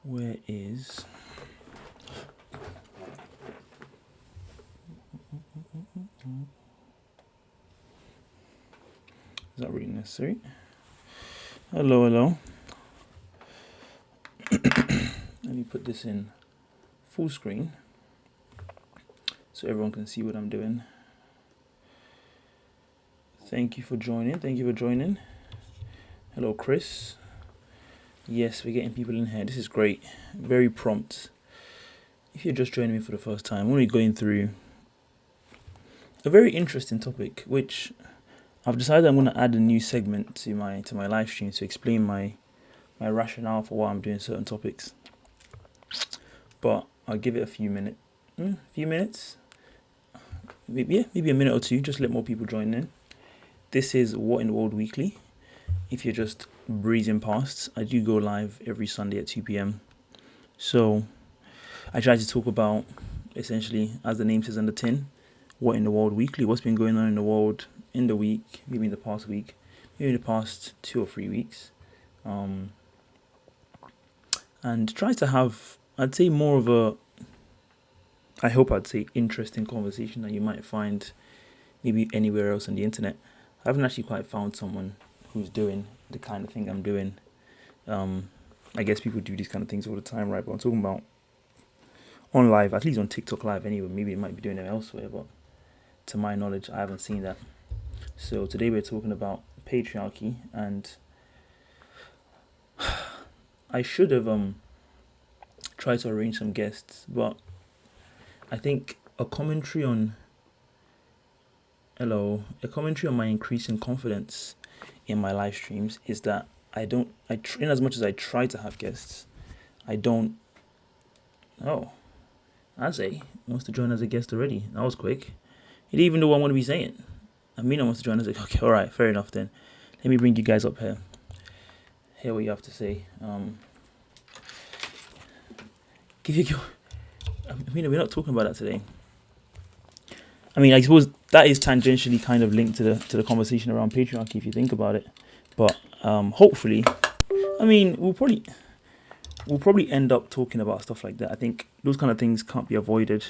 Where is... Is that really necessary? Hello, hello. Let me put this in full screen so everyone can see what I'm doing. Thank you for joining. Thank you for joining. Hello, Chris. Yes, we're getting people in here. This is great. Very prompt. If you're just joining me for the first time, we're going through a very interesting topic, which I've decided I'm going to add a new segment to my live stream to explain my rationale for why I'm doing certain topics. But I'll give it a few minutes. Maybe a minute or two. Just let more people join in. This is What in the World Weekly. If you're just breezing past, I do go live every Sunday at 2 p.m. So I try to talk about, essentially, as the name says on the tin, What in the World Weekly. What's been going on in the world in the week, maybe in the past week, maybe in the past 2 or 3 weeks. And try to have, I'd say, more of a, I'd say, interesting conversation that you might find maybe anywhere else on the internet. I haven't actually quite found someone who's doing the kind of thing I'm doing. I guess people do these kind of things all the time, right? But I'm talking about on live, at least on TikTok live anyway. Maybe they might be doing them elsewhere, but to my knowledge, I haven't seen that. So today we're talking about patriarchy, and I should have tried to arrange some guests, but I think a commentary on my increasing confidence in my live streams is that in as much as I try to have guests, I don't. Oh, Aze wants to join as a guest already. That was quick. He didn't even know what I want to be saying. Amina wants to join us. Okay, all right, fair enough then. Let me bring you guys up here. Hear what you have to say. Amina, we're not talking about that today. I mean, I suppose that is tangentially kind of linked to the conversation around patriarchy if you think about it. But hopefully, I mean, we'll probably end up talking about stuff like that. I think those kind of things can't be avoided.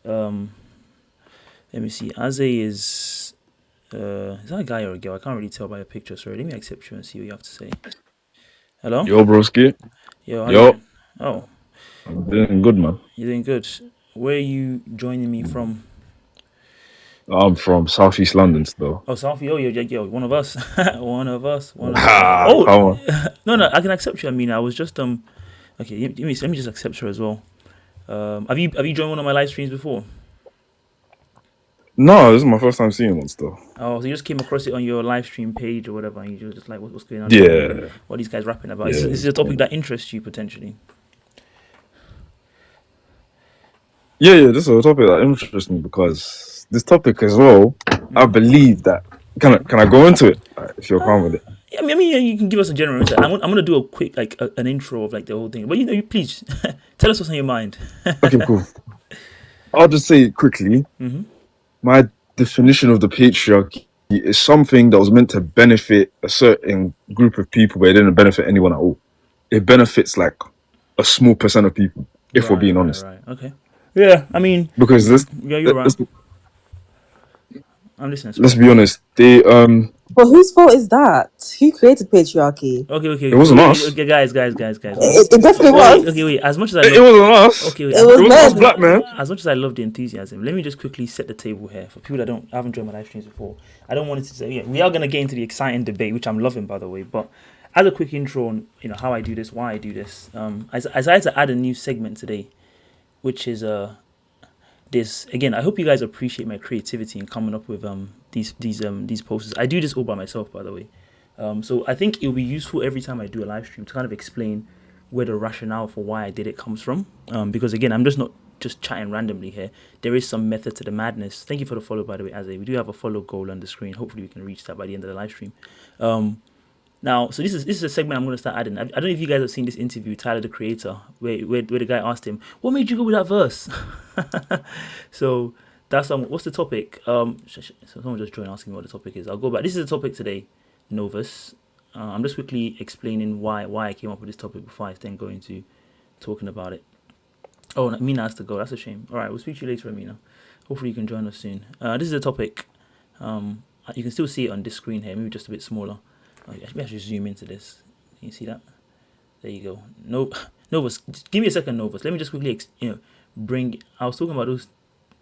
Let me see. Aze is that a guy or a girl? I can't really tell by a picture. Sorry, let me accept you and see what you have to say. Hello? Yo, broski. Yo. Yo. Oh. I'm doing good, man. You're doing good. Where are you joining me from? I'm from Southeast London still. Oh, Southie. Oh, yo, one of us. one of us. Ah, Oh, come on. no, I can accept you. I mean, I was just Okay, let me just accept her as well. Have you joined one of my live streams before? No, this is my first time seeing one still. Oh, so you just came across it on your live stream page or whatever, and you're just like, what's going on? Yeah. What are these guys rapping about? Yeah. Is it a topic that interests you potentially? Yeah, this is a topic that interests me because this topic as well, I believe that. Can I go into it if you're calm with it? Yeah, I mean, you can give us a general insight. I'm gonna do a quick an intro of like the whole thing, but you please tell us what's on your mind. Okay, cool. I'll just say it quickly. My definition of the patriarchy is something that was meant to benefit a certain group of people, but it didn't benefit anyone at all. It benefits like a small percent of people, if we're being honest. Right. Okay. Yeah, I mean, because you're right. I'm listening. Let's be honest. They But whose fault is that? Who created patriarchy? Okay. It wasn't us. Okay, guys. It definitely was. Okay, wait. As much as it wasn't us. Okay, wait. It was us black man. As much as I love the enthusiasm, let me just quickly set the table here for people that haven't joined my live streams before. I don't want it to say, we are gonna get into the exciting debate, which I'm loving, by the way. But as a quick intro on how I do this, why I do this, I decided to add a new segment today, which is this again. I hope you guys appreciate my creativity in coming up with these posts. I do this all by myself, by the way. So I think it'll be useful every time I do a live stream to kind of explain where the rationale for why I did it comes from. Because again, I'm just not just chatting randomly here. There is some method to the madness. Thank you for the follow, by the way, Aze. We do have a follow goal on the screen. Hopefully we can reach that by the end of the live stream. Now, so this is a segment I'm going to start adding. I don't know if you guys have seen this interview, Tyler, the Creator, where the guy asked him, what made you go with that verse? So that's what's the topic? Someone just joined asking me what the topic is. I'll go back. This is the topic today. novice, I'm just quickly explaining why I came up with this topic before I then go into talking about it. Oh, Amina has to go. That's a shame. All right, we'll speak to you later, Amina. Hopefully you can join us soon. This is a topic. You can still see it on this screen here, maybe just a bit smaller. Maybe I should zoom into this. Can you see that? There you go. No, Novus, give me a second, Novus. Let me just quickly, bring. I was talking about those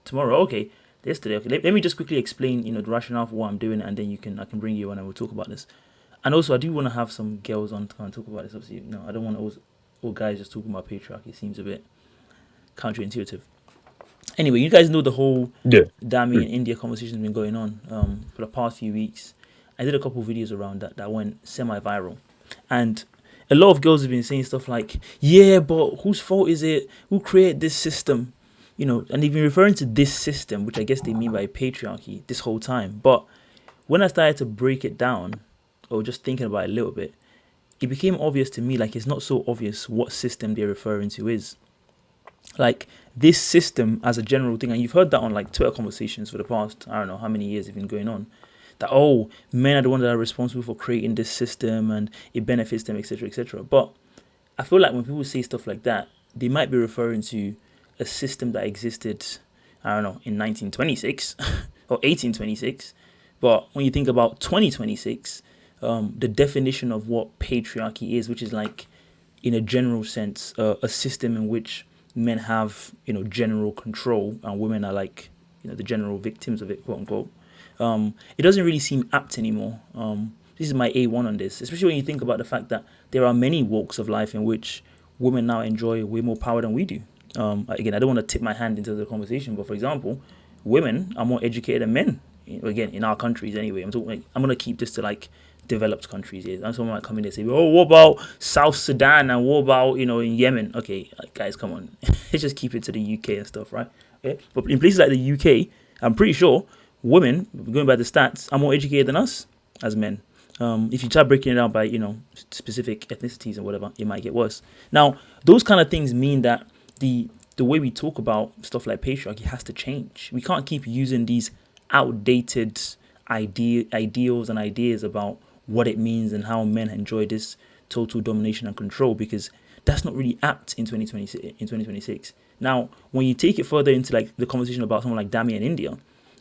tomorrow. Okay, yesterday. Okay, let me just quickly explain, the rationale for what I'm doing, and then I can bring you on and we'll talk about this. And also, I do want to have some girls on to kind of talk about this. Obviously, I don't want all guys just talking about patriarchy. It seems a bit counterintuitive. Anyway, you guys know the whole Dami and India conversation has been going on for the past few weeks. I did a couple of videos around that went semi-viral, and a lot of girls have been saying stuff like, "Yeah, but whose fault is it? Who created this system?" And they've been referring to this system, which I guess they mean by patriarchy, this whole time. But when I started to break it down, or just thinking about it a little bit, it became obvious to me, like, it's not so obvious what system they're referring to is. Like, this system as a general thing, and you've heard that on like Twitter conversations for the past, I don't know how many years have been going on, that, oh, men are the ones that are responsible for creating this system and it benefits them, etc., etc. But I feel like when people say stuff like that, they might be referring to a system that existed, I don't know, in 1926 or 1826. But when you think about 2026, the definition of what patriarchy is, which is like, in a general sense, a system in which men have, general control and women are like, the general victims of it, quote unquote. It doesn't really seem apt anymore. This is my A1 on this, especially when you think about the fact that there are many walks of life in which women now enjoy way more power than we do. Again, I don't want to tip my hand into the conversation, but for example, women are more educated than men. Again, in our countries anyway. I'm going to keep this to like developed countries. And someone might come in and say, "Oh, what about South Sudan and what about in Yemen?" Okay, guys, come on, let's just keep it to the UK and stuff, right? Okay, but in places like the UK, I'm pretty sure women, going by the stats, are more educated than us as men. If you start breaking it down by specific ethnicities and whatever, it might get worse. Now, those kind of things mean that the way we talk about stuff like patriarchy has to change. We can't keep using these outdated ideals and ideas about what it means and how men enjoy this total domination and control, because that's not really apt in 2026. Now, when you take it further into like the conversation about someone like Dami and India,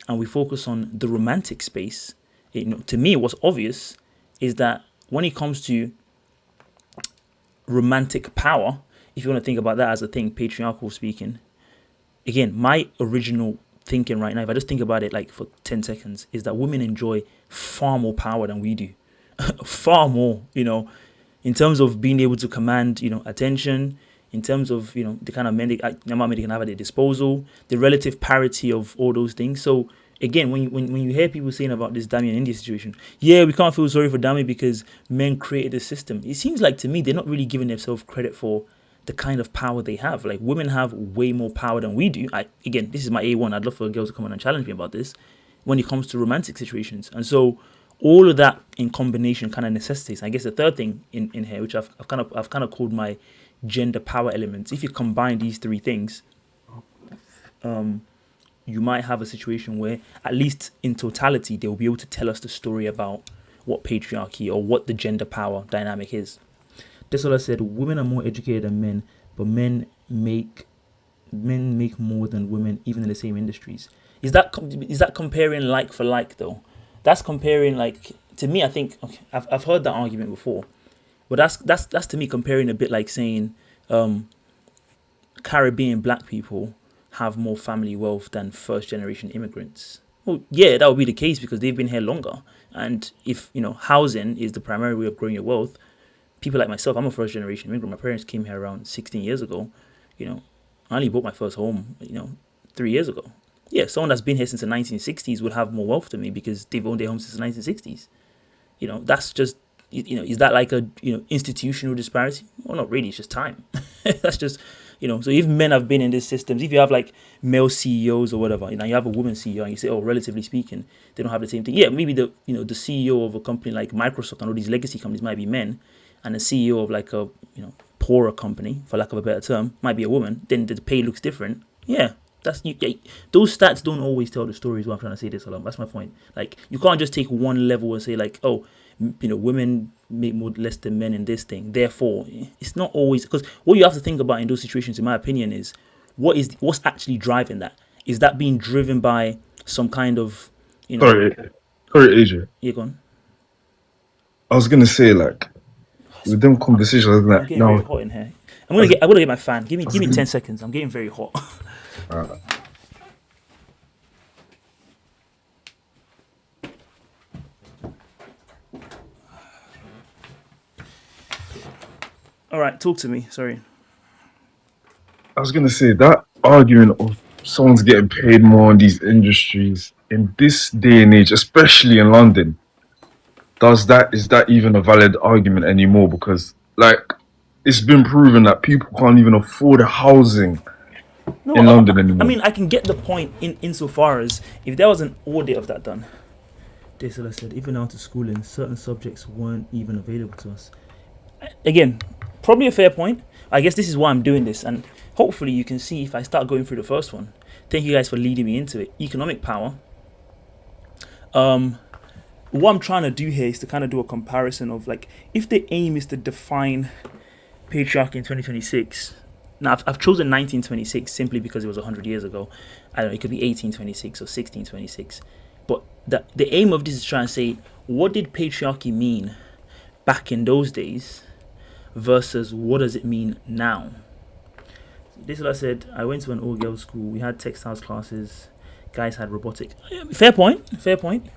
and we focus on the romantic space, to me, what's obvious is that when it comes to romantic power, if you want to think about that as a thing, patriarchal speaking, again, my original thinking right now, if I just think about it like for 10 seconds, is that women enjoy far more power than we do. Far more, in terms of being able to command, attention, in terms of, the kind of men they can have at their disposal, the relative parity of all those things. So again, when you hear people saying about this Dami and India situation, yeah, we can't feel sorry for Dami because men created the system. It seems like to me they're not really giving themselves credit for the kind of power they have. Like, women have way more power than we do. Again, this is my A1. I'd love for girls to come on and challenge me about this when it comes to romantic situations. And so all of that in combination kind of necessitates, I guess, the third thing in here, which I've kind of called my gender power elements. If you combine these three things, you might have a situation where, at least in totality, they will be able to tell us the story about what patriarchy or what the gender power dynamic is. That's what I said. Women are more educated than men, but men make more than women, even in the same industries. Is that comparing like for like though? That's comparing, like, to me. I think, okay, I've heard that argument before, but that's to me comparing a bit like saying Caribbean black people have more family wealth than first generation immigrants. Well, yeah, that would be the case because they've been here longer, and if housing is the primary way of growing your wealth. People like myself, I'm a first generation immigrant. My parents came here around 16 years ago. I only bought my first home, 3 years ago. Yeah, someone that's been here since the 1960s would have more wealth than me because they've owned their home since the 1960s. That's just, is that like a, institutional disparity? Well, not really. It's just time. That's just, so if men have been in these systems, if you have like male CEOs or whatever, you have a woman CEO and you say, oh, relatively speaking, they don't have the same thing. Yeah, maybe the CEO of a company like Microsoft and all these legacy companies might be men, and the CEO of like a poorer company, for lack of a better term, might be a woman. Then the pay looks different. Yeah, those stats don't always tell the story. Is what I'm trying to say this along. That's my point. Like, you can't just take one level and say like, oh, women make more less than men in this thing. Therefore, it's not always, because what you have to think about in those situations, in my opinion, is what's actually driving that. Is that being driven by some kind of, Sorry, AJ. Yeah, go on. I was gonna say, like, with them conversations I'm like getting very now. hot in here. I'm gonna get my fan. Give me 10 seconds. I'm getting very hot. All right, talk to me. Sorry. I was gonna say that argument of someone's getting paid more in these industries in this day and age, especially in London. Is that even a valid argument anymore? Because like it's been proven that people can't even afford housing in London anymore. I mean, I can get the point insofar as if there was an audit of that done. Desala said, even after schooling, certain subjects weren't even available to us. Again, probably a fair point. I guess this is why I'm doing this, and hopefully you can see if I start going through the first one. Thank you guys for leading me into it. Economic power. What I'm trying to do here is to kind of do a comparison of, like, if the aim is to define patriarchy in 2026. Now, I've chosen 1926 simply because it was 100 years ago. I don't know, it could be 1826 or 1626. But the aim of this is trying to say, what did patriarchy mean back in those days versus what does it mean now? This is what I said. I went to an all-girls school. We had textiles classes. Guys had robotics. Fair point.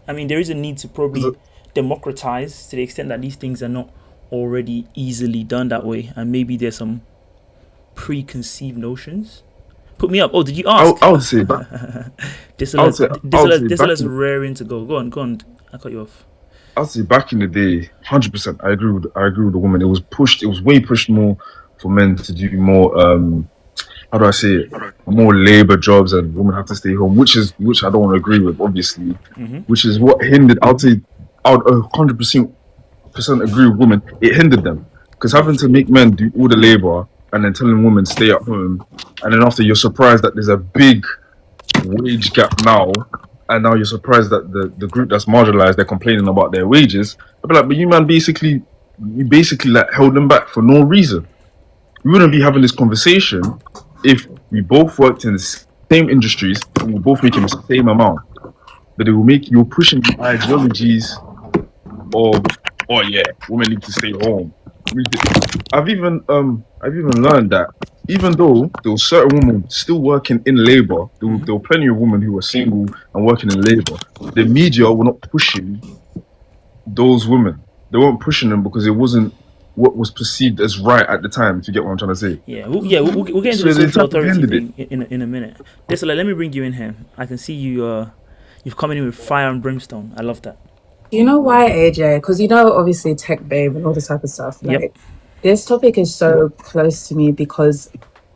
I mean, there is a need to probably democratize to the extent that these things are not already easily done that way. And maybe there's some preconceived notions. Put me up. Oh, did you ask? I would say this is raring to go. Go on. I cut you off. I would say back in the day, 100%. I agree with the woman. It was way pushed more for men to do more. How do I say it? More labor jobs, and women have to stay home, which I don't want to agree with, obviously. Which is what hindered. I would 100% agree with women. It hindered them because having to make men do all the labor and then telling women stay at home, and then after you're surprised that there's a big wage gap now, and now you're surprised that the group that's marginalized, they're complaining about their wages. I'd be like, but you man basically like held them back for no reason. We wouldn't be having this conversation if we both worked in the same industries and we're both making the same amount. But you're pushing ideologies of, oh yeah, women need to stay home. I've even learned that even though there were certain women still working in labor, there were plenty of women who were single and working in labor. The media were not pushing those women. They weren't pushing them because it wasn't what was perceived as right at the time, if you get what I'm trying to say. We'll get into the social authority thing in a minute. Desala, let me bring you in here. I can see you've come in with fire and brimstone. I love that. You know why, AJ? Because obviously tech babe and all this type of stuff. Like, this topic is so close to me because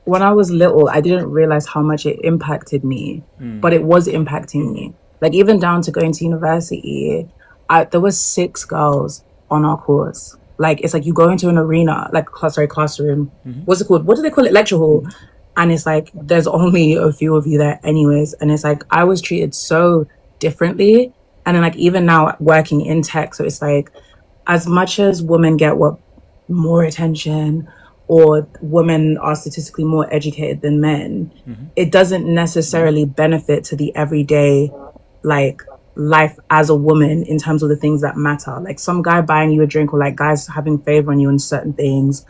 when I was little, I didn't realize how much it impacted me, but it was impacting me. Like, even down to going to university, there was 6 girls on our course. Like, it's like you go into an arena, like, classroom. What's it called? What do they call it? Lecture hall. And it's like, there's only a few of you there anyways. And it's like, I was treated so differently. And then, like, even now working in tech, so it's like, as much as women get more attention, or women are statistically more educated than men, it doesn't necessarily benefit to the everyday, like, life as a woman in terms of the things that matter. Like some guy buying you a drink, or like guys having favor on you in certain things,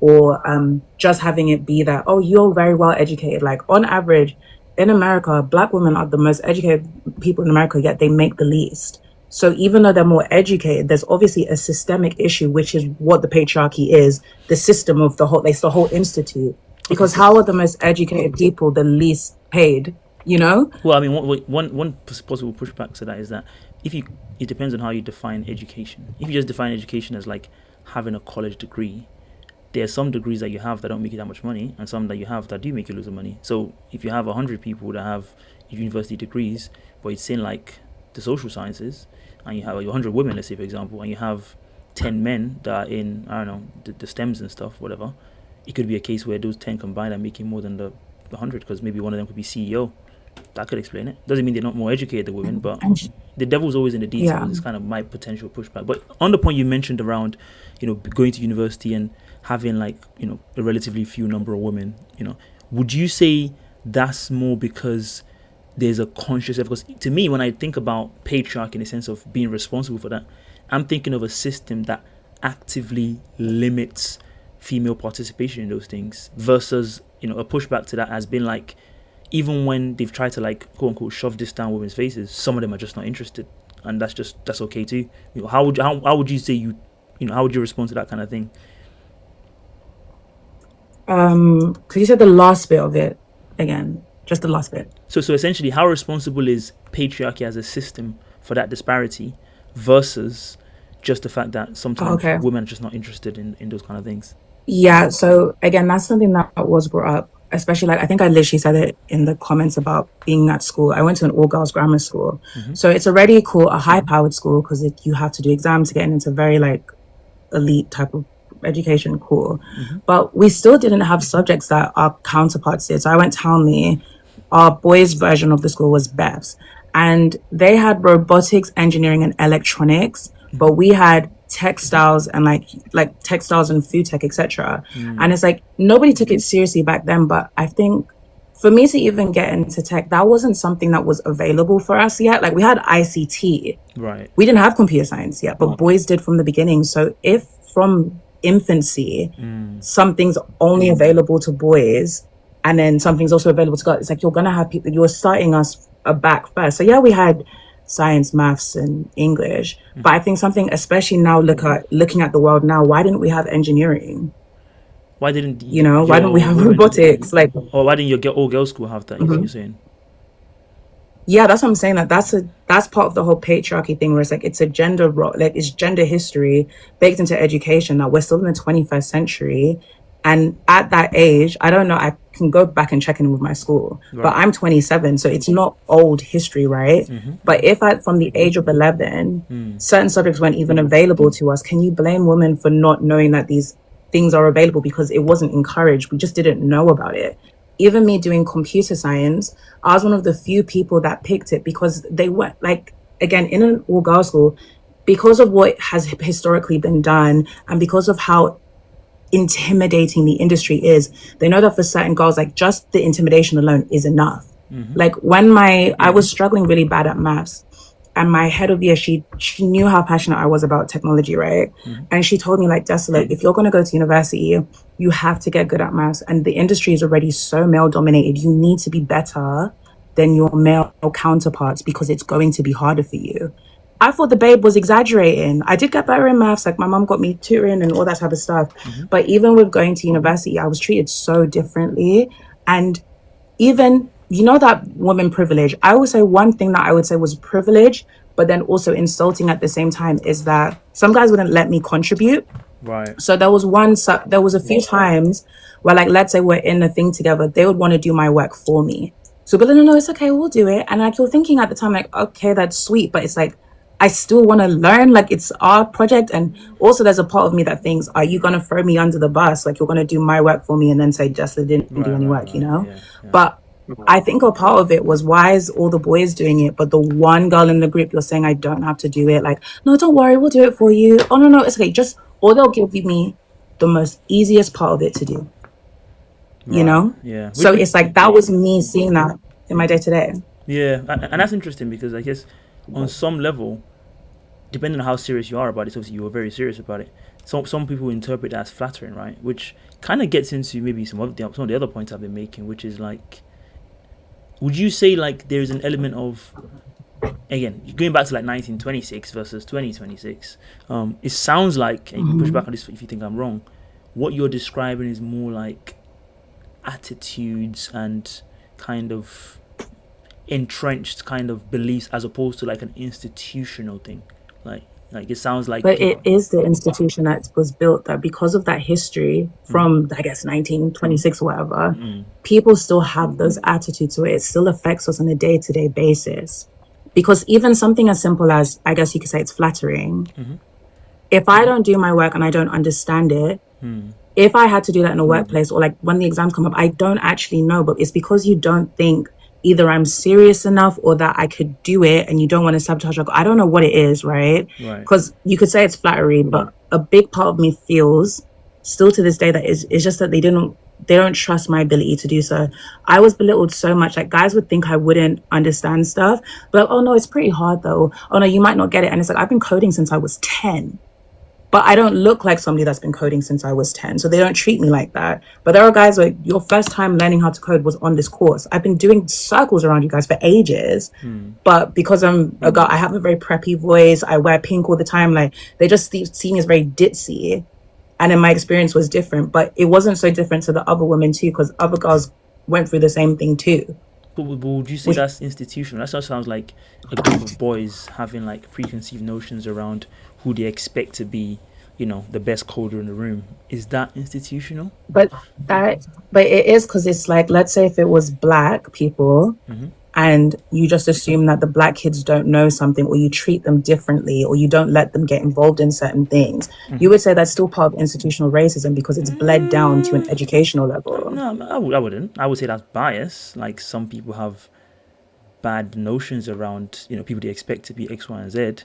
or just having it be that, oh, you're very well educated. Like on average, in America, Black women are the most educated people in America, yet they make the least. So even though they're more educated, there's obviously a systemic issue, which is what the patriarchy is, the system of the whole institute. Because how are the most educated people the least paid, you know? Well, I mean, one possible pushback to that is that it depends on how you define education. If you just define education as like having a college degree, there are some degrees that you have that don't make you that much money, and some that you have that do make you lose money. So if you have 100 people that have university degrees, but it's in like the social sciences, and you have 100 women, let's say for example, and you have 10 men that are in, I don't know, the STEMs and stuff, whatever, it could be a case where those 10 combined are making more than the 100, because maybe one of them could be CEO. That could explain it. Doesn't mean they're not more educated than women, but And the devil's always in the details. yeah. It's kind of my potential pushback. But on the point you mentioned around, going to university and having like, a relatively few number of women, would you say that's more because there's a conscious effort? Because to me, when I think about patriarchy in the sense of being responsible for that, I'm thinking of a system that actively limits female participation in those things versus, a pushback to that has been like, even when they've tried to like quote unquote shove this down women's faces, some of them are just not interested, and that's okay too. How would you say how would you respond to that kind of thing? Could you say the last bit of it again? Just the last bit. So essentially, how responsible is patriarchy as a system for that disparity versus just the fact that sometimes Okay. women are just not interested in those kind of things? Yeah. So again, that's something that was brought up, especially like I think I literally said it in the comments about being at school. I went to an all-girls grammar school, so it's already called a high-powered school because you have to do exams to get into very like elite type of education. Cool, but we still didn't have subjects that our counterparts did. So I went Townley. Our boys' version of the school was BEVS, and they had robotics, engineering, and electronics, but we had textiles and like textiles and food tech, etc. And it's like nobody took it seriously back then. But I think for me to even get into tech, that wasn't something that was available for us yet. Like we had ICT, Right. we didn't have computer science yet, but boys did from the beginning. So if from infancy something's only available to boys and then something's also available to girls, it's like you're gonna have people, you're starting us back first. So yeah, we had science, maths, and English, but I think something, especially now, looking at the world now, why didn't we have engineering? Why didn't Why don't we have women- robotics? Like, or why didn't your all-girls school have that? You're saying? yeah, that's what I'm saying. That's part of the whole patriarchy thing, where it's like it's a it's gender history baked into education. Now we're still in the 21st century, and at that age, I don't know. I can go back and check in with my school, but I'm 27, so it's not old history, right? But if from the age of 11, certain subjects weren't even available to us, can you blame women for not knowing that these things are available? Because it wasn't encouraged. We just didn't know about it. Even me doing computer science, I was one of the few people that picked it because they were like, again, in an all-girls school, because of what has historically been done and because of how intimidating the industry is, they know that for certain girls, like just the intimidation alone is enough. Like when I was struggling really bad at maths, and my head of year, she knew how passionate I was about technology, right? And she told me like, Desolate, if you're going to go to university, you have to get good at maths. And the industry is already so male dominated. You need to be better than your male counterparts because it's going to be harder for you. I thought the babe was exaggerating. I did get better in maths. Like my mom got me tutoring and all that type of stuff. But even with going to university, I was treated so differently. And even, that woman privilege, I would say one thing that I would say was privilege, but then also insulting at the same time is that some guys wouldn't let me contribute. Right. So there was a few times where, like, let's say we're in a thing together, they would want to do my work for me. So, but no, it's okay, we'll do it. And like, you're thinking at the time, like, okay, that's sweet, but it's like, I still want to learn, like it's our project. And also there's a part of me that thinks, are you going to throw me under the bus? Like you're going to do my work for me and then say, Jessica didn't do any work, Yeah. But I think a part of it was, why is all the boys doing it, but the one girl in the group, you're saying I don't have to do it? Like, no, don't worry, we'll do it for you. Oh, no, it's okay. Or they'll give me the most easiest part of it to do, Yeah. So it's like, that was me seeing that in my day to day. Yeah. And that's interesting because I guess on some level, depending on how serious you are about it, obviously you were very serious about it. Some people interpret that as flattering, right? Which kind of gets into maybe some of the other points I've been making, which is like, would you say like there's an element of, again, going back to like 1926 versus 2026, it sounds like, and you can push back on this if you think I'm wrong, what you're describing is more like attitudes and kind of entrenched kind of beliefs as opposed to like an institutional thing. Like it sounds like, but it is the institution that was built that because of that history from I guess 1926 or whatever, people still have those attitudes to it. It still affects us on a day-to-day basis. Because even something as simple as, I guess you could say it's flattering, if I don't do my work and I don't understand it, if I had to do that in a workplace or like when the exams come up, I don't actually know, but it's because you don't think either I'm serious enough or that I could do it and you don't want to sabotage. I don't know what it is, right? Because you could say it's flattery, but a big part of me feels still to this day that it's just that they don't trust my ability to do so. I was belittled so much. Like, guys would think I wouldn't understand stuff, but like, oh no, it's pretty hard though. Oh no, you might not get it. And it's like, I've been coding since I was 10. But I don't look like somebody that's been coding since I was 10. So they don't treat me like that. But there are guys like, your first time learning how to code was on this course. I've been doing circles around you guys for ages. But because I'm a girl, I have a very preppy voice. I wear pink all the time. Like, they just see me as very ditzy. And then my experience was different. But it wasn't so different to the other women too, because other girls went through the same thing too. But would you say that's institutional? That just sounds like a group of boys having like preconceived notions around who they expect to be, you know, the best coder in the room. Is that institutional? But it is, because it's like, let's say if it was black people and you just assume that the black kids don't know something, or you treat them differently, or you don't let them get involved in certain things, you would say that's still part of institutional racism because it's bled down to an educational level. No, I wouldn't. I would say that's bias. Like, some people have bad notions around, you know, people they expect to be X, Y, and Z.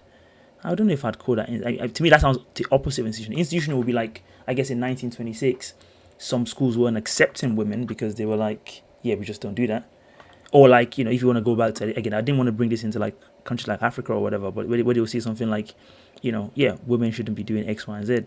I don't know if I'd call that. To me, that sounds the opposite of institutional. Institutional would be like, I guess in 1926, some schools weren't accepting women because they were like, yeah, we just don't do that. Or like, you know, if you want to go back to, again, I didn't want to bring this into like countries like Africa or whatever, but where they will say something like, you know, yeah, women shouldn't be doing X, Y, and Z,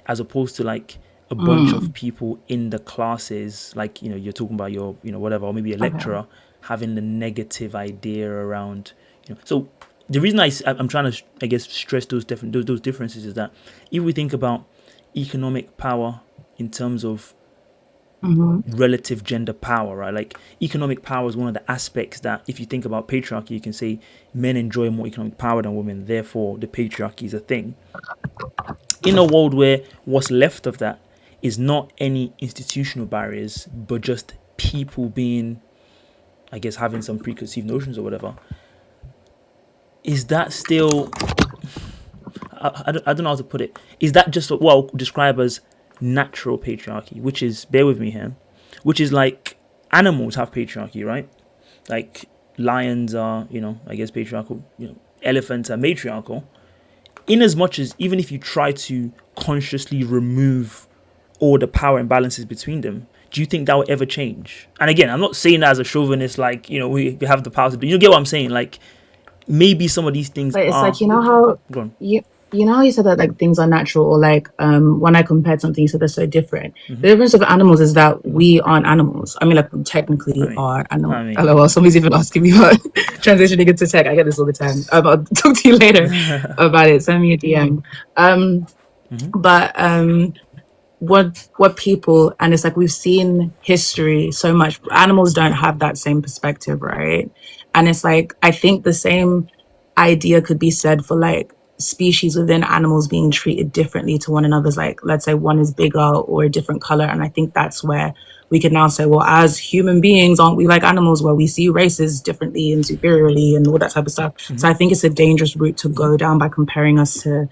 as opposed to like a bunch of people in the classes, like, you know, you're talking about your, you know, whatever, or maybe a lecturer having the negative idea around, you know. So the reason I'm trying to, I guess, stress those differences is that if we think about economic power in terms of relative gender power, right? Like, economic power is one of the aspects that, if you think about patriarchy, you can say men enjoy more economic power than women, therefore the patriarchy is a thing. In a world where what's left of that is not any institutional barriers, but just people being, I guess, having some preconceived notions or whatever, is that still, I don't know how to put it, is that just what I'll describe as natural patriarchy, which is, bear with me here, which is like animals have patriarchy, right? Like, lions are, you know, I guess patriarchal, you know, elephants are matriarchal, in as much as even if you try to consciously remove all the power imbalances between them, do you think that will ever change? And again, I'm not saying that as a chauvinist, like, you know, we have the power to do, you get what I'm saying? Like, maybe some of these things but it's like, you know how you know how you said that like things are natural, or like when I compared something, you said they're so different. The difference of animals is that we aren't animals. I mean, like, technically are animals. LOL, somebody's even asking me about transitioning into tech. I get this all the time. I'll talk to you later about it. Send me a DM. But what people, and it's like, we've seen history so much. Animals don't have that same perspective, right? And it's like, I think the same idea could be said for like species within animals being treated differently to one another's. Like, let's say one is bigger or a different color, and I think that's where we can now say, well, as human beings, aren't we like animals, where we see races differently and superiorly and all that type of stuff? So I think it's a dangerous route to go down by comparing us to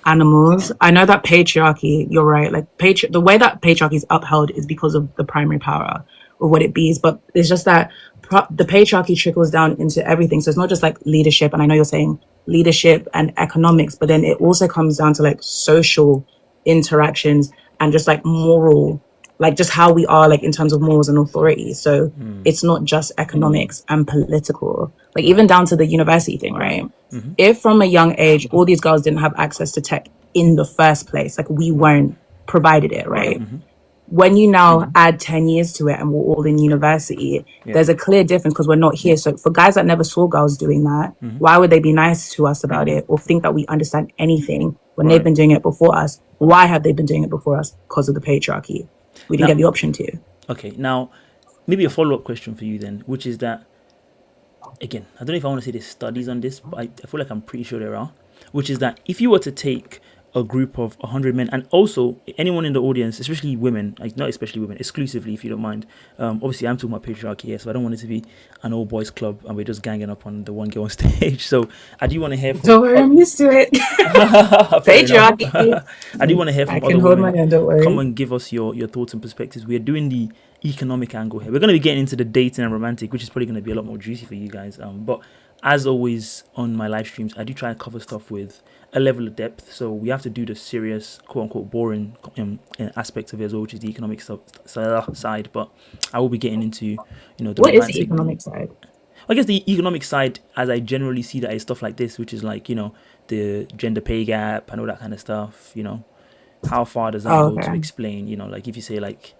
animals. I know that patriarchy, you're right, like the way that patriarchy is upheld is because of the primary power of what it be, but it's just that the patriarchy trickles down into everything. So it's not just like leadership, and I know you're saying leadership and economics, but then it also comes down to like social interactions and just like moral, like just how we are, like in terms of morals and authority. So it's not just economics and political, like even down to the university thing, right? If from a young age all these girls didn't have access to tech in the first place, like we weren't provided it, right? When you now add 10 years to it and we're all in university, there's a clear difference because we're not here. So for guys that never saw girls doing that, why would they be nice to us about it or think that we understand anything when they've been doing it before us? Why have they been doing it before us? Because of the patriarchy. We didn't get the option to. Okay, now maybe a follow-up question for you then, which is that, again, I don't know if I want to say there's studies on this, but I feel like I'm pretty sure there are, which is that if you were to take a group of 100 men, and also anyone in the audience, especially women, like not especially women, exclusively, if you don't mind. Obviously, I'm talking about patriarchy here, so I don't want it to be an all boys club and we're just ganging up on the one girl on stage. So I do want to hear from. Don't worry, I'm used to it. Patriarchy. I do want to hear from I other can hold women. my hand, don't worry. Come and give us your thoughts and perspectives. We are doing the economic angle here. We're going to be getting into the dating and romantic, which is probably going to be a lot more juicy for you guys. But as always on my live streams, I do try to cover stuff with a level of depth. So we have to do the serious, quote unquote, boring aspects of it as well, which is the economic side. But I will be getting into, the what romantic. is the economic side? I guess the economic side, as I generally see that, is stuff like this, which is like, the gender pay gap and all that kind of stuff. How far does that go to explain, like if you say like,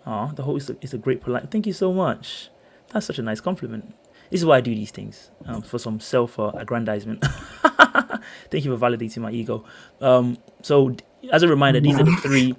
oh, the whole is a great polite. Thank you so much. That's such a nice compliment. This is why I do these things, for some self-aggrandizement. Thank you for validating my ego. So as a reminder, these are the three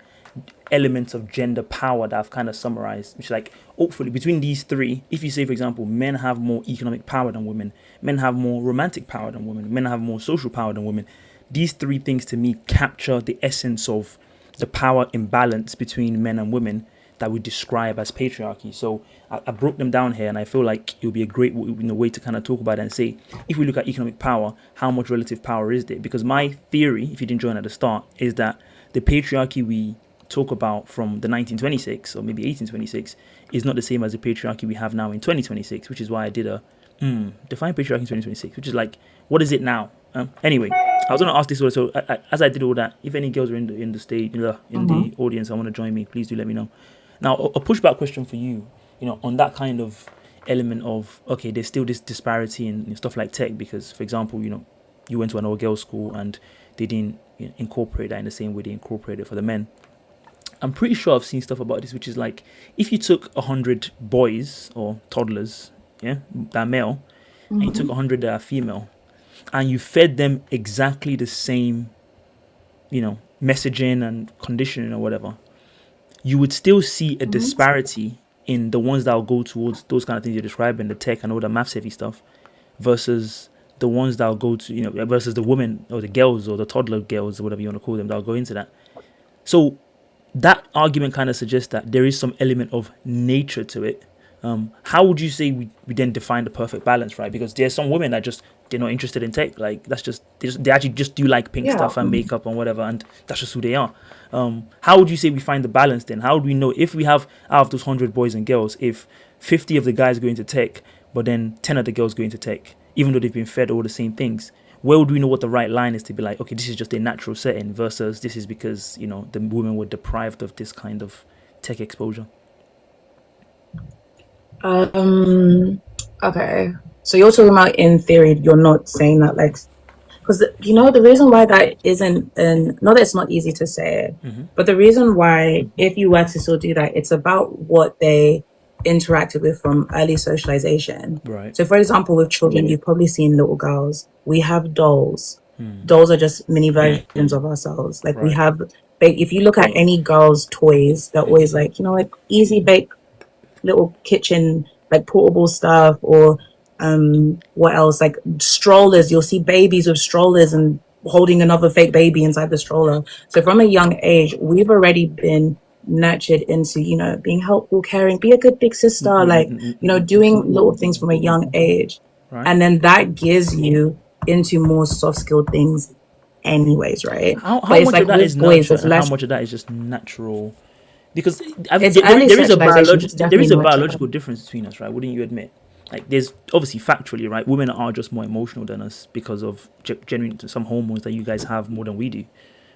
elements of gender power that I've kind of summarized, which is like, hopefully between these three, if you say, for example, men have more economic power than women, men have more romantic power than women, men have more social power than women, these three things to me capture the essence of the power imbalance between men and women that we describe as patriarchy. So I broke them down here, and I feel like it would be a great way to kind of talk about it and say, if we look at economic power, how much relative power is there? Because my theory, if you didn't join at the start, is that the patriarchy we talk about from the 1926 or maybe 1826 is not the same as the patriarchy we have now in 2026, which is why I did a define patriarchy in 2026, which is like, what is it now? Anyway, I was going to ask this also. As I did all that, if any girls are in the stage, in the audience, I want to join me, please do let me know. Now, a pushback question for you, on that kind of element of, okay, there's still this disparity in stuff like tech, because, for example, you went to an all-girls school and they didn't incorporate that in the same way they incorporated it for the men. I'm pretty sure I've seen stuff about this, which is like, if you took 100 boys or toddlers, that are male, and you took 100 that are female, and you fed them exactly the same, messaging and conditioning or whatever, you would still see a disparity in the ones that will go towards those kind of things you're describing, the tech and all the maths heavy stuff, versus the ones that will go to, versus the women or the girls or the toddler girls or whatever you want to call them that will go into that. So that argument kind of suggests that there is some element of nature to it. How would you say we then define the perfect balance, right? Because there's some women that they're not interested in tech. Like, that's just, they actually just do like pink stuff and makeup and whatever, and that's just who they are. How would you say we find the balance then? How do we know if we have, out of those 100 boys and girls, if 50 of the guys go into tech, but then 10 of the girls go into tech, even though they've been fed all the same things? Where would we know what the right line is to be like, okay, this is just a natural setting versus this is because, the women were deprived of this kind of tech exposure? Okay. So you're talking about, in theory, you're not saying that, like, because the reason why that isn't, and not that it's not easy to say, but the reason why, if you were to still do that, it's about what they interacted with from early socialization. Right. So, for example, with children, you've probably seen little girls. We have dolls. Dolls are just mini versions of ourselves. Like, we have, if you look at any girl's toys, they're always like, easy bake little kitchen, like portable stuff, or what else, like strollers. You'll see babies with strollers and holding another fake baby inside the stroller. So from a young age, we've already been nurtured into being helpful, caring, be a good big sister, like doing little things from a young age, and then that gives you into more soft skilled things anyways, right? How much of that is nurture and how much of that is just natural? Because there is a biological difference between us, right? Wouldn't you admit? Like, there's obviously factually, right? Women are just more emotional than us because of genuine some hormones that you guys have more than we do,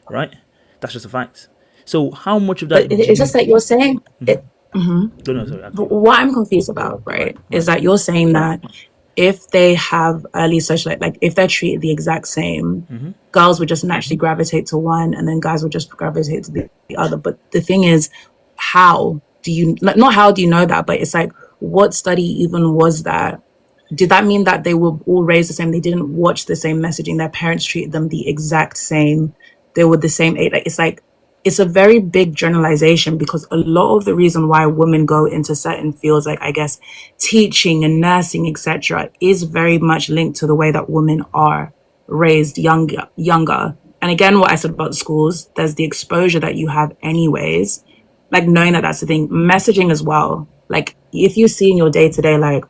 right? That's just a fact. So how much of that? But it's just that you're saying. No, sorry. What I'm confused about, right, is that you're saying that if they have early social, like if they're treated the exact same, girls would just naturally gravitate to one, and then guys would just gravitate to the other. But the thing is, how do you, not how do you know that, but it's like, what study even was that? Did that mean that they were all raised the same? They didn't watch the same messaging. Their parents treated them the exact same. They were the same age. It's a very big generalization, because a lot of the reason why women go into certain fields, like I guess teaching and nursing, etc., is very much linked to the way that women are raised younger. And again, what I said about schools, there's the exposure that you have anyways, like knowing that that's the thing. Messaging as well. Like if you see in your day to day, like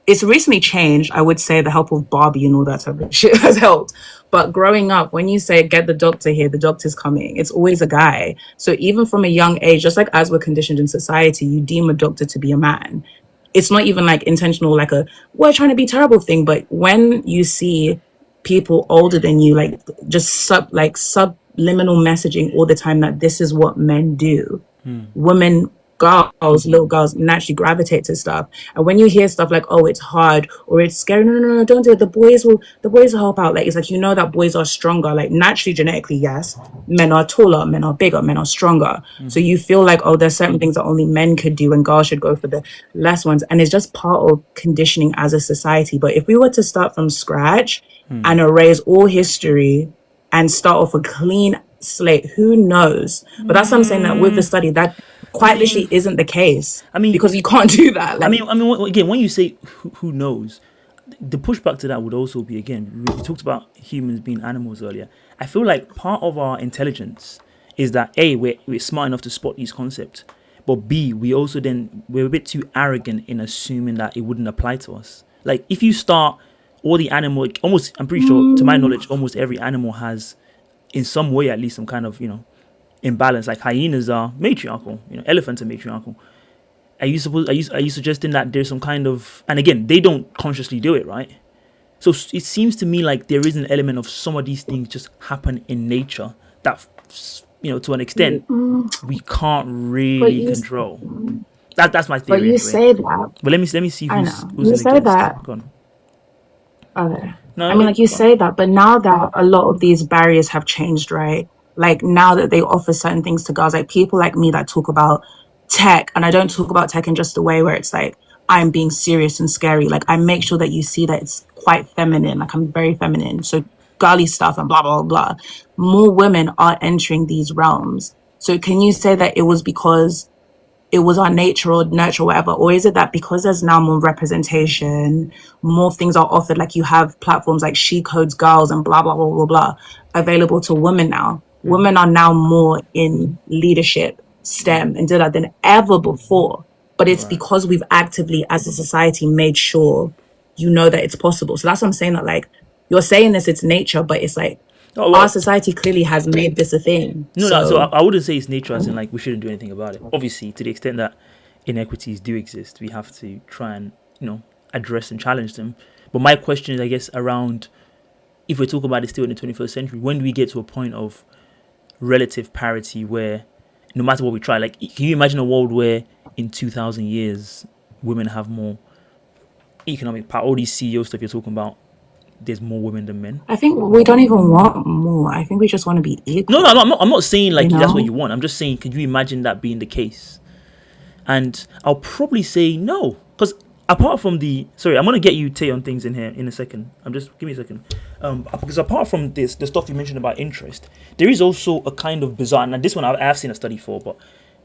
it's recently changed. I would say the help of Barbie and all that type of shit has helped. But growing up, when you say get the doctor here, the doctor's coming, it's always a guy. So even from a young age, just like as we're conditioned in society, you deem a doctor to be a man. It's not even like intentional, like a we're trying to be terrible thing. But when you see people older than you, like just subliminal messaging all the time that this is what men do, women, girls, little girls naturally gravitate to stuff. And when you hear stuff like, oh, it's hard or it's scary, no, don't do it, the boys will help out. Like, it's like, you know, that boys are stronger, like naturally, genetically, yes, men are taller, men are bigger, men are stronger. So you feel like, oh, there's certain things that only men could do and girls should go for the less ones. And it's just part of conditioning as a society. But if we were to start from scratch and erase all history and start off a clean slate, who knows? But that's what I'm saying, that with the study, that quite literally isn't the case. I mean, because you can't do that. Like, I mean, again, when you say who knows, the pushback to that would also be, again, we talked about humans being animals earlier. I feel like part of our intelligence is that A, we're smart enough to spot these concepts, but B, we're a bit too arrogant in assuming that it wouldn't apply to us. Like, if you start all the animal, almost, I'm pretty sure, to my knowledge, almost every animal has, in some way at least, some kind of, imbalance. Like hyenas are matriarchal, elephants are matriarchal. Are you suggesting that there's some kind of, and again, they don't consciously do it, right? So it seems to me like there is an element of some of these things just happen in nature that, to an extent, we can't really control. That's my theory. But you say that. But let me see who's you say that. Go on. Okay. No, I mean, like you say that, but now that a lot of these barriers have changed, right? Like now that they offer certain things to girls, like people like me that talk about tech, and I don't talk about tech in just a way where it's like I'm being serious and scary. Like I make sure that you see that it's quite feminine. Like I'm very feminine. So girly stuff and blah, blah, blah. More women are entering these realms. So can you say that it was because it was our nature or nurture or whatever? Or is it that because there's now more representation, more things are offered, like you have platforms like She Codes Girls and blah, blah, blah, blah, blah, available to women now? Women are now more in leadership, STEM, and did that than ever before. But it's because we've actively, as a society, made sure that it's possible. So that's what I'm saying, that like you're saying this, it's nature, but it's like our society clearly has made this a thing. So I wouldn't say it's nature as in like we shouldn't do anything about it. Obviously, to the extent that inequities do exist, we have to try and address and challenge them. But my question is, I guess, around if we're talking about it still in the 21st century, when do we get to a point of relative parity where no matter what we try, like can you imagine a world where in 2,000 years women have more economic power? All these CEO stuff you're talking about, there's more women than men. I think we don't even want more. I think we just want to be equal. No, I'm not saying like that's what you want. I'm just saying, could you imagine that being the case? And I'll probably say no, because apart from I'm going to get you, Tay, on things in here in a second. Give me a second. Because apart from the stuff you mentioned about interest, there is also a kind of bizarre, and this one I have seen a study for, but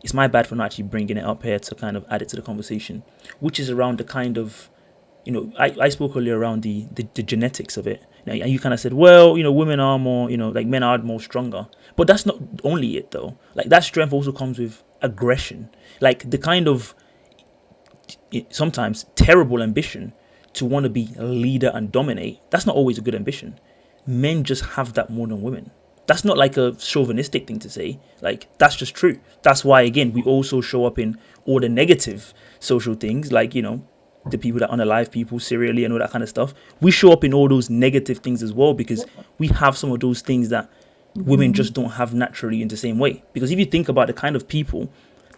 it's my bad for not actually bringing it up here to kind of add it to the conversation, which is around the kind of, I spoke earlier around the genetics of it. Now, and you kind of said, well, women are more, like men are more stronger. But that's not only it, though. Like that strength also comes with aggression. Like the kind of sometimes terrible ambition to want to be a leader and dominate. That's not always a good ambition. Men just have that more than women. That's not like a chauvinistic thing to say. Like that's just true. That's why, again, we also show up in all the negative social things, like, the people that unalive people serially and all that kind of stuff. We show up in all those negative things as well because we have some of those things that women just don't have naturally in the same way. Because if you think about the kind of people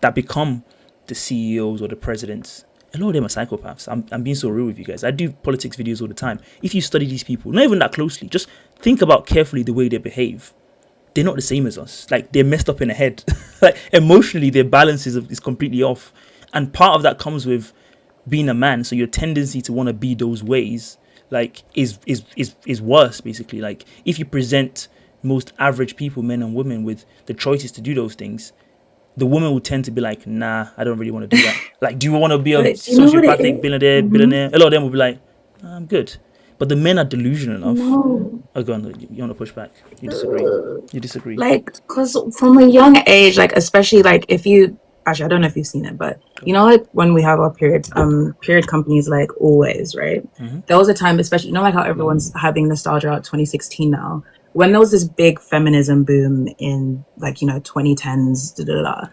that become the CEOs or the presidents, a lot of them are psychopaths. I'm being so real with you guys. I do politics videos all the time. If you study these people, not even that closely, just think about carefully the way they behave. They're not the same as us. Like they're messed up in the head. Like emotionally, their balance is completely off. And part of that comes with being a man. So your tendency to want to be those ways, like is worse basically. Like if you present most average people, men and women, with the choices to do those things, the woman will tend to be like, nah, I don't really want to do that. Like, do you want to be a sociopathic billionaire? A lot of them will be like, I'm good. But the men are delusional enough. No. Oh, go on. You want to push back? You disagree? Like, because from a young age, like, especially like if you actually, I don't know if you've seen it, but you know, like when we have our period companies like Always, right? There was a time, especially, you know, like how everyone's having nostalgia out 2016 now. When there was this big feminism boom in like, you know, 2010s,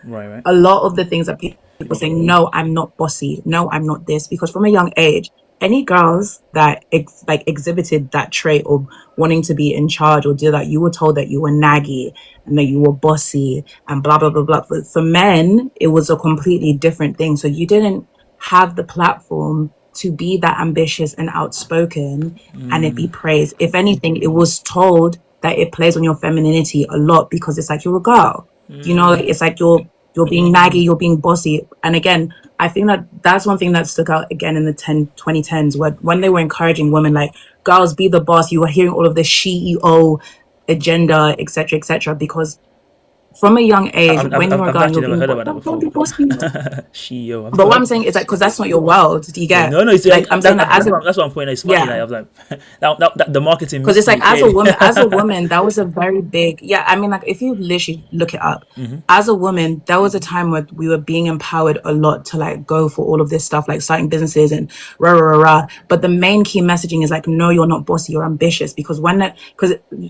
Right. a lot of the things that people saying, no, I'm not bossy, no, I'm not this, because from a young age, any girls that exhibited that trait of wanting to be in charge or do that, you were told that you were naggy and that you were bossy and blah blah blah blah. But for men, it was a completely different thing. So you didn't have the platform to be that ambitious and outspoken and it be praised. If anything, it was told that it plays on your femininity a lot because it's like you're a girl. You know, it's like you're being naggy, you're being bossy. And again, I think that that's one thing that stuck out again in the 2010s when they were encouraging women like, girls, be the boss. You were hearing all of the CEO agenda, etc., because from a young age, when you're a girl, actually you're never being heard about that don't be before. bossy. Shio. But what I'm saying is that because that's not your world, do you get? No, it's like I'm saying that as that's what I'm pointing. It's funny. yeah. Like I was like, that the marketing Because it's like mystery as a woman, that was a very big I mean, like if you literally look it up, as a woman, there was a time where we were being empowered a lot to like go for all of this stuff, like starting businesses and rah rah rah rah. But the main key messaging is like, no, you're not bossy, you're ambitious. Because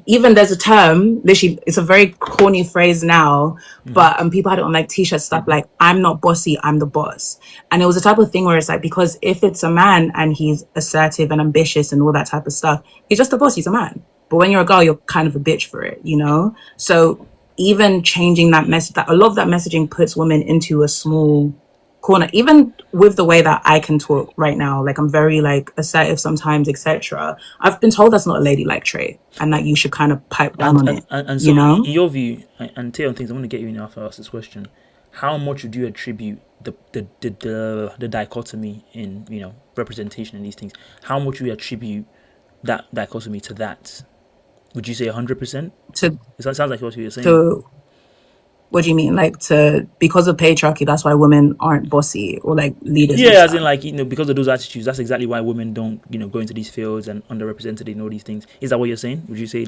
even there's a term, literally, it's a very corny phrase now, but people had it on like t-shirt stuff like, I'm not bossy, I'm the boss. And it was a type of thing where it's like, because if it's a man and he's assertive and ambitious and all that type of stuff, he's just a boss, he's a man. But when you're a girl, you're kind of a bitch for it, you know? So even changing that message, that a lot of that messaging puts women into a small corner, even with the way that I can talk right now. Like I'm very like assertive sometimes, etc. I've been told that's not a ladylike trait and that you should kind of pipe down on it. and so you know? in your view, and Tay on things, I'm going to get you in after I ask this question. How much would you attribute the dichotomy in, you know, representation in these things? How much would you attribute that dichotomy to that? Would you say 100%? To It sounds like what you're saying. to what do you mean? Like because of patriarchy, that's why women aren't bossy or like leaders? Yeah, as in like, you know, because of those attitudes, that's exactly why women don't, you know, go into these fields and underrepresented in all these things. Is that what you're saying? Would you say you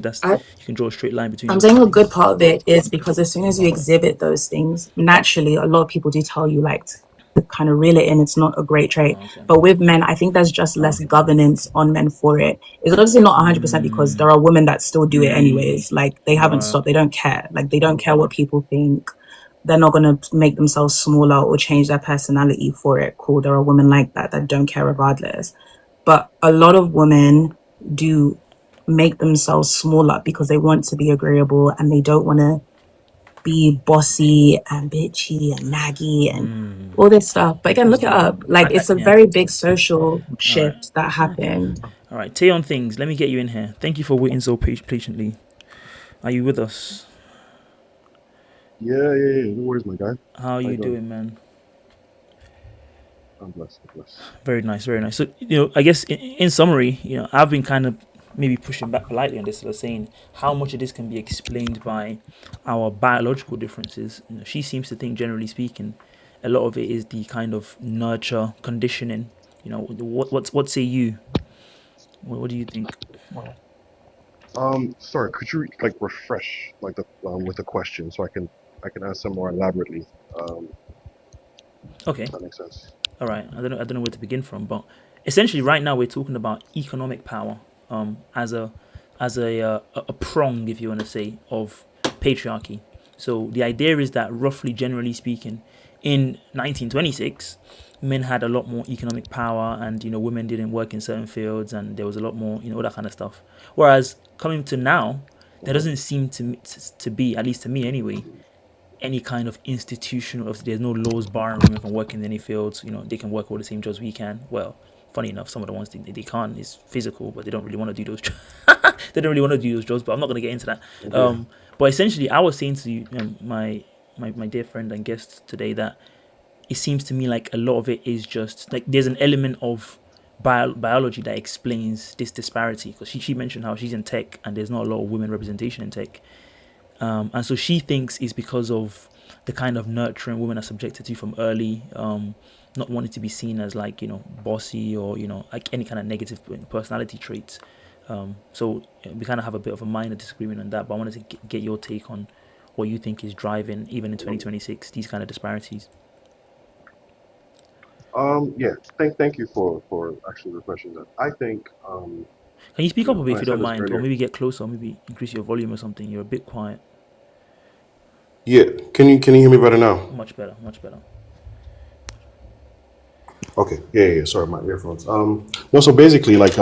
can draw a straight line between? I'm saying a good part of it is because as soon as you exhibit those things, naturally, a lot of people do tell you like to kind of reel it in. It's not a great trait. Okay. But with men, I think there's just less governance on men for it. It's obviously not 100% because there are women that still do it anyways. Like they haven't stopped. They don't care. Like they don't care what people think. They're not going to make themselves smaller or change their personality for it. Cool. There are women like that don't care regardless. But a lot of women do make themselves smaller because they want to be agreeable and they don't want to be bossy and bitchy and naggy and all this stuff. But again, look it up. Like it's a very big social shift that happened. All right, Tay on things. Let me get you in here. Thank you for waiting so patiently. Are you with us? Yeah. No worries, my guy. How are you doing, man? I'm blessed. Very nice. So, you know, I guess in summary, you know, I've been kind of maybe pushing back politely on this, sort of saying how much of this can be explained by our biological differences. You know, she seems to think, generally speaking, a lot of it is the kind of nurture conditioning. You know, what say you? What do you think? Sorry, could you like refresh like the with the question so I can answer more elaborately? Okay. If that makes sense. All right. I don't know where to begin from, but essentially, right now we're talking about economic power, as a prong, if you want to say, of patriarchy. So the idea is that, roughly, generally speaking, in 1926, men had a lot more economic power, and, you know, women didn't work in certain fields, and there was a lot more, you know, all that kind of stuff. Whereas coming to now, there doesn't seem to be, at least to me anyway, any kind of institutional. There's no laws barring women from working in any fields. You know, they can work all the same jobs we can. Well, funny enough, some of the ones they can't is physical, but they don't really want to do those. They don't really want to do those jobs. But I'm not going to get into that. Okay. But essentially, I was saying to you, my dear friend and guest today, that it seems to me like a lot of it is just like there's an element of biology that explains this disparity. Because she mentioned how she's in tech and there's not a lot of women representation in tech. And so she thinks it's because of the kind of nurturing women are subjected to from early, not wanting to be seen as like, you know, bossy or, you know, like any kind of negative personality traits. So we kind of have a bit of a minor disagreement on that, but I wanted to get your take on what you think is driving, even in 2026, these kind of disparities. Yeah. Thank you for actually refreshing that. I think Can you speak up a bit and if I you said don't this mind, or earlier. maybe get closer, or maybe increase your volume or something? You're a bit quiet. Yeah. Can you hear me better now? Much better, much better. Okay. Yeah. Sorry, my earphones. No. So basically, like,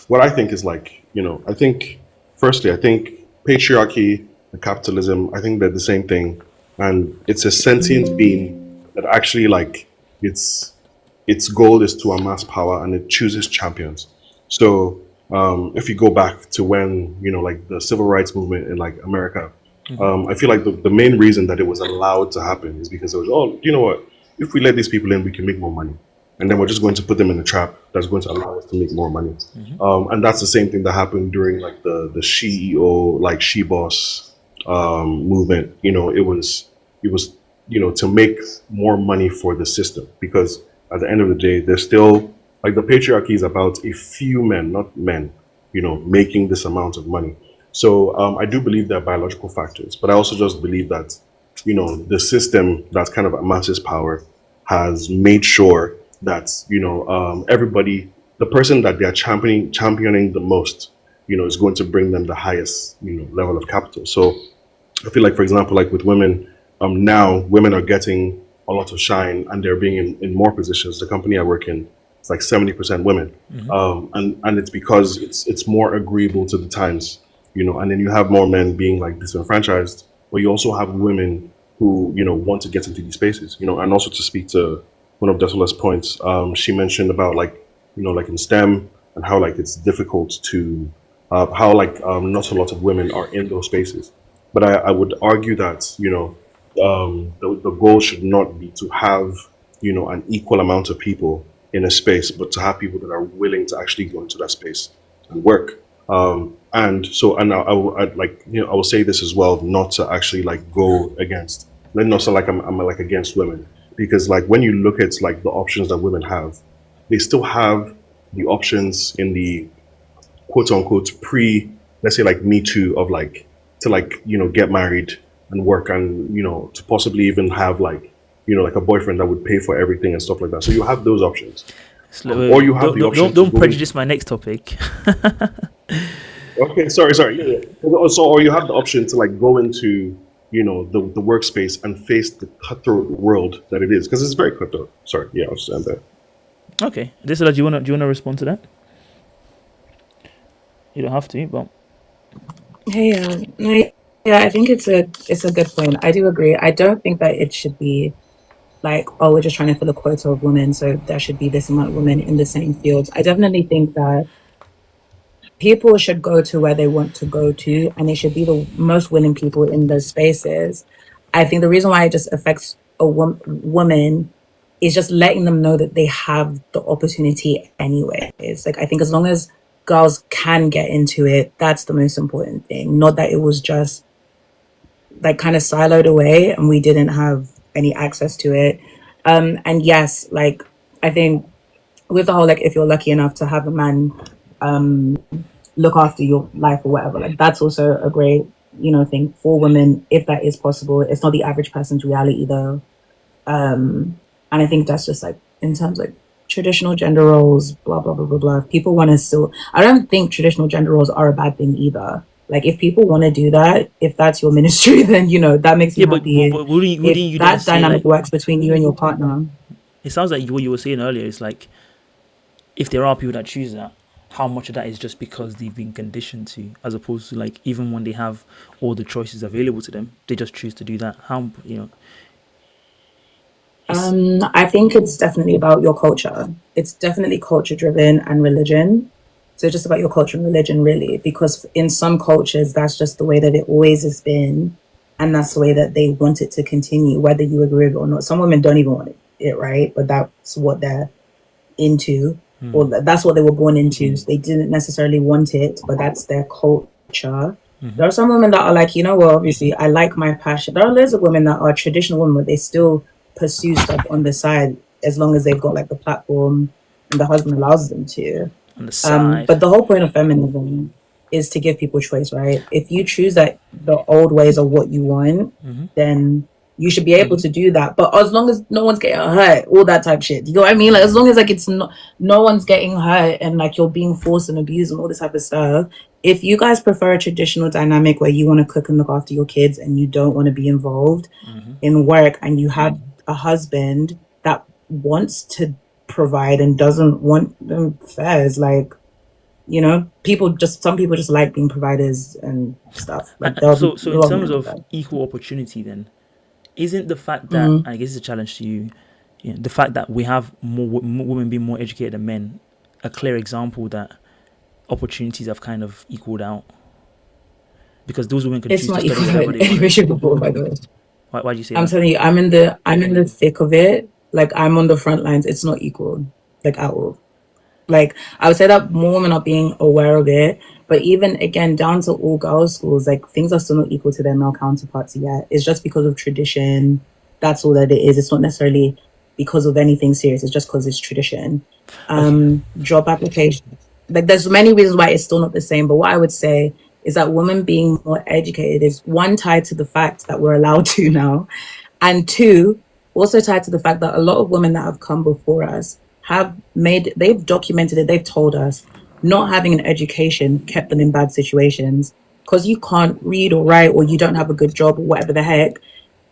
what I think is like, I think firstly, I think patriarchy and capitalism, I think they're the same thing, and it's a sentient being that actually like its its goal is to amass power, and it chooses champions. So, if you go back to when like the civil rights movement in like America, I feel like the main reason that it was allowed to happen is because it was, oh, you know what, if we let these people in, we can make more money, and then we're just going to put them in a trap that's going to allow us to make more money. And that's the same thing that happened during like the CEO, like she boss movement. It was to make more money for the system, because at the end of the day, there's still like the patriarchy is about a few men, not men, making this amount of money. So I do believe there are biological factors, but I also just believe that the system that kind of amasses power has made sure that everybody, the person that they're championing the most, is going to bring them the highest level of capital. So I feel like, for example, like with women, now women are getting a lot of shine, and they're being in more positions. The company I work in, it's like 70% women, and it's because it's more agreeable to the times, And then you have more men being like disenfranchised, but you also have women who want to get into these spaces, And also, to speak to one of Desola's points, she mentioned about like like in STEM, and how like it's difficult to how like not a lot of women are in those spaces. But I would argue that the goal should not be to have an equal amount of people in a space, but to have people that are willing to actually go into that space and work. And so, and I'd like I will say this as well, not to actually like go against. Let me not sound like I'm like against women, because like when you look at like the options that women have, they still have the options in the quote unquote pre, let's say like Me Too, of like to like get married and work, and to possibly even have like like a boyfriend that would pay for everything and stuff like that. So you have those options, or you have the option to Don't go prejudice into. my next topic. Okay, sorry. Yeah. So, or you have the option to like go into the workspace and face the cutthroat world that it is, because it's very cutthroat. Sorry, yeah, I'll just end there. Okay, this is, do you wanna respond to that? You don't have to, but Hey, yeah, I think it's a good point. I do agree. I don't think that it should be like, oh, we're just trying to fill a quota of women, so there should be this amount of women in the same fields. I definitely think that people should go to where they want to go to, and they should be the most willing people in those spaces. I think the reason why it just affects a woman is just letting them know that they have the opportunity anyway. It's like, I think as long as girls can get into it, that's the most important thing. Not that it was just like kind of siloed away and we didn't have any access to it. And yes, like I think with the whole like if you're lucky enough to have a man look after your life or whatever, like that's also a great thing for women if that is possible. It's not the average person's reality though. And I think that's just like in terms of like traditional gender roles, blah blah blah blah blah. If people want to still, I don't think traditional gender roles are a bad thing either. Like if people want to do that, if that's your ministry, then that makes me yeah, but happy. wouldn't If you then that say dynamic like, works between you and your partner. it sounds like what you were saying earlier is like, if there are people that choose that, how much of that is just because they've been conditioned to, as opposed to like even when they have all the choices available to them, they just choose to do that. How it's I think it's definitely about your culture. It's definitely culture driven and religion. So it's just about your culture and religion, really, because in some cultures, that's just the way that it always has been. And that's the way that they want it to continue, whether you agree with it or not. Some women don't even want it, right? But that's what they're into, or that's what they were born into. So they didn't necessarily want it, but that's their culture. There are some women that are like, well, obviously, I like my passion. There are loads of women that are traditional women, but they still pursue stuff on the side as long as they've got like the platform and the husband allows them to. on the side. But the whole point of feminism is to give people choice, right? If you choose that the old ways are what you want, then You should be able to do that, but as long as no one's getting hurt, all that type of shit. You know what I mean? Like, as long as like it's no one's getting hurt and like you're being forced and abused and all this type of stuff. If you guys prefer a traditional dynamic where you want to cook and look after your kids and you don't want to be involved in work, and you have a husband that wants to provide and doesn't want them affairs, like, you know, some people just like being providers and stuff. Like, so in terms of equal opportunity, then, isn't the fact that, I guess it's a challenge to you, the fact that we have more women being more educated than men, a clear example that opportunities have kind of equaled out? Because those women could choose to study whatever they want. By the way. Why do you say I'm that? telling you, I'm in the thick of it. Like, I'm on the front lines. It's not equal, like, at all. Like, I would say that more women are being aware of it, but even again, down to all girls' schools, like, things are still not equal to their male counterparts yet. It's just because of tradition. That's all that it is. It's not necessarily because of anything serious. It's just because it's tradition. Job applications. Like, there's many reasons why it's still not the same. But what I would say is that women being more educated is, one, tied to the fact that we're allowed to now, and two, also tied to the fact that a lot of women that have come before us they've documented it, they've told us not having an education kept them in bad situations. Because you can't read or write, or you don't have a good job, or whatever the heck,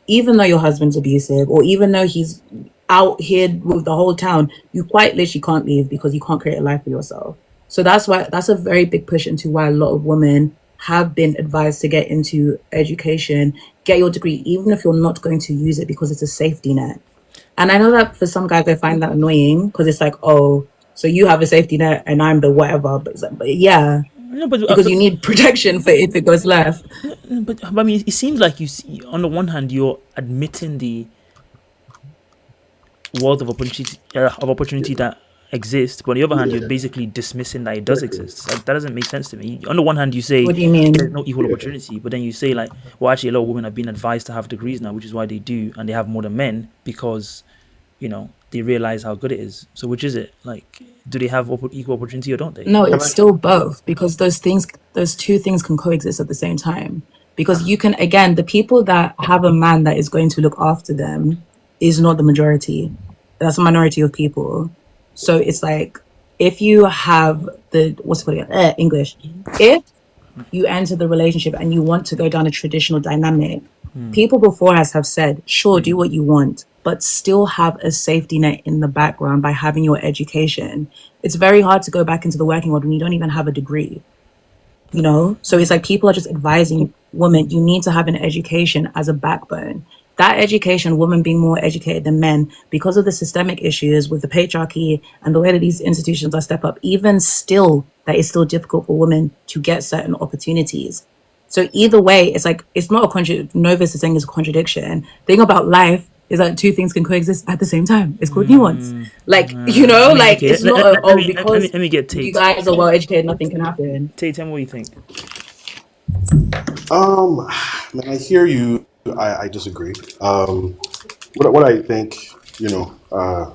even though your husband's abusive, or even though he's out here with the whole town, you quite literally can't leave because you can't create a life for yourself. So that's a very big push into why a lot of women have been advised to get into education, get your degree, even if you're not going to use it, because it's a safety net. And I know that for some guys, they find that annoying because it's like, oh, so you have a safety net and I'm the whatever. But it's like, yeah, because you need protection for if it goes left. But I mean, it seems like on the one hand, you're admitting the world of opportunity that exists, but on the other hand, you're basically dismissing that it does exist. Like, that doesn't make sense to me. On the one hand, you say, what do you mean? There's no equal opportunity, but then you say, like, well, actually, a lot of women have been advised to have degrees now, which is why they do, and they have more than men because, they realize how good it is. So which is it? Like, do they have equal opportunity or don't they? No, it's still both, because those two things can coexist at the same time. Because you can, again, the people that have a man that is going to look after them is not the majority. That's a minority of people. So it's like, if you have English, if you enter the relationship and you want to go down a traditional dynamic, people before us have said, sure, do what you want, but still have a safety net in the background by having your education. It's very hard to go back into the working world when you don't even have a degree, So it's like, people are just advising women, you need to have an education as a backbone. That education, women being more educated than men, because of the systemic issues with the patriarchy and the way that these institutions are step up, even still, that is still difficult for women to get certain opportunities. So either way, it's like, it's not Novus is saying it's a contradiction. The thing about life is that two things can coexist at the same time. It's called nuance. Like, it's not because let me get Tate. You guys are well educated, nothing can happen. Tate, tell me what you think. Man, I hear you. I disagree. What I think,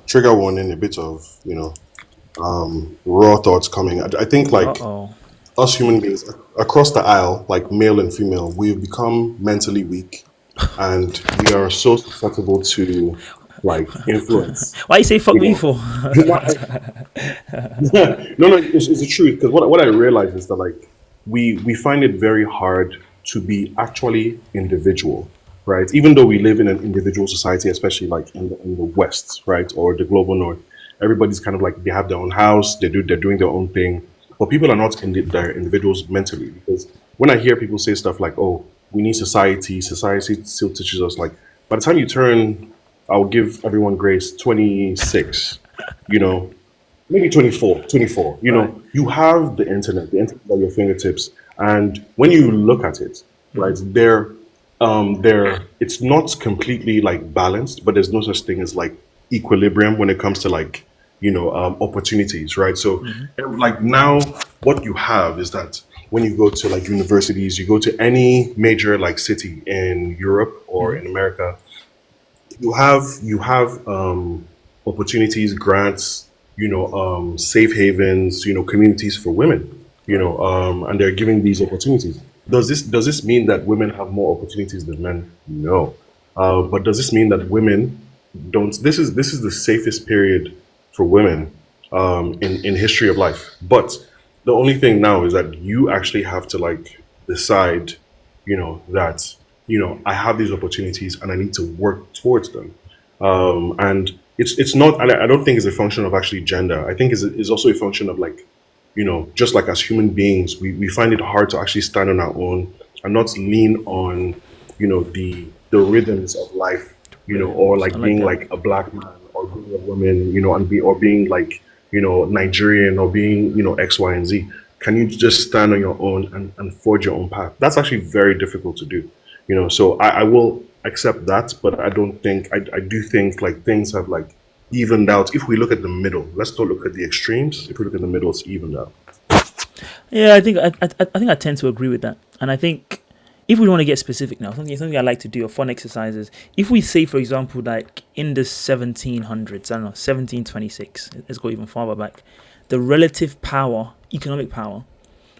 trigger warning, a bit of, raw thoughts coming. I think, like, us human beings across the aisle, like male and female, we've become mentally weak, and we are so susceptible to, like, influence. Why you say fuck me for? No, it's the truth. Because what I realize is that, like, we find it very hard to be actually individual, right? Even though we live in an individual society, especially like in the West, right, or the global North, everybody's kind of like, they have their own house, they're doing their own thing, but people are not their individuals mentally. Because when I hear people say stuff like, "Oh, we need society still teaches us," like, by the time you turn, I'll give everyone grace, 26, maybe 24, you have the internet at your fingertips. And when you look at it, right, it's not completely like balanced, but there's no such thing as like equilibrium when it comes to like, opportunities, right? So like now what you have is that when you go to like universities, you go to any major like city in Europe or in America, you have opportunities, grants, safe havens, communities for women. And they're giving these opportunities. Does this mean that women have more opportunities than men? No. But does this mean that women don't? This is the safest period for women in history of life. But the only thing now is that you actually have to like decide, that I have these opportunities and I need to work towards them. And it's not. And I don't think it's a function of actually gender. I think it's also a function of like, just like as human beings, we find it hard to actually stand on our own and not lean on, the rhythms of life, or I like like being that. like a black man or being a woman, or being like, Nigerian or being, X, Y, and Z. Can you just stand on your own and forge your own path? That's actually very difficult to do, So I will accept that, but I don't think I do think like things have like evened out. If we look at the middle, let's not look at the extremes. If we look at the middle, it's evened out. Yeah, I think I tend to agree with that, and I think if we want to get specific now, something I like to do, a fun exercise is if we say, for example, like in the 1700s, I don't know, 1726, let's go even farther back, the relative power, economic power,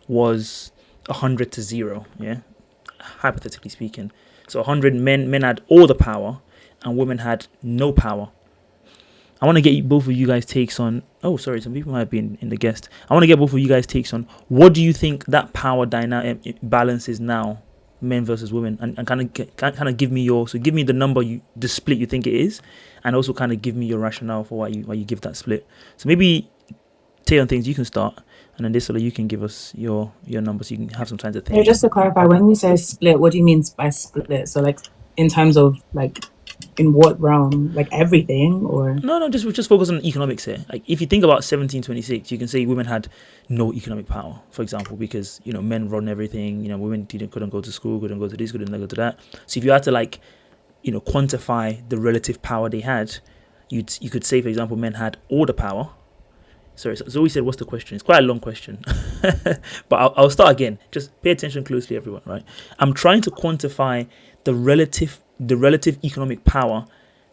was 100 to 0. Yeah, hypothetically speaking, so 100 men had all the power, and women had no power. I want to get both of you guys' takes on. Oh, sorry, some people might be in the guest. I want to get both of you guys' takes on what do you think that power dynamic balance is now, men versus women, and kind of give me give me the number the split you think it is, and also kind of give me your rationale for why you give that split. So maybe Tay on things you can start, and then this you can give us your number so you can have some time to Yeah, think. just to clarify, when you say split, what do you mean by split? So like in terms of like in what realm? Like everything or No, just focus on economics here. Like if you think about 1726, you can say women had no economic power, for example, because men run everything. Women couldn't go to school, couldn't go to this, couldn't go to that. So if you had to like quantify the relative power they had, you could say, for example, men had all the power. Sorry, so Zoe said, "What's the question?" It's quite a long question, but I'll start again. Just pay attention closely, everyone. Right, I'm trying to quantify the relative economic power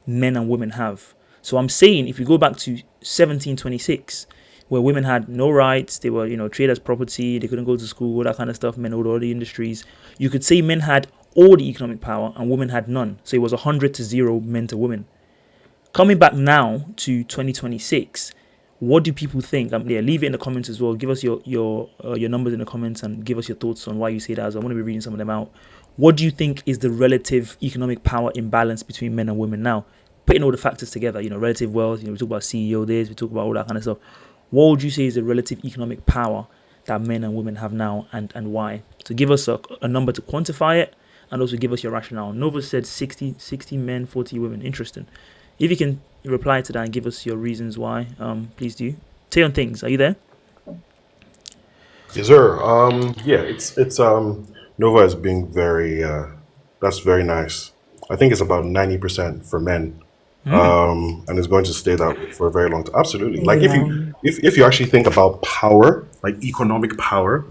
men and women have. So I'm saying if you go back to 1726, where women had no rights, they were treated as property, they couldn't go to school, all that kind of stuff, men owned all the industries. You could say men had all the economic power and women had none. So it was 100 to 0 men to women. Coming back now to 2026, what do people think? Leave it in the comments as well. Give us your numbers in the comments and give us your thoughts on why you say that. As I want to be reading some of them out. What do you think is the relative economic power imbalance between men and women now? Putting all the factors together, relative wealth. We talk about CEO this, we talk about all that kind of stuff. What would you say is the relative economic power that men and women have now, and why? So give us a number to quantify it, and also give us your rationale. Nova said 60 men, 40 women. Interesting. If you can reply to that and give us your reasons why, please do. Tay on things, are you there? Yes, sir. Yeah, it's Nova is being very that's very nice. I think it's about 90% for men. And it's going to stay that way for a very long time. Absolutely. Like if yeah. you if you actually think about power, like economic power,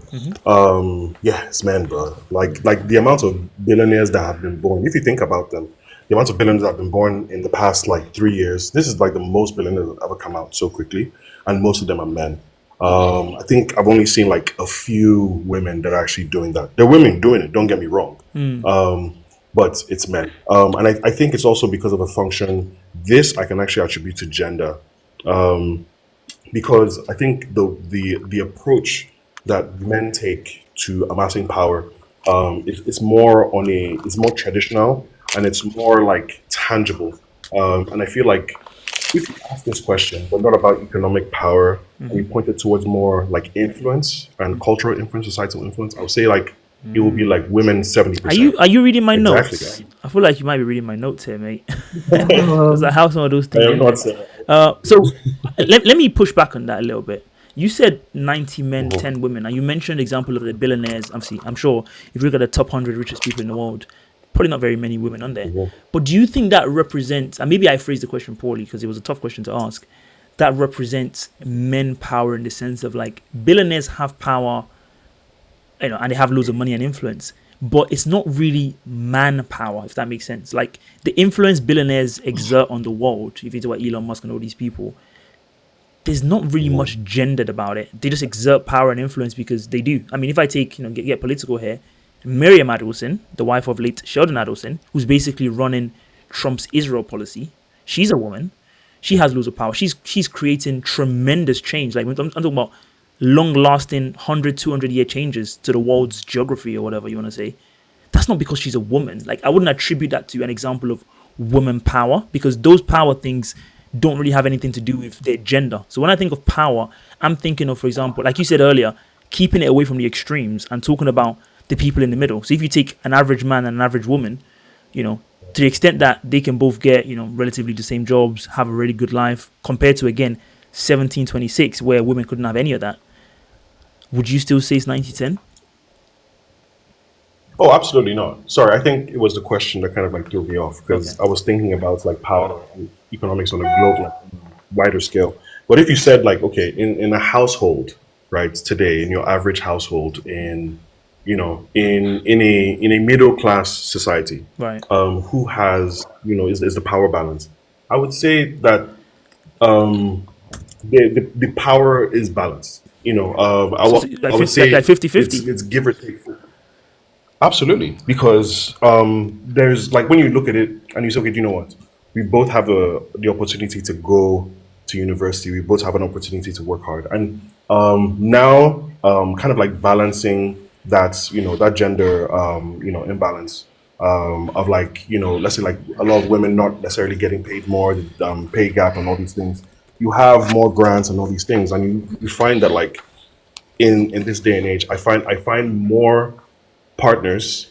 yeah, it's men, bro. Like the amount of billionaires that have been born, if you think about them, the amount of billionaires that have been born in the past like 3 years, this is like the most billionaires that have ever come out so quickly, and most of them are men. I think I've only seen like a few women that are actually doing that. There are women doing it, don't get me wrong. But it's men. And I think it's also because of a function. This I can actually attribute to gender, because I think the approach that men take to amassing power, it's more it's more traditional and it's more like tangible. And I feel like if you ask this question, but not about economic power, and you point it towards more like influence and cultural influence, societal influence, I would say like it will be like women 70%. Are you reading my Exactly, notes? guy. I feel like you might be reading my notes here, mate. Because Um, I have some of those I things am in not there. saying. So let me push back on that a little bit. You said 90 men, Mhm. 10 women, and you mentioned the example of the billionaires. I'm sure if you look at the top 100 richest people in the world, probably not very many women on there. Mhm. But do you think that represents, and maybe I phrased the question poorly because it was a tough question to ask, that represents men power in the sense of like billionaires have power, and they have loads of money and influence, but it's not really manpower, if that makes sense. Like the influence billionaires exert on the world, if you talk about Elon Musk and all these people, there's not really Mhm. much gendered about it. They just exert power and influence because they do. I mean, if I take, get political here, Miriam Adelson, the wife of late Sheldon Adelson, who's basically running Trump's Israel policy. She's a woman. She has loads of power. She's creating tremendous change. Like I'm talking about long-lasting 100, 200-year changes to the world's geography or whatever you want to say. That's not because she's a woman. Like I wouldn't attribute that to an example of woman power, because those power things don't really have anything to do with their gender. So when I think of power, I'm thinking of, for example, like you said earlier, keeping it away from the extremes and talking about the people in the middle. So if you take an average man and an average woman, to the extent that they can both get, relatively the same jobs, have a really good life, compared to, again, 1726, where women couldn't have any of that, would you still say it's 90-10? Oh, absolutely not. Sorry, I think it was the question that kind of like threw me off, because I was thinking about like power and economics on a global, like, wider scale. But if you said like, okay, in a household, right, today, in your average household, in a middle class society, Right. who has is the power balance? I would say that the power is balanced. I would say like 50-50. it's give or take. Absolutely, because there's like when you look at it and you say, okay, do you know what? We both have the opportunity to go to university. We both have an opportunity to work hard, and now kind of like balancing that that gender imbalance of like let's say like a lot of women not necessarily getting paid more, the pay gap and all these things. You have more grants and all these things, and you find that like in this day and age, I find more partners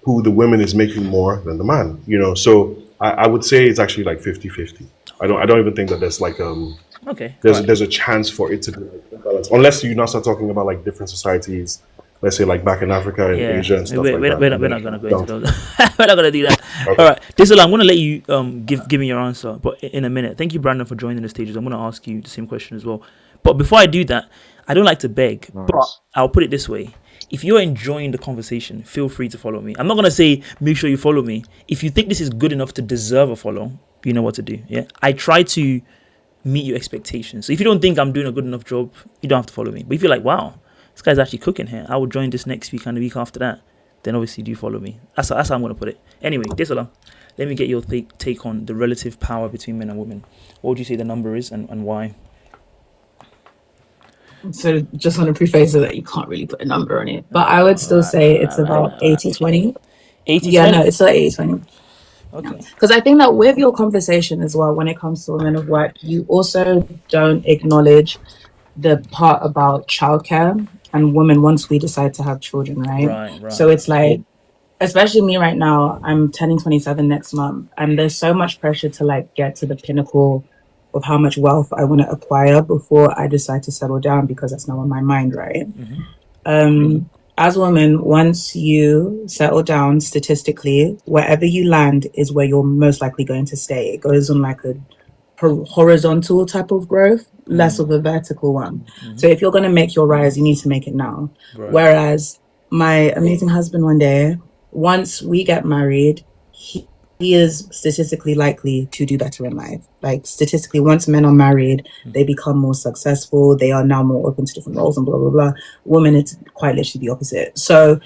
who the women is making more than the man, so I would say it's actually like 50-50. I don't even think that there's like Okay. there's a chance for it to be like imbalanced, unless you now start talking about like different societies, let's say like back in Africa and Asia and stuff we're like that. we're not gonna go into those. We're not gonna do that. Okay. All right, Disola, I'm gonna let you give me your answer, but in a minute. Thank you, Brandon, for joining the stages. I'm gonna ask you the same question as well. But before I do that, I don't like to beg, but I'll put it this way. If you're enjoying the conversation, feel free to follow me. I'm not going to say make sure you follow me. If you think this is good enough to deserve a follow, you know what to do. Yeah, I try to meet your expectations. So if you don't think I'm doing a good enough job, you don't have to follow me. But if you're like, wow, this guy's actually cooking here, I will join this next week and the week after that, then obviously do follow me. That's how I'm going to put it. Anyway, Disola, let me get your take on the relative power between men and women. What would you say the number is and why? So just want to preface it that you can't really put a number on it. But I would still say it's about 80-20. 80-20? Yeah, no, it's still 80-20. Okay. Because I think that with your conversation as well, when it comes to women of work, you also don't acknowledge the part about childcare and women once we decide to have children, right? Right. So it's like, especially me right now, I'm turning 27 next month, and there's so much pressure to like get to the pinnacle of how much wealth I want to acquire before I decide to settle down, because that's not on my mind, right? As a woman, once you settle down, statistically, wherever you land is where you're most likely going to stay. It goes on like a horizontal type of growth, less of a vertical one. So if you're going to make your rise, you need to make it now. Right. Whereas my amazing husband one day, once we get married, he is statistically likely to do better in life. Like statistically, once men are married, they become more successful. They are now more open to different roles and blah, blah, blah. Women, it's quite literally the opposite. So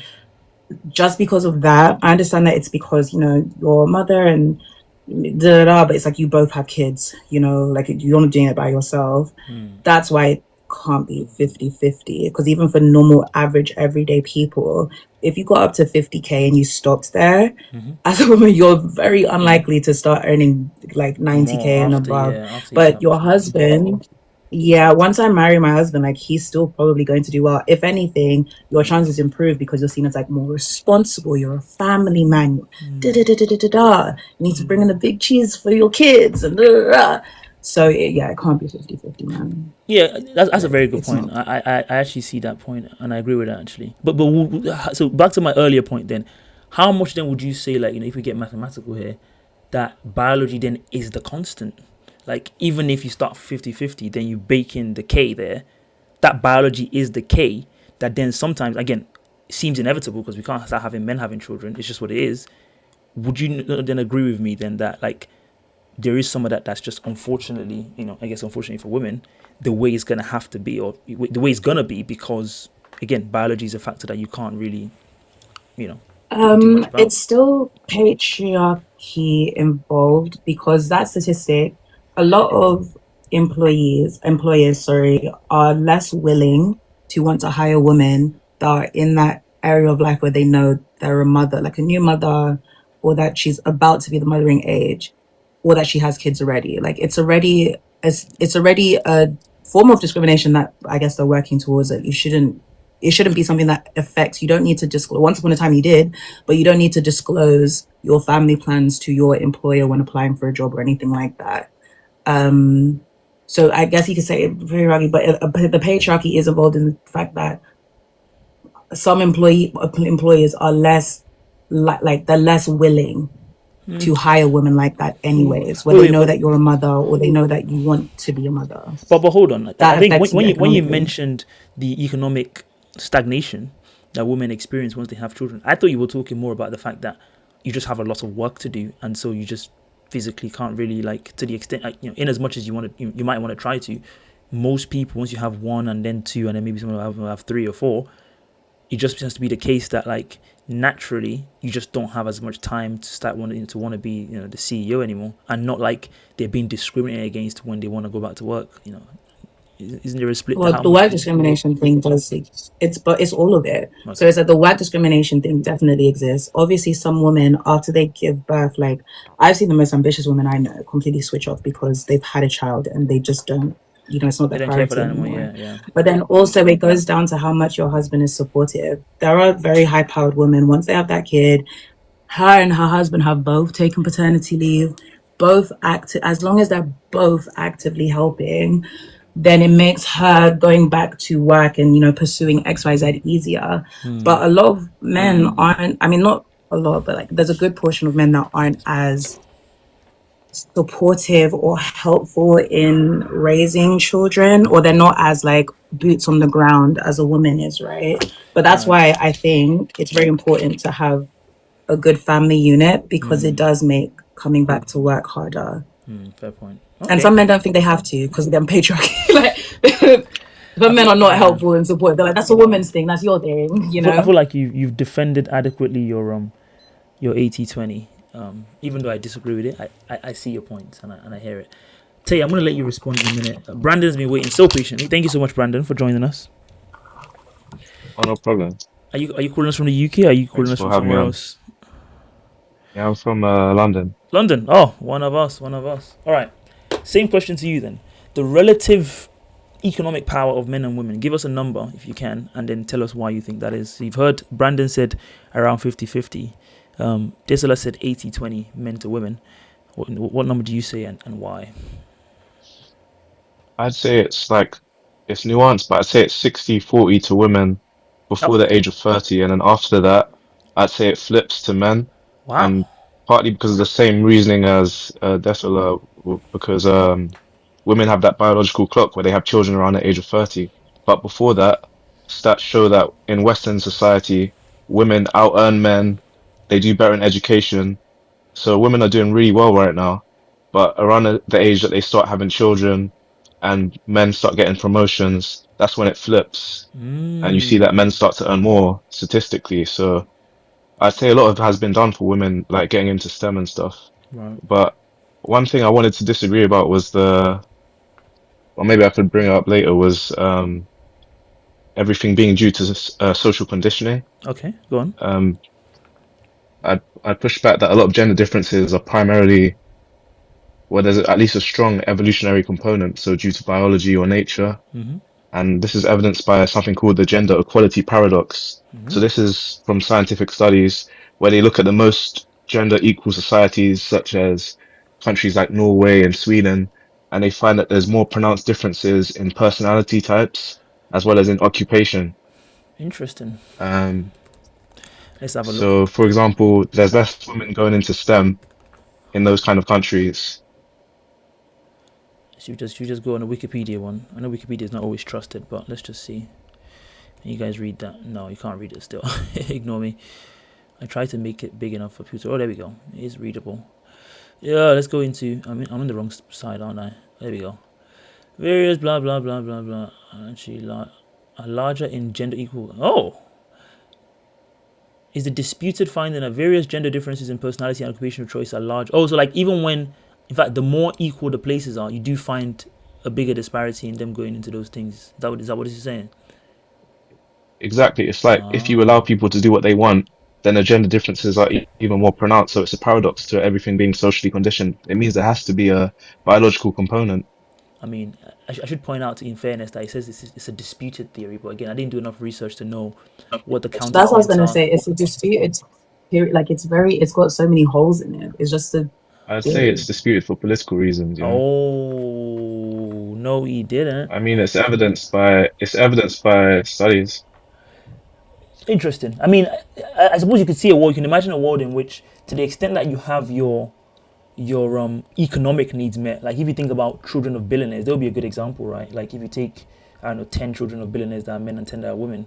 just because of that, I understand that it's because, your mother and but it's like you both have kids, like you're not doing it by yourself. That's why it can't be 50-50. Because even for normal, average, everyday people, if you got up to 50K and you stopped there, as a woman, you're very unlikely to start earning like 90K and above. But your husband, once I marry my husband, like he's still probably going to do well. If anything, your chances improve because you're seen as like more responsible. You're a family man. You need to bring in the big cheese for your kids and So it can't be 50-50, man. Yeah, that's a very good point. I actually see that point, and I agree with that actually. But so back to my earlier point then, how much then would you say, like, if we get mathematical here, that biology then is the constant? Like, even if you start 50-50, then you bake in the K there, that biology is the K that then sometimes, again, seems inevitable because we can't start having men having children. It's just what it is. Would you then agree with me then that, like, there is some of that's just unfortunately, I guess unfortunately for women, the way it's going to have to be, or the way it's going to be, because, again, biology is a factor that you can't really you know, too much about. It's still patriarchy involved because that statistic, a lot of employers, sorry, are less willing to want to hire women that are in that area of life where they know they're a mother, like a new mother, or that she's about to be the mothering age, or that she has kids already. Like it's already a form of discrimination that I guess they're working towards. It shouldn't be something that affects. You don't need to disclose. Once upon a time you did, but you don't need to disclose your family plans to your employer when applying for a job or anything like that. So I guess you could say patriarchy, but the patriarchy is involved in the fact that some employers are less like they're less willing to hire women like that anyways, where they know that you're a mother or they know that you want to be a mother. But hold on, I That think affects you when you economically. mentioned the economic stagnation that women experience once they have children, I thought you were talking more about the fact that you just have a lot of work to do, and so you just physically can't really, like, to the extent, like, you know, in as much as you want to, you might want to try to. Most people, once you have one and then two and then maybe someone will have three or four, it just has to be the case that, like, naturally you just don't have as much time to start wanting to be, you know, the CEO anymore, and not like they're being discriminated against when they want to go back to work. You know, isn't there a split? Well, the work discrimination thing does but it's all of it. Okay. So it's that the work discrimination thing definitely exists. Obviously, some women after they give birth, like I've seen the most ambitious women I know completely switch off because they've had a child and they just don't, you know, it's not They their don't care for priority that anymore. anymore. Yeah. But then also it goes down to how much your husband is supportive. There are very high-powered women. Once they have that kid, her and her husband have both taken paternity leave, as long as they're both actively helping, then it makes her going back to work and, you know, pursuing XYZ easier. But a lot of men aren't, I mean, not a lot, but like there's a good portion of men that aren't as supportive or helpful in raising children, or they're not as like boots on the ground as a woman is, right? But that's why I think it's very important to have a good family unit, because it does make coming back to work harder. Fair point. And some men don't think they have to because of them patriarchy. Like some men are not helpful and supportive. They're like, that's a woman's thing, that's your thing, you know. I feel like you've defended adequately your 80-20. Even though I disagree with it, I see your points and I hear it. Tay, I'm gonna let you respond in a minute. Brandon's been waiting so patiently. Thank you so much, Brandon, for joining us. Oh, no problem. Are you calling us from the UK? Or are you calling us Thanks for from having me somewhere on. else? Yeah, I'm from London. London. Oh, one of us. All right. Same question to you then. The relative economic power of men and women. Give us a number if you can, and then tell us why you think that is. So you've heard Brandon said around 50-50. Desola said 80-20 men to women. What number do you say and why? I'd say it's nuanced, but I'd say it's 60-40 to women before the age of 30, and then after that, I'd say it flips to men. Wow. And partly because of the same reasoning as Desola, because women have that biological clock where they have children around the age of 30. But before that, stats show that in Western society, women out-earn men, they do better in education. So women are doing really well right now. But around the age that they start having children and men start getting promotions, that's when it flips. And you see that men start to earn more statistically. So I'd say a lot of has been done for women, like getting into STEM and stuff. Right. But one thing I wanted to disagree about was or maybe I could bring it up later, was everything being due to social conditioning. Okay, go on. I'd push back that a lot of gender differences are primarily, well, there's at least a strong evolutionary component, so due to biology or nature. And this is evidenced by something called the gender equality paradox. So this is from scientific studies where they look at the most gender equal societies, such as countries like Norway and Sweden, and they find that there's more pronounced differences in personality types as well as in occupation. Interesting. Let's have a look. So, for example, there's less women going into STEM in those kind of countries. Should we just go on the Wikipedia one? I know Wikipedia is not always trusted, but let's just see. Can you guys read that? No, you can't read it still. Ignore me. I tried to make it big enough for people to... Oh, there we go. It is readable. Yeah, let's go into... I'm on the wrong side, aren't I? There we go. Various blah, blah, blah, blah, blah. Actually, are larger in gender equal... Oh! is the disputed finding that various gender differences in personality and occupational choice are large. Oh, so like even when, in fact, the more equal the places are, you do find a bigger disparity in them going into those things. Is that what it's saying? Exactly. It's like if you allow people to do what they want, then the gender differences are even more pronounced. So it's a paradox to everything being socially conditioned. It means there has to be a biological component. I mean, I should point out, in fairness, that it says it's a disputed theory, but again, I didn't do enough research to know what the counterpoints are. That's what I was gonna say. It's a disputed theory. Like it's got so many holes in it. It's just a I'd say theory. it's disputed for political reasons, you know. Oh no, he didn't. I mean, it's evidenced by studies. Interesting. I mean, I suppose you could see a world. You can imagine a world in which, to the extent that you have your economic needs met, like if you think about children of billionaires, there'll be a good example, right? Like if you take, I don't know, 10 children of billionaires that are men and 10 that are women,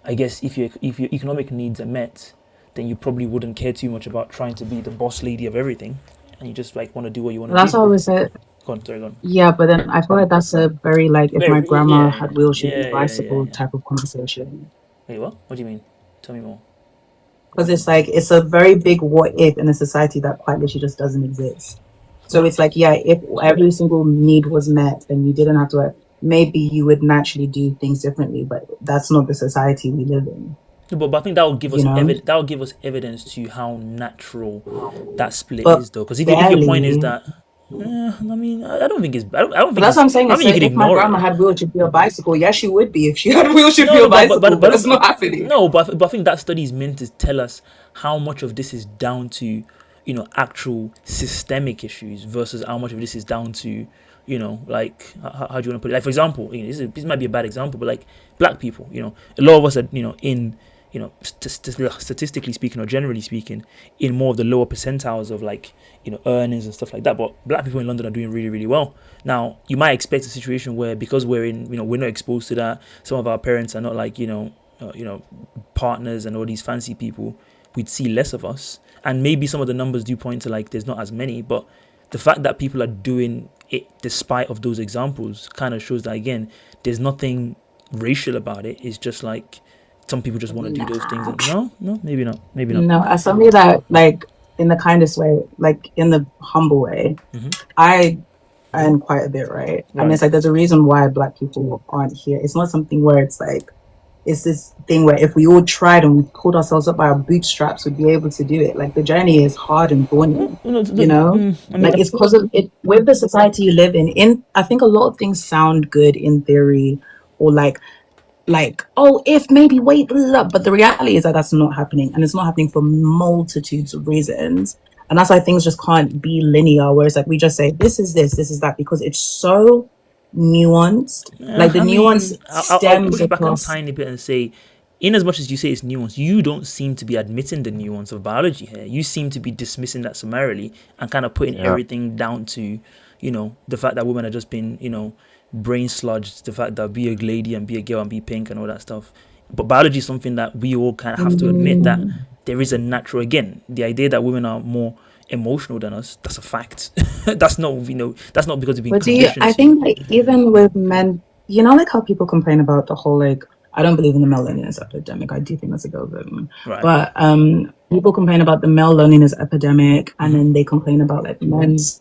I guess if your economic needs are met, then you probably wouldn't care too much about trying to be the boss lady of everything, and you just like want to do what you want to do. That's always it. Go on. Yeah, but then I feel like that's a very like if my grandma had wheels, she'd be bicycle yeah. type of conversation. Wait, what? What do you mean? Tell me more. Because it's like it's a very big what if in a society that quite literally just doesn't exist. So it's like, yeah, if every single need was met and you didn't have to work, maybe you would naturally do things differently, but that's not the society we live in. No, but I think that will give us You know? that will give us evidence to how natural that split But is, though. Because if your point is barely. that, I mean, I don't think it's. I don't think But that's what I'm saying. I don't think you If can my ignore grandma it. had wheels, she'd be a bicycle. Yeah, she would be if she had wheels. She'd be No, a bicycle, but that's not happening. No, but I think that study is meant to tell us how much of this is down to, actual systemic issues versus how much of this is down to, like how do you want to put it? Like, for example, this might be a bad example, but like black people, a lot of us are, in, statistically speaking or generally speaking, in more of the lower percentiles of like, earnings and stuff like that. But black people in London are doing really, really well. Now, you might expect a situation where because we're in, we're not exposed to that. Some of our parents are not like, partners and all these fancy people. We'd see less of us. And maybe some of the numbers do point to like there's not as many, but the fact that people are doing it despite of those examples kind of shows that, again, there's nothing racial about it. It's just like some people just want to do those things. And no, maybe not. No, as somebody that like in the kindest way, like in the humble way, I earn quite a bit, right? And it's like there's a reason why black people aren't here. It's not something where it's like it's this thing where if we all tried and we pulled ourselves up by our bootstraps, we'd be able to do it. Like the journey is hard and thorny, like it's because of it with the society you live in. I think a lot of things sound good in theory, or like oh, if maybe wait, but the reality is that that's not happening, and it's not happening for multitudes of reasons. And that's why things just can't be linear, where it's like we just say this is that, because it's so nuanced. Like the nuance stems I'll push back across. a tiny bit and say, in as much as you say it's nuance, you don't seem to be admitting the nuance of biology here. You seem to be dismissing that summarily and kind of putting everything down to, the fact that women are just been, brain sludged, the fact that be a lady and be a girl and be pink and all that stuff. But biology is something that we all kind of have to admit that there is a natural, again, the idea that women are more emotional than us, that's a fact. That's not, that's not because we've been conditioned. I think like even with men, like how people complain about the whole like, I don't believe in the male loneliness epidemic. I do think that's a go thing. Right. But people complain about the male loneliness epidemic, and then they complain about like men's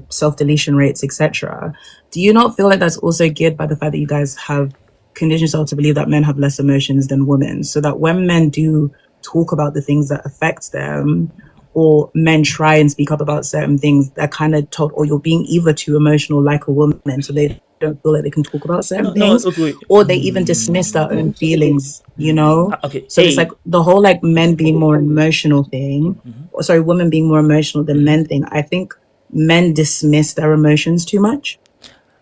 self-deletion rates, etc. Do you not feel like that's also geared by the fact that you guys have conditioned yourself to believe that men have less emotions than women, so that when men do talk about the things that affect them, or men try and speak up about certain things, they're kind of told, or you're being either too emotional like a woman, so they don't feel like they can talk about certain things, or they even dismiss their own feelings, Okay. So it's like the whole like men being more emotional thing, or sorry, women being more emotional than men thing. I think men dismiss their emotions too much.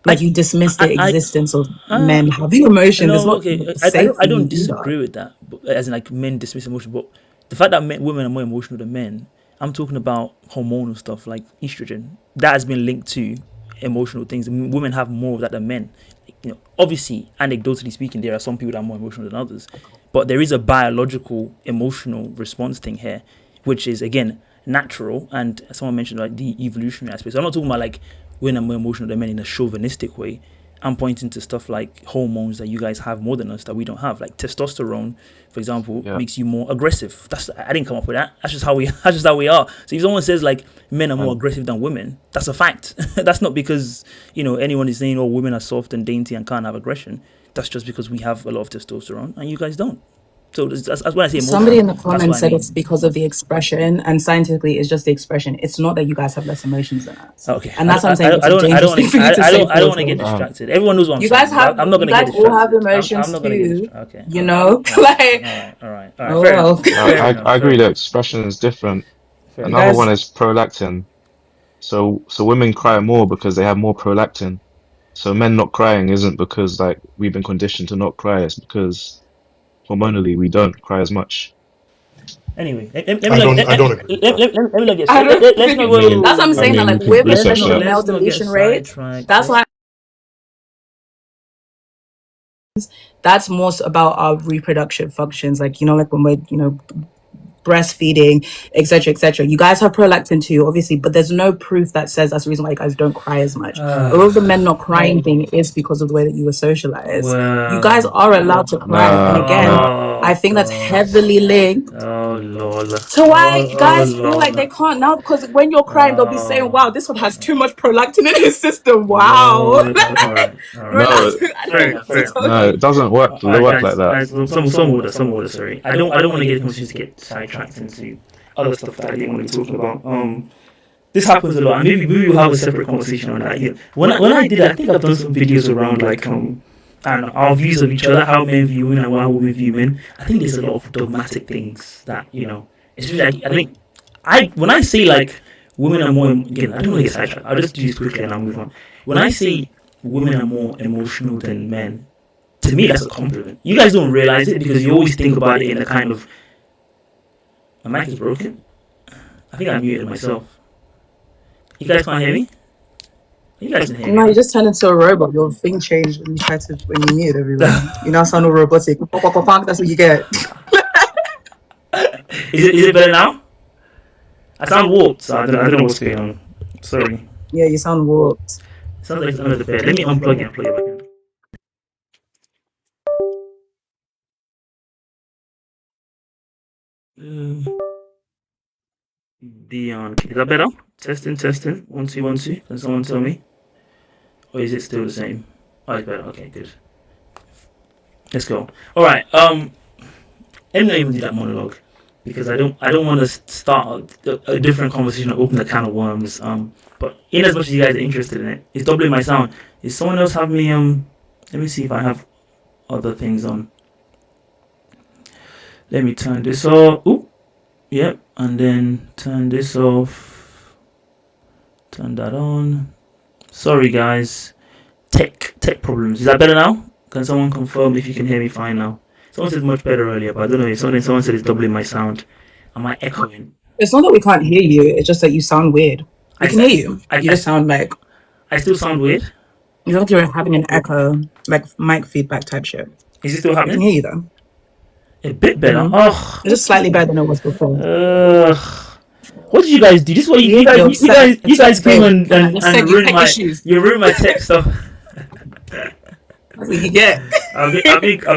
Like you dismiss the existence of men having emotion. No, It's not okay. safe I don't for you disagree with that, as in like men dismiss emotion, but the fact that women are more emotional than men, I'm talking about hormonal stuff like estrogen. That has been linked to emotional things. Women have more of that than men. Obviously, anecdotally speaking, there are some people that are more emotional than others, but there is a biological emotional response thing here, which is again natural. And someone mentioned like the evolutionary aspect. So I'm not talking about like women are more emotional than men in a chauvinistic way. I'm pointing to stuff like hormones that you guys have more than us that we don't have. Like testosterone, for example, makes you more aggressive. I didn't come up with that. That's just how we are. So if someone says like men are more aggressive than women, that's a fact. That's not because anyone is saying, oh, women are soft and dainty and can't have aggression. That's just because we have a lot of testosterone and you guys don't. So that's when I say somebody in the comments said it's because of the expression, and scientifically it's just the expression. It's not that you guys have less emotions than us. Okay, and that's what I'm saying. I don't want to get distracted. Everyone knows what I'm saying. You guys have. I'm not going to get distracted. You guys all have emotions too. Okay. All right. I agree that expression is different. Another one is prolactin. So women cry more because they have more prolactin. So men not crying isn't because like we've been conditioned to not cry. It's because hormonally we don't cry as much. Anyway, I don't agree. That's what I'm saying. That like with especially the male deletion rate, that's why. That's more about our reproductive functions, like like when we're breastfeeding, etc. You guys have prolactin too, obviously, but there's no proof that says that's the reason why you guys don't cry as much. A lot of the men not crying thing is because of the way that you were socialized. You guys are allowed to cry, and again, I think that's heavily linked to why guys feel like they can't now, because when you're crying, they'll be saying, "Wow, this one has too much prolactin in his system." Wow. No, it doesn't work. Like that. Some order. Sorry, I don't want to get sidetracked into other stuff that I didn't want to be talking about. This happens a lot, and maybe we'll have a separate conversation on that. Yeah. When I did it, I think I've done some videos around like I don't know, our views of each other, how men view women and how women view men. I think there's a lot of dogmatic things that it's really like, I think when I say like women are more, again, I don't want to get sidetracked. I'll just do this quickly and I'll move on. When I say women are more emotional than men, to me that's a compliment. You guys don't realize it because you always think about it in a kind of, my mic is broken. I think I muted myself. You guys can't hear me? You guys can hear me? No, you just turned into a robot. Your thing changed when you mute everyone. You now sound all robotic. That's what you get. Is it better now? I sound warped, so I don't know what's going on. Sorry. Yeah, you sound warped. It sounds like it's under the bed. Let me unplug it and plug it back in. Dion, is that better? Testing. 1 2 1 2. Can someone tell me? Or is it still the same? Oh, it's better. Okay, good. Let's go. All right. Let me not even do that monologue because I don't want to start a different conversation or open a can of worms. But in as much as you guys are interested in it, it's doubling my sound. Is someone else have me? Let me see if I have other things on. Let me turn this off. Ooh. Yep, and then turn this off. Turn that on. Sorry guys. Tech problems. Is that better now? Can someone confirm if you can hear me fine now? Someone said much better earlier, but I don't know if someone said it's doubling my sound. Am I echoing? It's not that we can't hear you, it's just that you sound weird. I can hear you. You just sound like, I still sound weird? You look like you're having an echo, like mic feedback type shit. Is it still happening? I can hear you though. A bit better. Oh, it's just slightly better than it was before. What did you guys do? This is what you guys came and ruined my tech stuff. That's what you get. I've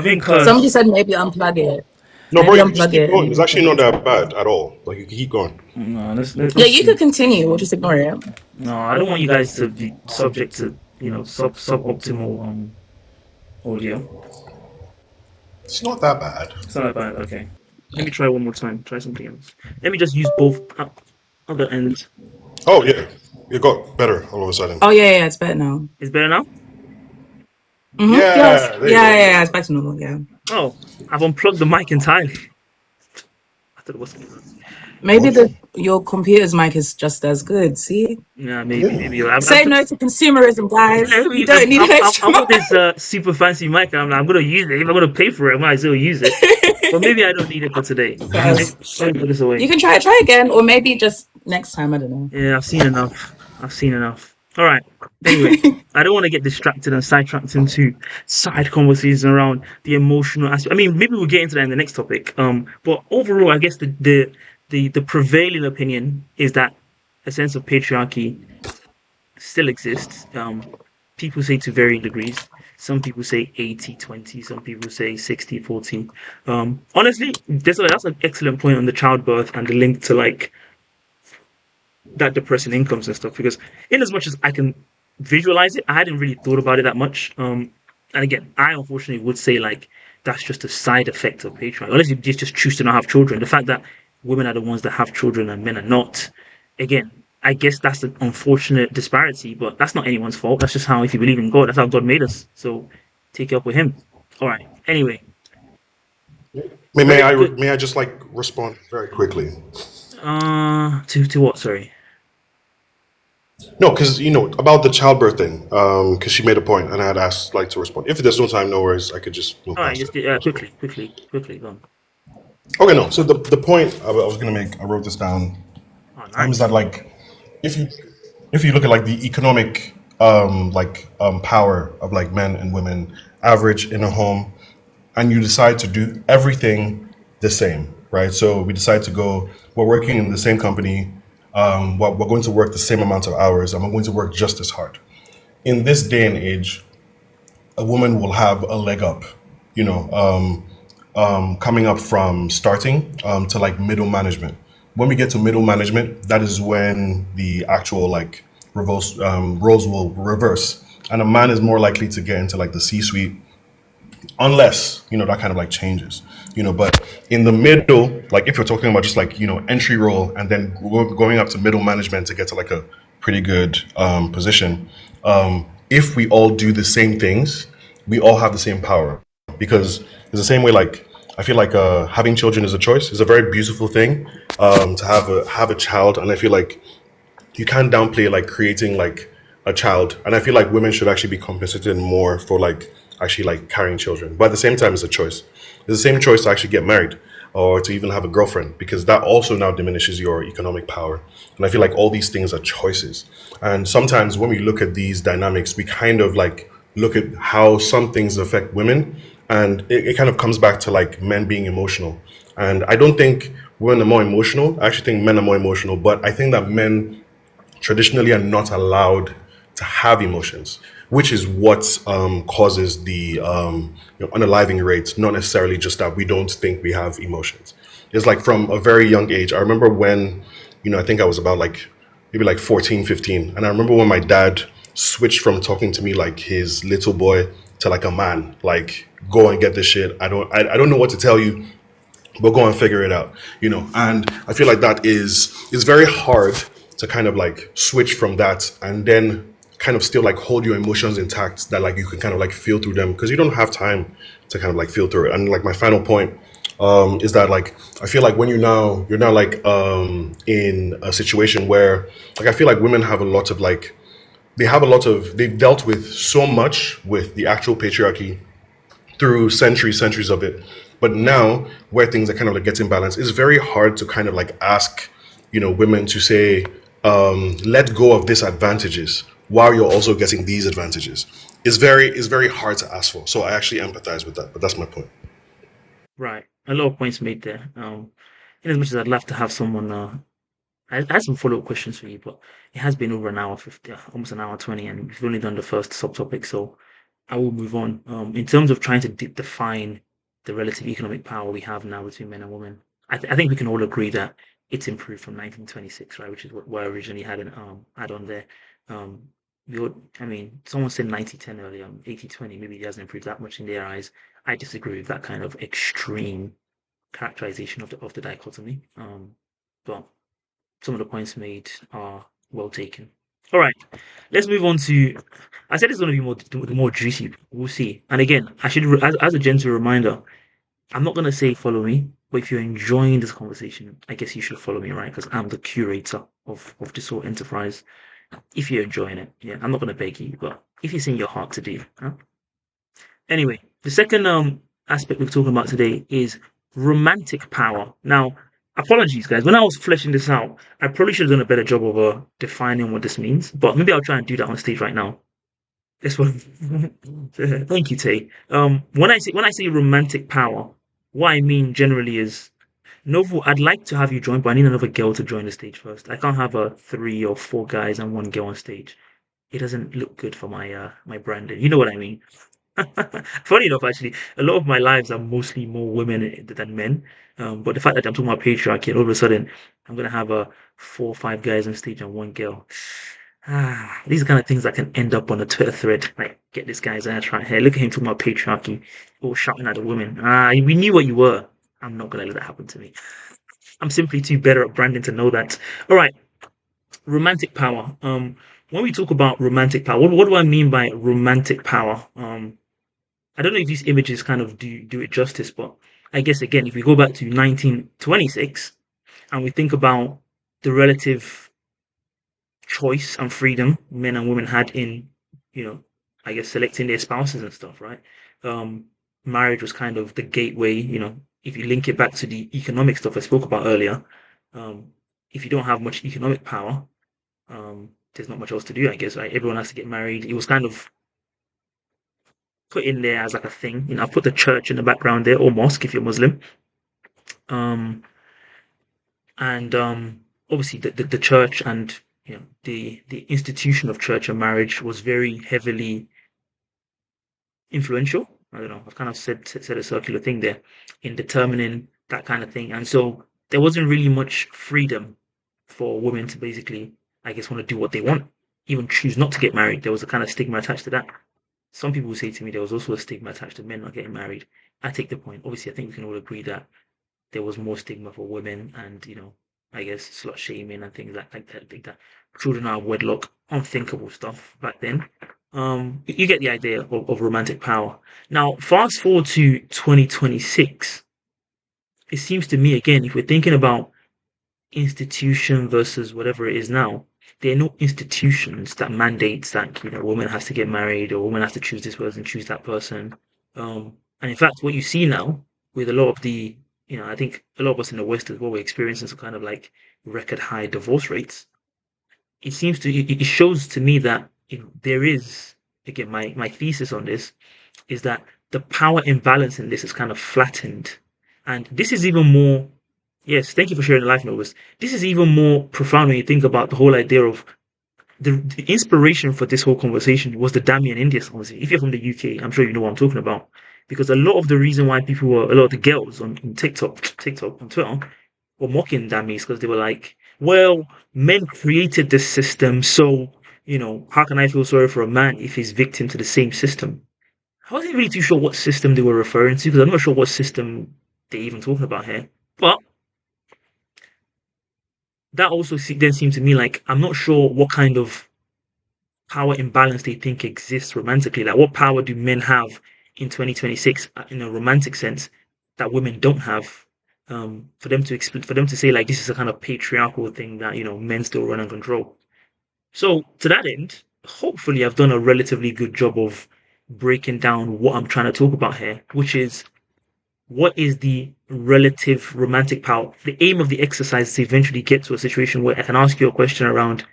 been cursed. Somebody said maybe unplug it. No, bro, you just keep going. It's actually not that bad at all. Like, you can keep going. No, yeah, you could continue. We'll just ignore it. No, I don't want you guys to be subject to, suboptimal audio. It's not that bad. It's not that bad. Okay. Let me try one more time. Try something else. Let me just use both other ends. Oh, yeah. It got better all of a sudden. Oh, yeah, it's better now. It's better now? Mm-hmm. Yeah. Yeah, it's back to normal, yeah. Oh, I've unplugged the mic entirely. I thought it was going on. Maybe your computer's mic is just as good, see? Yeah, maybe. Say no to consumerism, guys. You don't need an extra mic. I want this super fancy mic, and I'm going to use it. If I'm going to pay for it, I might as well use it. But maybe I don't need it for today. Let me put this away. You can try again, or maybe just next time, I don't know. Yeah, I've seen enough. All right. Anyway, I don't want to get distracted and sidetracked into side conversations around the emotional aspect. I mean, maybe we'll get into that in the next topic. But overall, I guess the prevailing opinion is that a sense of patriarchy still exists. people say to varying degrees. Some people say 80-20. Some people say 60-40. Honestly, that's an excellent point on the childbirth and the link to like that depressing incomes and stuff. Because in as much as I can visualize it, I hadn't really thought about it that much. And again, I unfortunately would say like that's just a side effect of patriarchy. Unless you just choose to not have children. The fact that women are the ones that have children and men are not, again, I guess that's an unfortunate disparity, but that's not anyone's fault. That's just how, if you believe in God, that's how God made us. So take it up with Him. All right. Anyway, May very I good. may I just like respond very quickly? To what? Sorry. No, because about the childbirth thing. Because she made a point, and I had asked like to respond. If there's no time, no worries. I could just move All right. past Just it. quickly. Go on. Okay, no. So the point I was gonna make, I wrote this down. Oh, Is that nice. like if you if you look at like the economic power of like men and women average in a home, and you decide to do everything the same, right? So we decide to go. We're working in the same company. We're going to work the same amount of hours, and we're going to work just as hard. In this day and age, a woman will have a leg up, you know, coming up from starting to like middle management. When we get to middle management, that is when the actual like reverse roles will reverse, and a man is more likely to get into like the C-suite unless that kind of like changes. But in the middle, like if you're talking about just like entry role and then going up to middle management to get to like a pretty good position, if we all do the same things, we all have the same power, because it's the same way. Like I feel like having children is a choice. It's a very beautiful thing to have a child, and I feel like you can't downplay like creating like a child. And I feel like women should actually be compensated more for like actually like carrying children, but at the same time it's a choice. It's the same choice to actually get married or to even have a girlfriend, because that also now diminishes your economic power. And I feel like all these things are choices, and sometimes when we look at these dynamics, we kind of like look at how some things affect women, and it kind of comes back to like men being emotional. And I don't think women are more emotional. I actually think men are more emotional, but I think that men traditionally are not allowed to have emotions, which is what causes the unaliving rate, not necessarily just that we don't think we have emotions. It's like from a very young age. I remember when, I think I was about like maybe like 14, 15. And I remember when my dad switched from talking to me like his little boy to like a man, like go and get this shit. I don't know what to tell you, but go and figure it out. And I feel like that is very hard to kind of like switch from that and then kind of still like hold your emotions intact, that like you can kind of like feel through them, because you don't have time to kind of like feel through it. And like my final point is that like I feel like when you're now like in a situation where like I feel like women have a lot of like they've dealt with so much with the actual patriarchy through centuries of it. But now, where things are kind of like getting balanced, it's very hard to kind of like ask, women to say, let go of these advantages while you're also getting these advantages. It's very hard to ask for. So I actually empathize with that. But that's my point. Right. A lot of points made there. In as much as I'd love to have someone, I had some follow-up questions for you, but it has been over an hour 50, almost an hour 20, and we've only done the first subtopic, so I will move on. In terms of trying to define the relative economic power we have now between men and women, I think we can all agree that it's improved from 1926, right? Which is what I originally had had on there. Um, I mean, someone said 90-10 earlier, 80-20. Maybe it hasn't improved that much in their eyes. I disagree with that kind of extreme characterization of the dichotomy. But some of the points made are well taken. All right, let's move on to. I said it's going to be more juicy. We'll see. And again, I should, as a gentle reminder, I'm not going to say follow me, but if you're enjoying this conversation, I guess you should follow me, right? Because I'm the curator of this whole enterprise. If you're enjoying it, yeah, I'm not going to beg you, but if it's in your heart to do, huh? Anyway, the second aspect we're talking about today is romantic power. Now, apologies, guys. When I was fleshing this out, I probably should have done a better job of defining what this means. But maybe I'll try and do that on stage right now. This one. Thank you, Tay. When I say romantic power, what I mean generally is Novo. I'd like to have you join, but I need another girl to join the stage first. I can't have 3 or 4 guys and 1 girl on stage. it doesn't look good for my branding. You know what I mean? Funny enough, actually, a lot of my lives are mostly more women than men. But the fact that I'm talking about patriarchy, and all of a sudden I'm gonna have a 4 or 5 guys on stage and one girl. These are kind of things that can end up on a Twitter thread. Like, get this guy's ass right here. Look at him talking about patriarchy, all shouting at the women. We knew what you were. I'm not gonna let that happen to me. I'm simply too better at branding to know that. All right, romantic power. When we talk about romantic power, what do I mean by romantic power? I don't know if these images kind of do it justice, but I guess again, if we go back to 1926 and we think about the relative choice and freedom men and women had in, you know, I guess selecting their spouses and stuff, right? Um, Marriage was kind of the gateway, if you link it back to the economic stuff I spoke about earlier. If you don't have much economic power, there's not much else to do, I guess, right? Everyone has to get married. It was kind of put in there as like a thing. I've put the church in the background there, or mosque if you're Muslim. Um, and Obviously the church and the institution of church and marriage was very heavily influential. I don't know. I've kind of said a circular thing there in determining that kind of thing, and so there wasn't really much freedom for women to basically, I guess, want to do what they want, even choose not to get married. There was a kind of stigma attached to that. Some people would say to me there was also a stigma attached to men not getting married. I take the point. Obviously, I think we can all agree that there was more stigma for women, and I guess slut shaming and things like that. I think that children out of wedlock, unthinkable stuff back then. You get the idea of romantic power. Now, fast forward to 2026. It seems to me again, if we're thinking about institution versus whatever it is now, there are no institutions that mandates that a woman has to get married or a woman has to choose this person, choose that person. And in fact, what you see now with a lot of I think a lot of us in the West as well, we're experiencing some kind of like record high divorce rates. It shows to me that there is, again, my thesis on this is that the power imbalance in this is kind of flattened. And this is even more, yes, thank you for sharing the life novels. This is even more profound when you think about the whole idea of the inspiration for this whole conversation was the Damien India conversation. If you're from the UK, I'm sure you know what I'm talking about. Because a lot of the reason why a lot of the girls on TikTok, on Twitter, were mocking Damis because they were like, well, men created this system, so, how can I feel sorry for a man if he's victim to the same system? I wasn't really too sure what system they were referring to because I'm not sure what system they're even talking about here. But that also then seemed to me like I'm not sure what kind of power imbalance they think exists romantically. Like, what power do men have in 2026 in a romantic sense that women don't have? For them to say like this is a kind of patriarchal thing that men still run and control. So to that end, hopefully I've done a relatively good job of breaking down what I'm trying to talk about here, which is what is the relative romantic power. The aim of the exercise is to eventually get to a situation where I can ask you a question around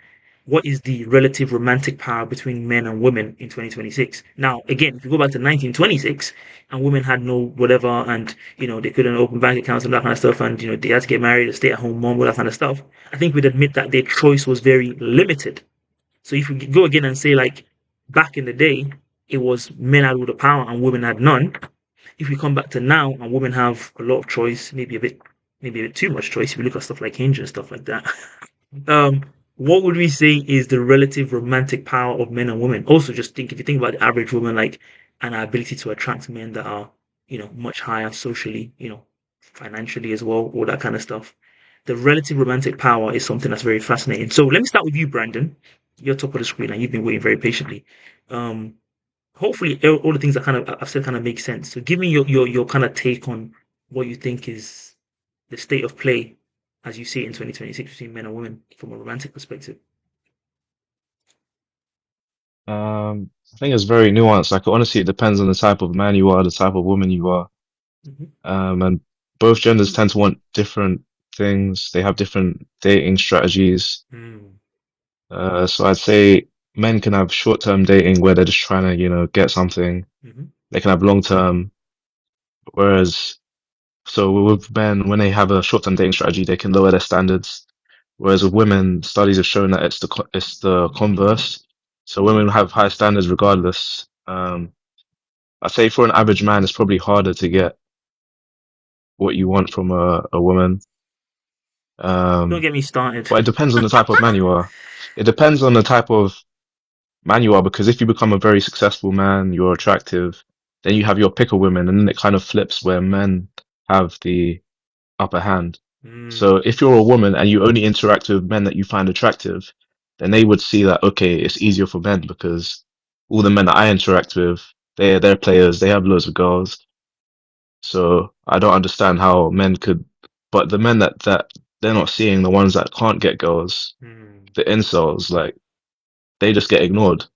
what is the relative romantic power between men and women in 2026. Now, again, if you go back to 1926 and women had no whatever, and they couldn't open bank accounts and that kind of stuff, and they had to get married, a stay-at-home mom, all that kind of stuff, I think we'd admit that their choice was very limited. So if we go again and say, like, back in the day, it was men had all the power and women had none. If we come back to now and women have a lot of choice, maybe a bit too much choice, if we look at stuff like Hinge and stuff like that. What would we say is the relative romantic power of men and women? Also, just if you think about the average woman, like, and our ability to attract men that are, much higher socially, financially as well, all that kind of stuff. The relative romantic power is something that's very fascinating. So let me start with you, Brandon. You're top of the screen and you've been waiting very patiently. Hopefully all the things that I've said kind of make sense. So give me your kind of take on what you think is the state of play as you see it in 2026 between men and women from a romantic perspective. I think it's very nuanced. Like honestly, it depends on the type of man you are, the type of woman you are. Mhm. And both genders tend to want different things. They have different dating strategies. Mm. So I'd say men can have short-term dating where they're just trying to, get something. Mhm. They can have long-term, whereas so with men, when they have a short-term dating strategy, they can lower their standards. Whereas with women, studies have shown that it's the converse. So women have high standards regardless. I say for an average man, it's probably harder to get what you want from a woman. Don't Um, get me started. but it depends on the type of man you are. It depends on the type of man you are, because if you become a very successful man, you're attractive, then you have your pick of women, and then it kind of flips where men have the upper hand. So if you're a woman and you only interact with men that you find attractive, then they would see that, okay, it's easier for men because all the men that I interact with, they're players, they have loads of girls. So I don't understand how men could, but the men that they're not seeing, the ones that can't get girls, Mm. the incels, like they just get ignored.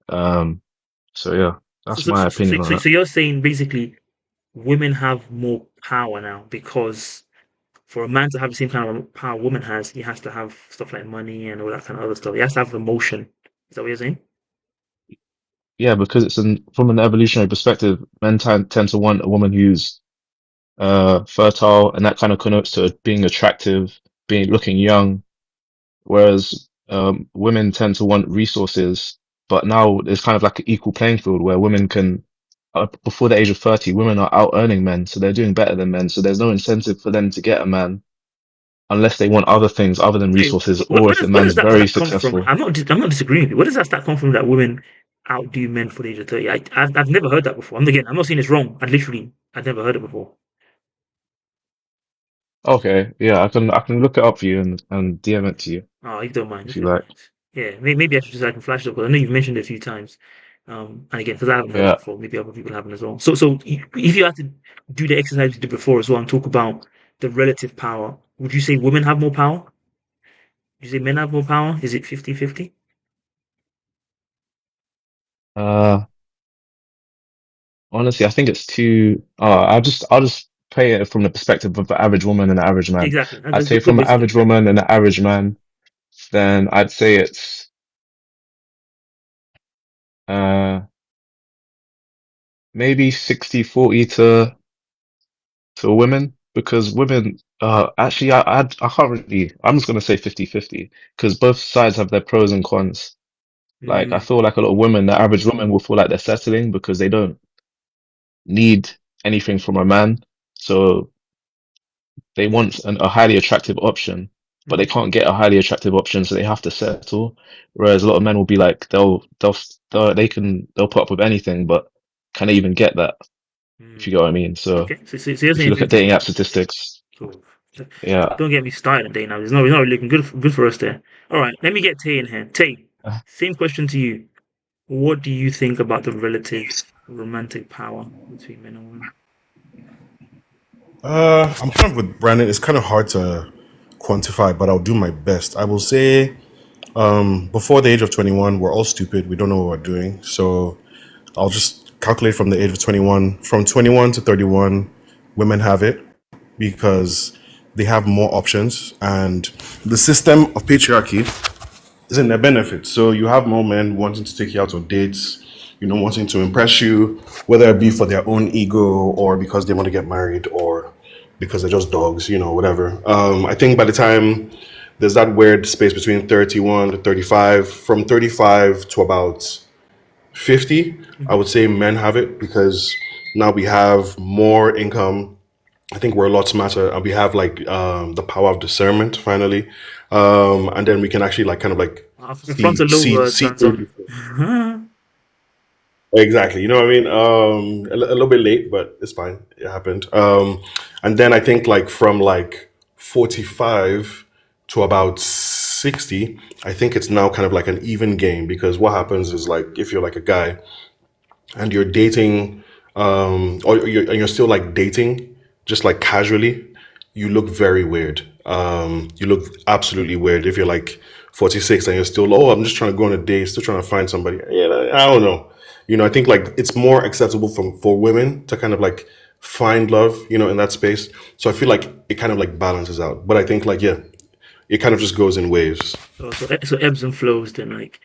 Um, so yeah, So, that's so, my so, so, opinion on so it. so you're saying basically women have more power now because for a man to have the same kind of power a woman has, he has to have stuff like money and all that kind of other stuff. He has to have emotion. Is that what you're saying? Yeah, because from an evolutionary perspective, men tend to want a woman who's fertile, and that kind of connotes to being attractive, being looking young, whereas women tend to want resources. But now there's kind of like an equal playing field where women can, before the age of 30, women are out earning men, so they're doing better than men. So there's no incentive for them to get a man unless they want other things other than Wait, resources, or if the where man's does that very stat come from? successful. I'm not disagreeing with you. Where does that stat come from that women outdo men for the age of 30? I've never heard that before. I'm not saying it's wrong. I'd never heard it before. Okay, yeah, I can look it up for you and DM it to you Oh, if you don't mind, if if you you don't like. mind. Yeah, maybe I should just I can flash it up because I know you've mentioned it a few times. And again, because I haven't heard it Yeah. before, maybe other people haven't as well. If you had to do the exercise you did before as well and talk about the relative power, would you say women have more power? Would you say men have more power? Is it 50-50? Uh, Honestly, I think it's too. I'll just play it from the perspective of the average woman and the average man. Exactly. I'd That's a say good from way an to do it. average woman and an average man, then I'd say it's uh maybe 60-40 to women, because women actually I can't really. I'm just gonna say 50-50 because both sides have their pros and cons. Like I Mm, feel like a lot of women, the average woman will feel like they're settling because they don't need anything from a man. So they want a highly attractive option, but they mm, can't get a highly attractive option, so they have to settle. Whereas a lot of men will be like, they'll put up with anything, but can they even get that? If you mm. get what I mean. So Okay, so you're if you saying look at dating 50. app statistics, Cool. yeah. Don't get me started on day now. It's not really looking good for us there. All right, let me get Tay in here. Tay, same question to you. What do you think about the relative romantic power between men and women? I'm kind of with Brandon. It's kind of hard to quantify, but I'll do my best. I will say, before the age of 21, we're all stupid. We don't know what we're doing. So I'll just calculate from the age of 21. From 21 to 31, women have it because they have more options, and the system of patriarchy is in their benefit. So you have more men wanting to take you out on dates, wanting to impress you, whether it be for their own ego or because they want to get married or because they're just dogs, whatever. I think by the time there's that weird space between 31 to 35, from 35 to about 50, I Mhm. would say men have it because now we have more income. I think we're a lot smarter and we have like the power of discernment finally. And then we can actually like kind of like see Frontal lobe see see turns on. through. Exactly. You know what I mean? A little bit late, but it's fine. It happened. And then I think like from like 45 to about 60, I think it's now kind of like an even game because what happens is like if you're like a guy and you're dating, and you're still like dating, just like casually, you look very weird. You look absolutely weird if you're like 46 and you're still, oh, I'm just trying to go on a date, still trying to find somebody. Yeah, I don't know. I think like it's more acceptable for women to kind of like find love, in that space. So I feel like it kind of like balances out. But I think like, yeah, it kind of just goes in waves. So ebbs and flows. Then like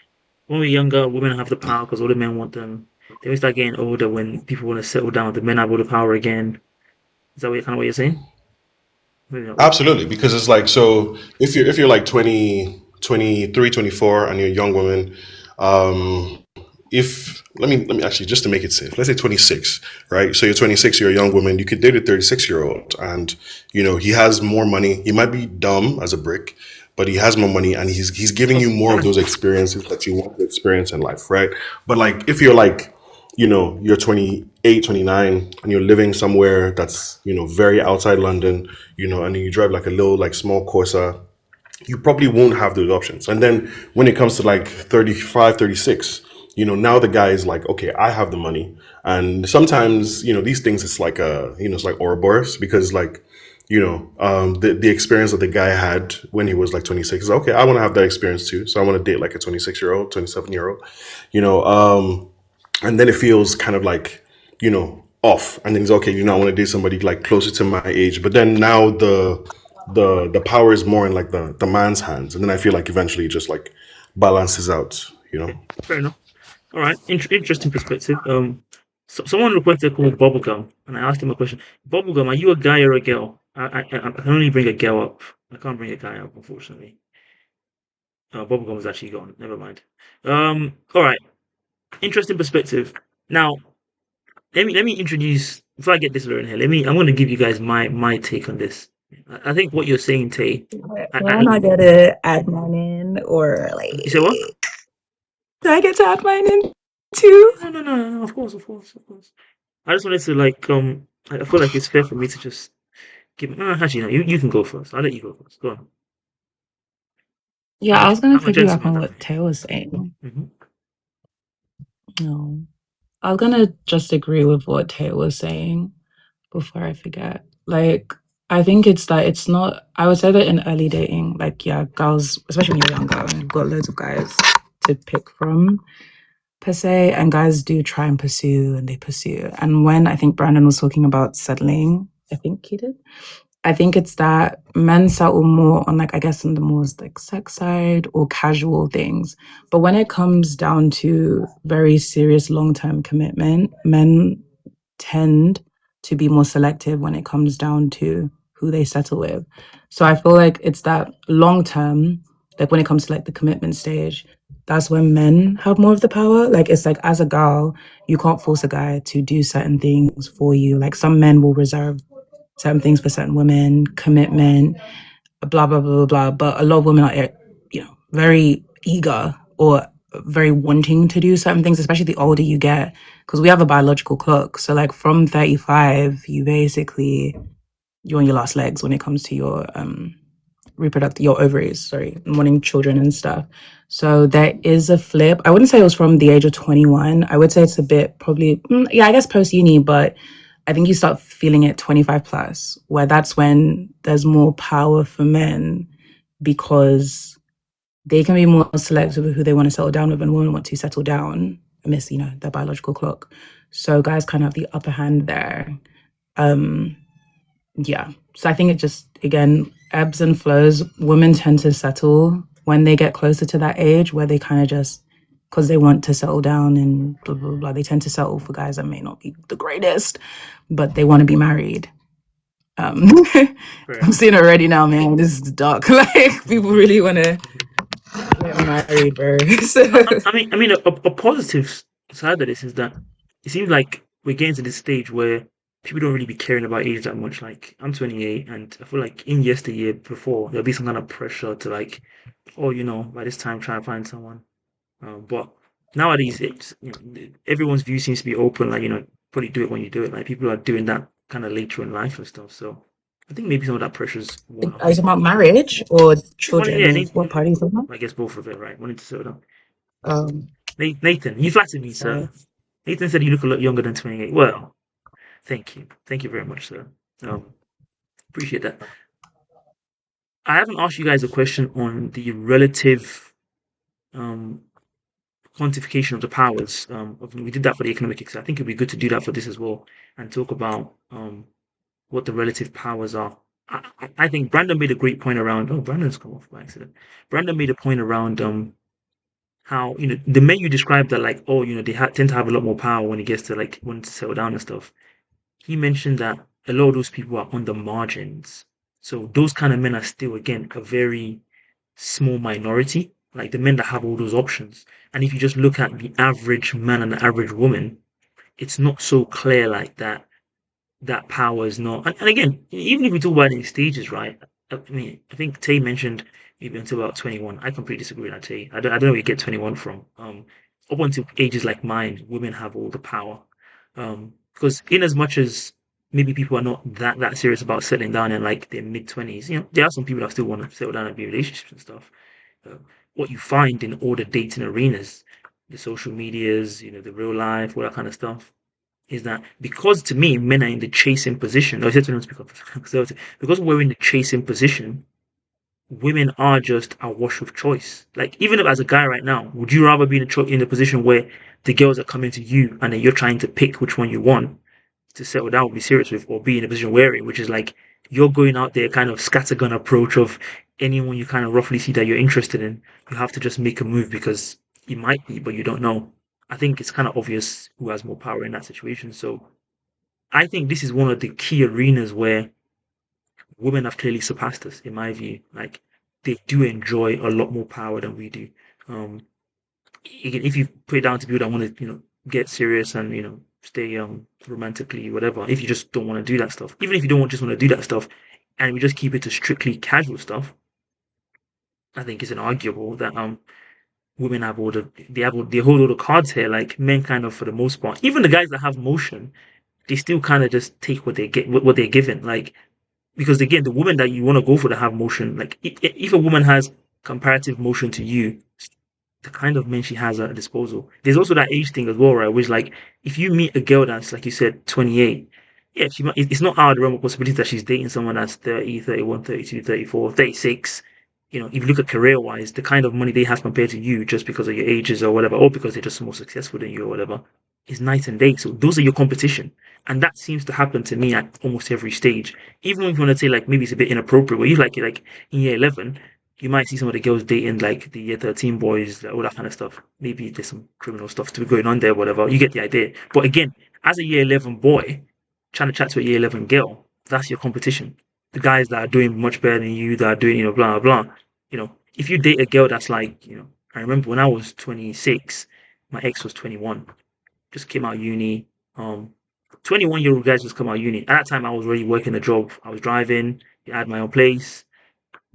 when we're younger, women have the power because all the men want them. Then we start getting older when people want to settle down. The men have all the power again. Is that what you're saying? Maybe not. Absolutely, because it's like so if you're like 20, 23, 24, and you're a young woman, If let me actually, just to make it safe, let's say 26, right? So you're 26, you're a young woman, you could date a 36-year-old, and he has more money. He might be dumb as a brick, but he has more money, and he's giving you more of those experiences that you want to experience in life, right? But like, if you're like, you're 28, 29, and you're living somewhere that's, very outside London, and you drive like a little, like, small Corsa, you probably won't have those options. And then when it comes to like 35, 36, now the guy is like, okay, I have the money. And sometimes, these things, it's like it's like Ouroboros, because like, the experience that the guy had when he was like 26 is, okay, I want to have that experience too. So I want to date like a 26-year-old, 27-year-old, you know, um, and then it feels kind of like, off. And then it's okay, I want to date somebody like closer to my age. But then now the power is more in like the man's hands, and then I feel like eventually it just like balances out, Okay, fair enough. All right, interesting perspective. So someone requested a call Bubblegum, and I asked him a question. Bubblegum, are you a guy or a girl? I can only bring a girl up. I can't bring a guy up, unfortunately. Bubblegum is actually gone. Never mind. All right, interesting perspective. Now, let me introduce, before I get this learn here. I'm going to give you guys my take on this. I think what you're saying, Tay. When I get to add mine in, or like, You say what? do I get to add mine in too? No. Of course, of course, of course. I just wanted to like I feel like it's fair for me to just give. Actually, no. You can go first. I'll let you go first. Go on. Yeah, I was gonna I'm a piggyback gentleman on that what way. Tay was saying. Hmm. No, I was gonna just agree with what Tay was saying before I forget. Like, I think it's that it's not. I would say that in early dating, like, yeah, girls, especially when you're younger, and you've got loads of guys to pick from per se, and guys do try and pursue, and they pursue. And when I think Brandon was talking about settling, I think he did. I think it's that men settle more on, like, I guess, on the more like sex side or casual things. But when it comes down to very serious long-term commitment, men tend to be more selective when it comes down to who they settle with. So I feel like it's that long term, like when it comes to like the commitment stage, that's when men have more of the power. Like, it's like, as a girl, you can't force a guy to do certain things for you. Like, some men will reserve certain things for certain women, commitment, blah blah blah blah blah. But a lot of women are, very eager or very wanting to do certain things, especially the older you get, because we have a biological clock. So like from 35, you're on your last legs when it comes to your your ovaries, sorry, and wanting children and stuff. So there is a flip. I wouldn't say it was from the age of 21. I would say it's a bit probably, yeah, I guess post uni, but I think you start feeling it 25 plus, where that's when there's more power for men, because they can be more selective with who they want to settle down with, and women want to settle down amidst, their biological clock. So guys kind of have the upper hand there. Um, yeah. So I think it just, again, ebbs and flows. Women tend to settle when they get closer to that age where they kind of just, because they want to settle down and blah, blah, blah, they tend to settle for guys that may not be the greatest, but they want to be married. I'm seeing it already now, man. This is dark. Like, people really want to get married, bro. So, I mean, a positive side of this is that it seems like we're getting to this stage where people don't really be caring about age that much. Like, I'm 28, and I feel like in yesteryear before there'll be some kind of pressure to like, oh, by this time try and find someone. But nowadays, everyone's view seems to be open. Like, probably do it when you do it. Like, people are doing that kind of later in life and stuff. So I think maybe some of that pressure's worn are you off. talking about marriage or Well, children? yeah, Or what party are you talking I guess both of it, right? Wanting to settle down. about? Nathan, you flattered me, Sorry. sir. Nathan said you look a lot younger than 28. Well, thank you. Thank you very much, sir. Appreciate that. I haven't asked you guys a question on the relative um, quantification of the powers. We did that for the economic exam. I think it'd be good to do that for this as well and talk about what the relative powers are. I think Brandon made a great point around. Oh, Brandon's come off by accident. Brandon made a point around how the men you described that, like, oh, they tend to have a lot more power when it gets to like when to settle down and stuff. He mentioned that a lot of those people are on the margins. So those kind of men are still, again, a very small minority. like the men that have all those options. And if you just look at the average man and the average woman, it's not so clear like that. That power is not. And again, even if we talk about it in stages, right? I mean, I think Tay mentioned maybe until about 21. I completely disagree with that, Tay. I don't know where you get 21 from. Up until ages like mine, women have all the power. Because in as much as maybe people are not that serious about settling down in like their mid 20s, there are some people that still want to settle down and be in relationships and stuff. Uh, what you find in all the dating arenas, the social medias, the real life, all that kind of stuff, is that because to me men are in the chasing position. I said to them speak up because we're in the chasing position. Women are just a wash of choice. Like even if as a guy right now, would you rather be in a position where the girls are coming to you and then you're trying to pick which one you want to settle down, be serious with, or be in a position where which is like you're going out there kind of scattergun approach of anyone you kind of roughly see that you're interested in, you have to just make a move because you might be, but you don't know. I think it's kind of obvious who has more power in that situation. So I think this is one of the key arenas where women have clearly surpassed us, in my view. Like they do enjoy a lot more power than we do. Um, if you put it down to people that want to, get serious and stay romantically, whatever. If you just don't want to do that stuff, even if you don't just want to do that stuff, and we just keep it to strictly casual stuff, I think it's inarguable that women have they hold all the cards here. Like men, kind of for the most part, even the guys that have motion, they still kind of just take what they get, what they're given. Like because again, the woman that you want to go for to have motion, like if a woman has comparative motion to you, the kind of men she has at her disposal. There's also that age thing as well, right? Which like if you meet a girl that's like you said 28, yeah, she might, it's not out of the realm of possibility that she's dating someone that's 30, 31, 32, 34, 36. If you look at career wise, the kind of money they have compared to you just because of your ages or whatever, or because they're just more successful than you or whatever, is night and day. So those are your competition. And that seems to happen to me at almost every stage. Even if you want to say like maybe it's a bit inappropriate, where you like in year 11, you might see some of the girls dating like the year 13 boys, all that kind of stuff. Maybe there's some criminal stuff to be going on there, whatever. You get the idea. But again, as a year 11 boy, trying to chat to a year 11 girl, that's your competition. The guys that are doing much better than you, that are doing, blah, blah, blah. If you date a girl that's like, I remember when I was 26, my ex was 21, just came out of uni. 21-year-old guys just come out of uni. At that time, I was already working a job. I was driving. I had my own place.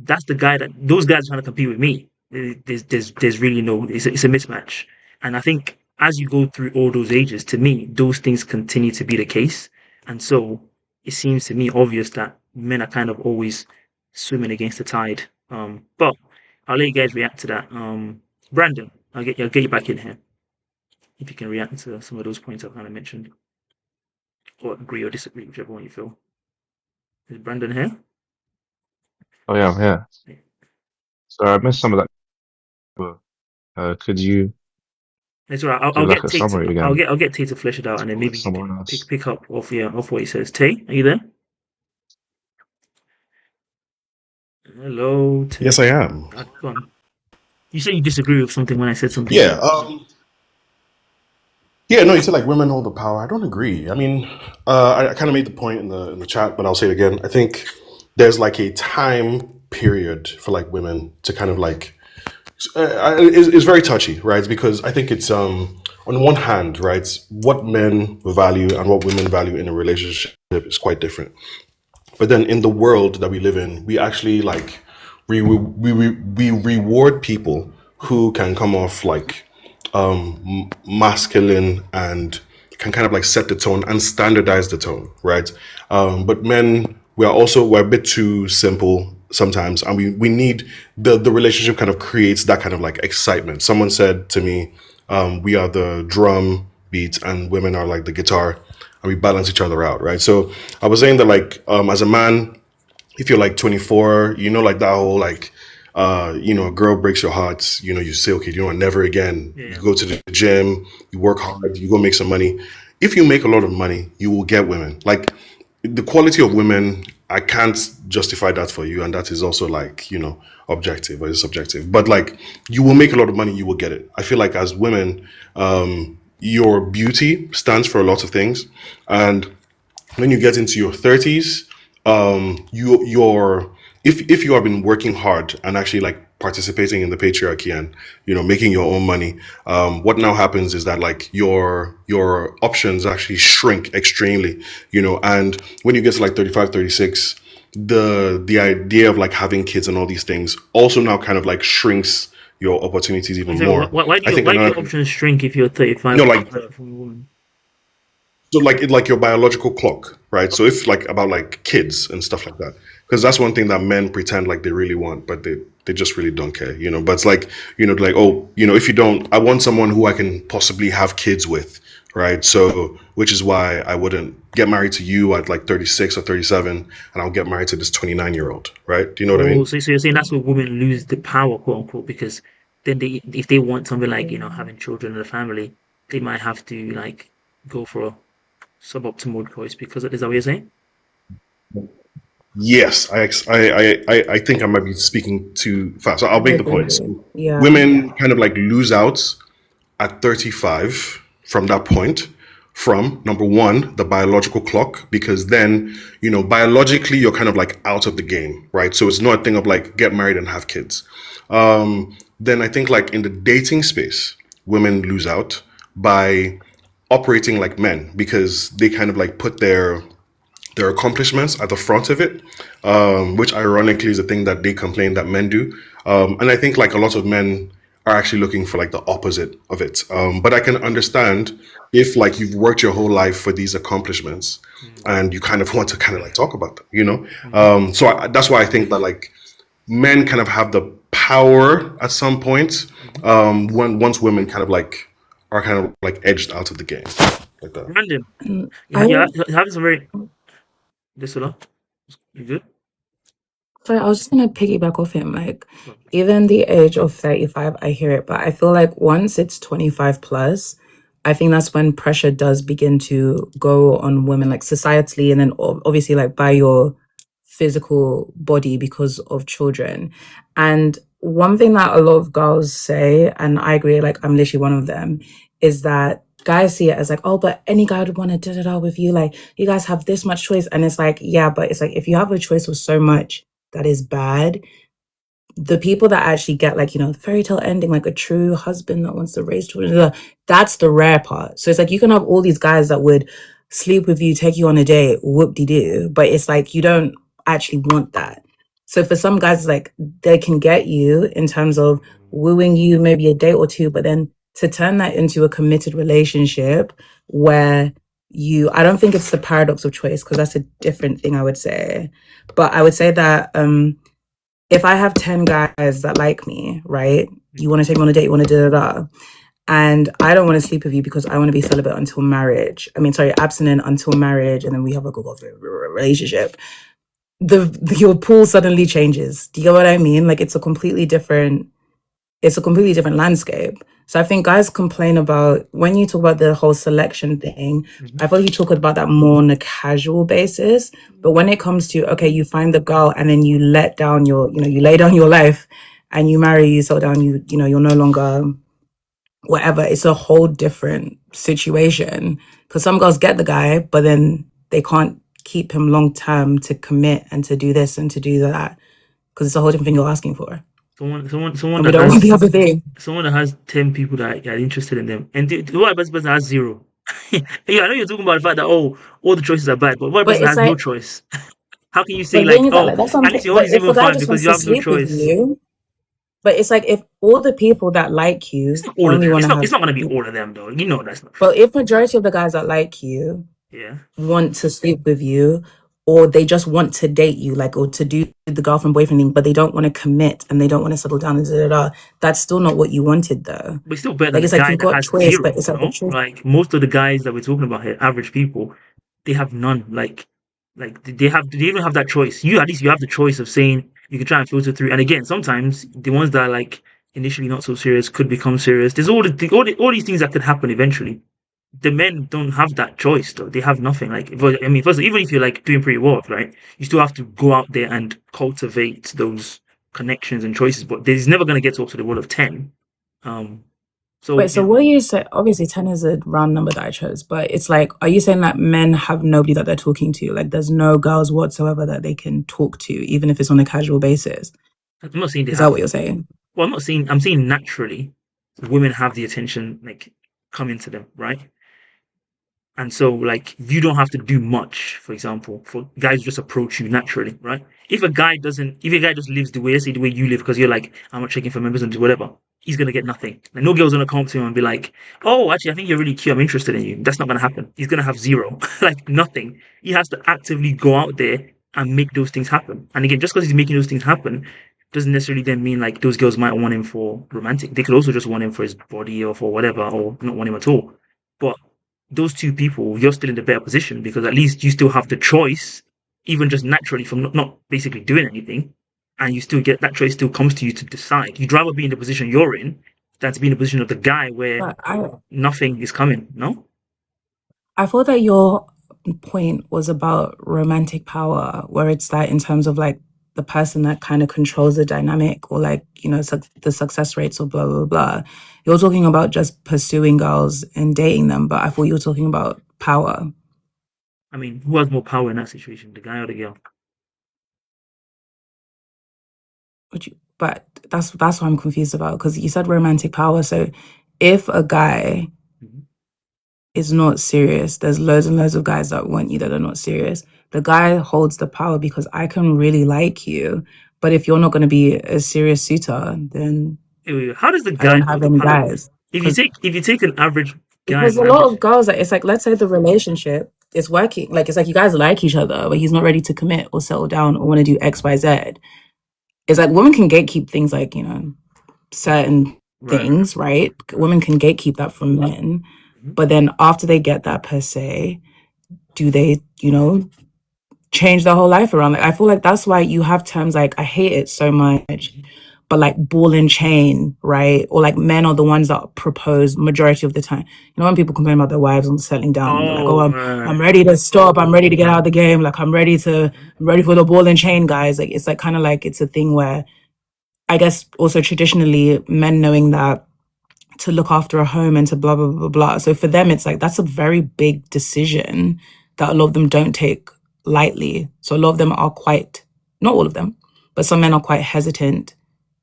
That's the guy that those guys are trying to compete with me. There's really no, it's a mismatch. And I think as you go through all those ages, to me, those things continue to be the case. And so it seems to me obvious that men are kind of always swimming against the tide. But I'll let you guys react to that. Brandon, I'll get you back in here if you can react to some of those points I've kind of mentioned, or agree or disagree, whichever one you feel. Is Brandon here? Oh yeah, I'm here. So I missed some of that. Could you It's all right. I'll give like get a Tate. summary I'll again? get Tate to flesh it out, and then maybe you Someone can else. pick up off what he says. Tate, are you there? Hello, Tate. Yes, I am. Go on. You said you disagree with something when I said something. Yeah. Yeah. No, you said like women hold the power. I don't agree. I mean, I kind of made the point in the chat, but I'll say it again. I think there's like a time period for like women to kind of like it's very touchy, right? Because I think it's on one hand, right, what men value and what women value in a relationship is quite different. But then in the world that we live in, we actually like we reward people who can come off like masculine and can kind of like set the tone and standardize the tone, right? But men, we're a bit too simple sometimes, and we need the relationship kind of creates that kind of like excitement. Someone said to me, we are the drum beat and women are like the guitar, and we balance each other out, right? So I was saying that like as a man, if you're like 24, like that whole like a girl breaks your heart, you say, okay, never again. Yeah. You go to the gym, you work hard, you go make some money. If you make a lot of money, you will get women. Like the quality of women, I can't justify that for you, and that is also like, objective or it's subjective. But like you will make a lot of money, you will get it. I feel like as women, your beauty stands for a lot of things. And when you get into your 30s, your if you have been working hard and actually like participating in the patriarchy and making your own money, what now happens is that like your options actually shrink extremely, and when you get to like 35, 36, the idea of like having kids and all these things also now kind of like shrinks your opportunities even So more. I think why do another your thing, options shrink if you're 35 no, like from a woman? so like your biological clock, right? So if like about like kids and stuff like that, because that's one thing that men pretend like they really want, but they just really don't care, But it's like like, oh, if you don't, I want someone who I can possibly have kids with, right? So which is why I wouldn't get married to you at like 36 or 37, and I'll get married to this 29-year-old, right? Do you know what I Oh, mean? so you're saying that's where women lose the power, quote unquote, because then if they want something like, having children and a family, they might have to like go for a suboptimal choice because is that what you're saying? Yes, I think I might be speaking too fast. So I'll make the point. Agree. So Yeah. women kind of like lose out at 35 from that point, from number one, the biological clock, because then, biologically you're kind of like out of the game, right? So it's not a thing of like get married and have kids. Then I think like in the dating space, women lose out by operating like men because they kind of like put their accomplishments at the front of it, which ironically is a thing that they complain that men do. And I think like a lot of men are actually looking for like the opposite of it. But I can understand if like you've worked your whole life for these accomplishments and you kind of want to kind of like talk about them. That's why I think that like men kind of have the power at some point, when once women kind of like are kind of like edged out of the game like that. Random. Mm, Yeah, I yeah, would. having some very this a lot. You good? Sorry, I was just gonna piggyback off him. Like, Well, even the age of 35, I hear it, but I feel like once it's 25 plus, I think that's when pressure does begin to go on women, like societally, and then obviously, like by your physical body because of children. And one thing that a lot of girls say, and I agree, like I'm literally one of them, is that guys see it as like, oh, but any guy would want to da da da with you. Like, you guys have this much choice. And it's like, yeah, but it's like if you have a choice with so much that is bad, the people that actually get like, the fairy tale ending, like a true husband that wants to raise children, that's the rare part. So it's like you can have all these guys that would sleep with you, take you on a date, whoop de doo, but it's like you don't actually want that. So for some guys, like they can get you in terms of wooing you maybe a date or two, but then to turn that into a committed relationship where I don't think it's the paradox of choice because that's a different thing I would say. But I would say that if I have 10 guys that like me, right? You want to take me on a date, you want to da da da. And I don't want to sleep with you because I want to be celibate until marriage. I mean, sorry, abstinent until marriage, and then we have a good relationship. Your pool suddenly changes. Do you get what I mean? Like it's a completely different landscape. So I think guys complain about when you talk about the whole selection thing, I feel like you talk about that more on a casual basis. But when it comes to, okay, you find the girl and then you let down you lay down your life and you marry, you settle down, you're no longer whatever. It's a whole different situation. Because some girls get the guy, but then they can't keep him long term to commit and to do this and to do that. Because it's a whole different thing you're asking for. someone And we that don't want has the other thing. 10 people that are interested in them, and what best person has zero? Yeah, I know you're talking about the fact that all the choices are bad, but what But person it's has no like, choice? How can you say the like, thing is that oh, like that's at something. least your own But is if a even guy fine just because wants you to have no sleep with choice? you, but it's like if all the people that like It's you not all of only them. want to It's have, not gonna be all of them though. You know that's not true. but if majority of the guys that like you Yeah. want to sleep with you, or they just want to date you, like, or to do the girlfriend boyfriend thing, but they don't want to commit and they don't want to settle down and da, da, da, that's still not what you wanted though. But it's still better than Like the it's like guy you've that got has choice, but zero, it's like the no? truth. Like most of the guys that we're talking about here, average people, they have none. Like they even have that choice. You at least you have the choice of saying you can try and filter through. And again, sometimes the ones that are like initially not so serious could become serious. There's all these things that could happen eventually. The men don't have that choice though. They have nothing. Like I mean, first even if you're like doing pretty well, right? You still have to go out there and cultivate those connections and choices. But there's never gonna get to up to the world of 10. Um So Wait, so what are you saying? Obviously, 10 is a round number that I chose, but it's like, are you saying that men have nobody that they're talking to? Like, there's no girls whatsoever that they can talk to, even if it's on a casual basis? I'm not saying they Is that have. what you're saying? Well, I'm not saying. I'm saying naturally, women have the attention like coming to them, right? And so, like, you don't have to do much, for example, for guys to just approach you naturally, right? If a guy just lives the way, let's say the way you live, because you're like, I'm not checking for members and whatever, he's gonna get nothing. Like, no girl's gonna come to him and be like, oh, actually, I think you're really cute. I'm interested in you. That's not gonna happen. He's gonna have zero, like nothing. He has to actively go out there and make those things happen. And again, just because he's making those things happen doesn't necessarily then mean like those girls might want him for romantic. They could also just want him for his body or for whatever, or not want him at all. But those two people, you're still in a better position because at least you still have the choice, even just naturally from not basically doing anything, and you still get that choice still comes to you to decide. You'd rather be in the position you're in than to be in the position of the guy where But nothing is coming. No, I thought that your point was about romantic power, where it's that in terms of like the person that kind of controls the dynamic or like, the success rates or blah, blah, blah. You're talking about just pursuing girls and dating them, but I thought you were talking about power. I mean, who has more power in that situation, the guy or the girl? But that's what I'm confused about because you said romantic power. So if a guy Mhm. is not serious, there's loads and loads of guys that want you that are not serious. The guy holds the power because I can really like you, but if you're not going to be a serious suitor, then Anyway, how does the I guy don't hold have the any power? guys. If you take an average guy, Because an a lot average. of girls, it's like, let's say the relationship is working. Like, it's like you guys like each other, but he's not ready to commit or settle down or want to do X, Y, Z. It's like women can gatekeep things like, certain Right. things, right? Women can gatekeep that from men. Mhm. But then after they get that per se, do they, change their whole life around? Like, I feel like that's why you have terms like, I hate it so much, but like ball and chain, right? Or like men are the ones that propose majority of the time. When people complain about their wives and settling down, and they're like, oh, Oh, I'm ready to stop. I'm ready to get out of the game. Like, I'm ready for the ball and chain guys. Like, it's like kind of like, it's a thing where I guess also traditionally men knowing that to look after a home and to blah, blah, blah, blah. So for them, it's like, that's a very big decision that a lot of them don't take lightly. So a lot of them are quite, not all of them, but some men are quite hesitant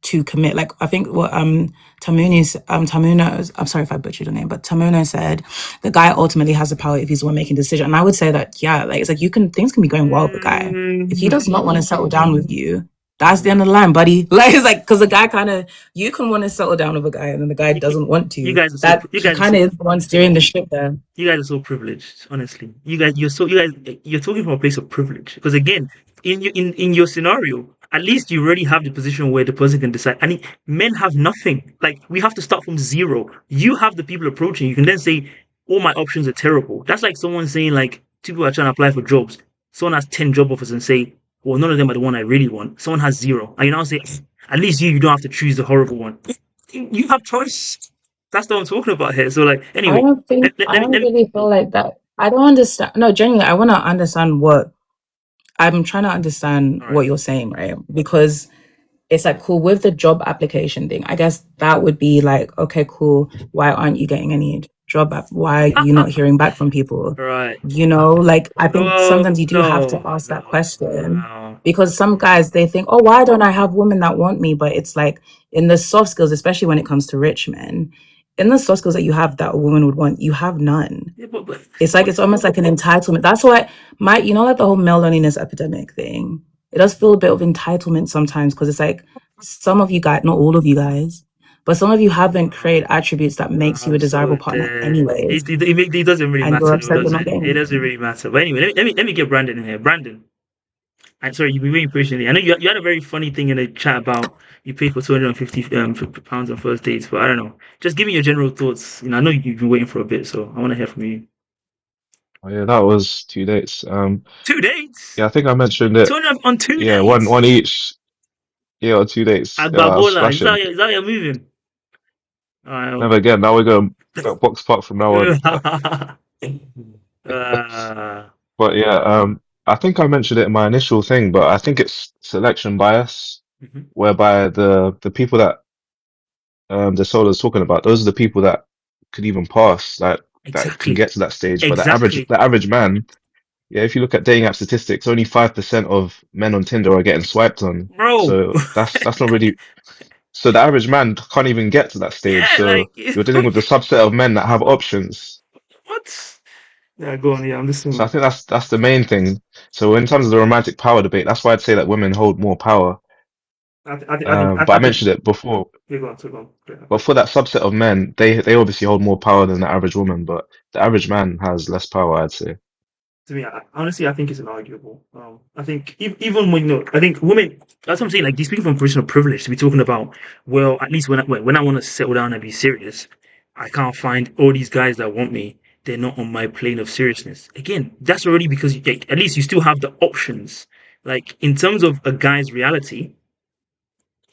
to commit. Like I think what Tamuno, I'm sorry if I butchered your name, but Tamuno said the guy ultimately has the power if he's the one making the decision. And I would say that, yeah, like it's like things can be going well with the guy. If he does not want to settle down with you, that's the end of the line, buddy. Like it's like because the guy kind of you can want to settle down with a guy and then the guy you, doesn't want you to. guys are so That you he guys are kind so of is the one steering the ship there. you guys are so privileged, honestly. You're talking from a place of privilege. Because again, in your scenario, at least you already have the position where the person can decide. I mean, men have nothing. Like we have to start from zero. You have the people approaching. You can then say, all my options are terrible. That's like someone saying like two people are trying to apply for jobs. Someone has 10 job offers and say, well, none of them are the one I really want. Someone has zero. And you now say, at least you don't have to choose the horrible one. You have choice. That's what I'm talking about here. So like anyway, I don't let me really feel like that. I don't understand. No, genuinely, I want to understand what I'm trying to understand all right. what you're saying, right? Because it's like cool with the job application thing. I guess that would be like, okay, cool. Why aren't you getting any why are you not hearing back from people? Right. Like I think Well, sometimes you do have to no, ask that no, question no. because some guys they think, oh, why don't I have women that want me? But it's like in the soft skills, especially when it comes to rich men, in the soft skills that you have that a woman would want, you have none. Yeah, but It's like it's almost like an entitlement. That's why like the whole male loneliness epidemic thing. It does feel a bit of entitlement sometimes because it's like some of you guys, not all of you guys, but some of you haven't created attributes that makes you a I'm so desirable partner dead. anyways, It doesn't really and you're matter though, upset you're does not it? It getting doesn't it. really matter. But anyway, let me get Brandon in here. Brandon, I'm sorry, you've been waiting patiently. I know you had a very funny thing in the chat about you pay for 250 pounds on first dates, but I don't know. Just give me your general thoughts. I know you've been waiting for a bit, so I want to hear from you. Oh, yeah, that was 2 dates. 2 dates? Yeah, I think I mentioned it. 200 on two Yeah, one dates? each. Yeah, or 2 dates. I was Agbabola, is smashing. that you're moving? Never Alright. again. Now we're going box park from now on. uh, But yeah, I think I mentioned it in my initial thing, but I think it's selection bias, mhm. whereby the people that Desola's talking about, those are the people that could even pass, like that can Exactly. get to that stage. But Exactly. the average man, yeah, if you look at dating app statistics, only 5% of men on Tinder are getting swiped on. Bro. So that's not really. So the average man can't even get to that stage. Yeah, So like you're dealing with the subset of men that have options. what? Yeah, go on. Yeah, I'm listening, So I man. think that's the main thing. So in terms of the romantic power debate, that's why I'd say that women hold more power. But I I think. mentioned it before. Yeah, go on. So go on. Yeah. But for that subset of men, they obviously hold more power than the average woman. But the average man has less power, I'd say. To me, honestly, I think it's inarguable. I think even when I think women. That's what I'm saying. Like these people from position of privilege to be talking about. Well, at least when I want to settle down and be serious, I can't find all these guys that want me. They're not on my plane of seriousness. Again, that's already because like, at least you still have the options. Like in terms of a guy's reality,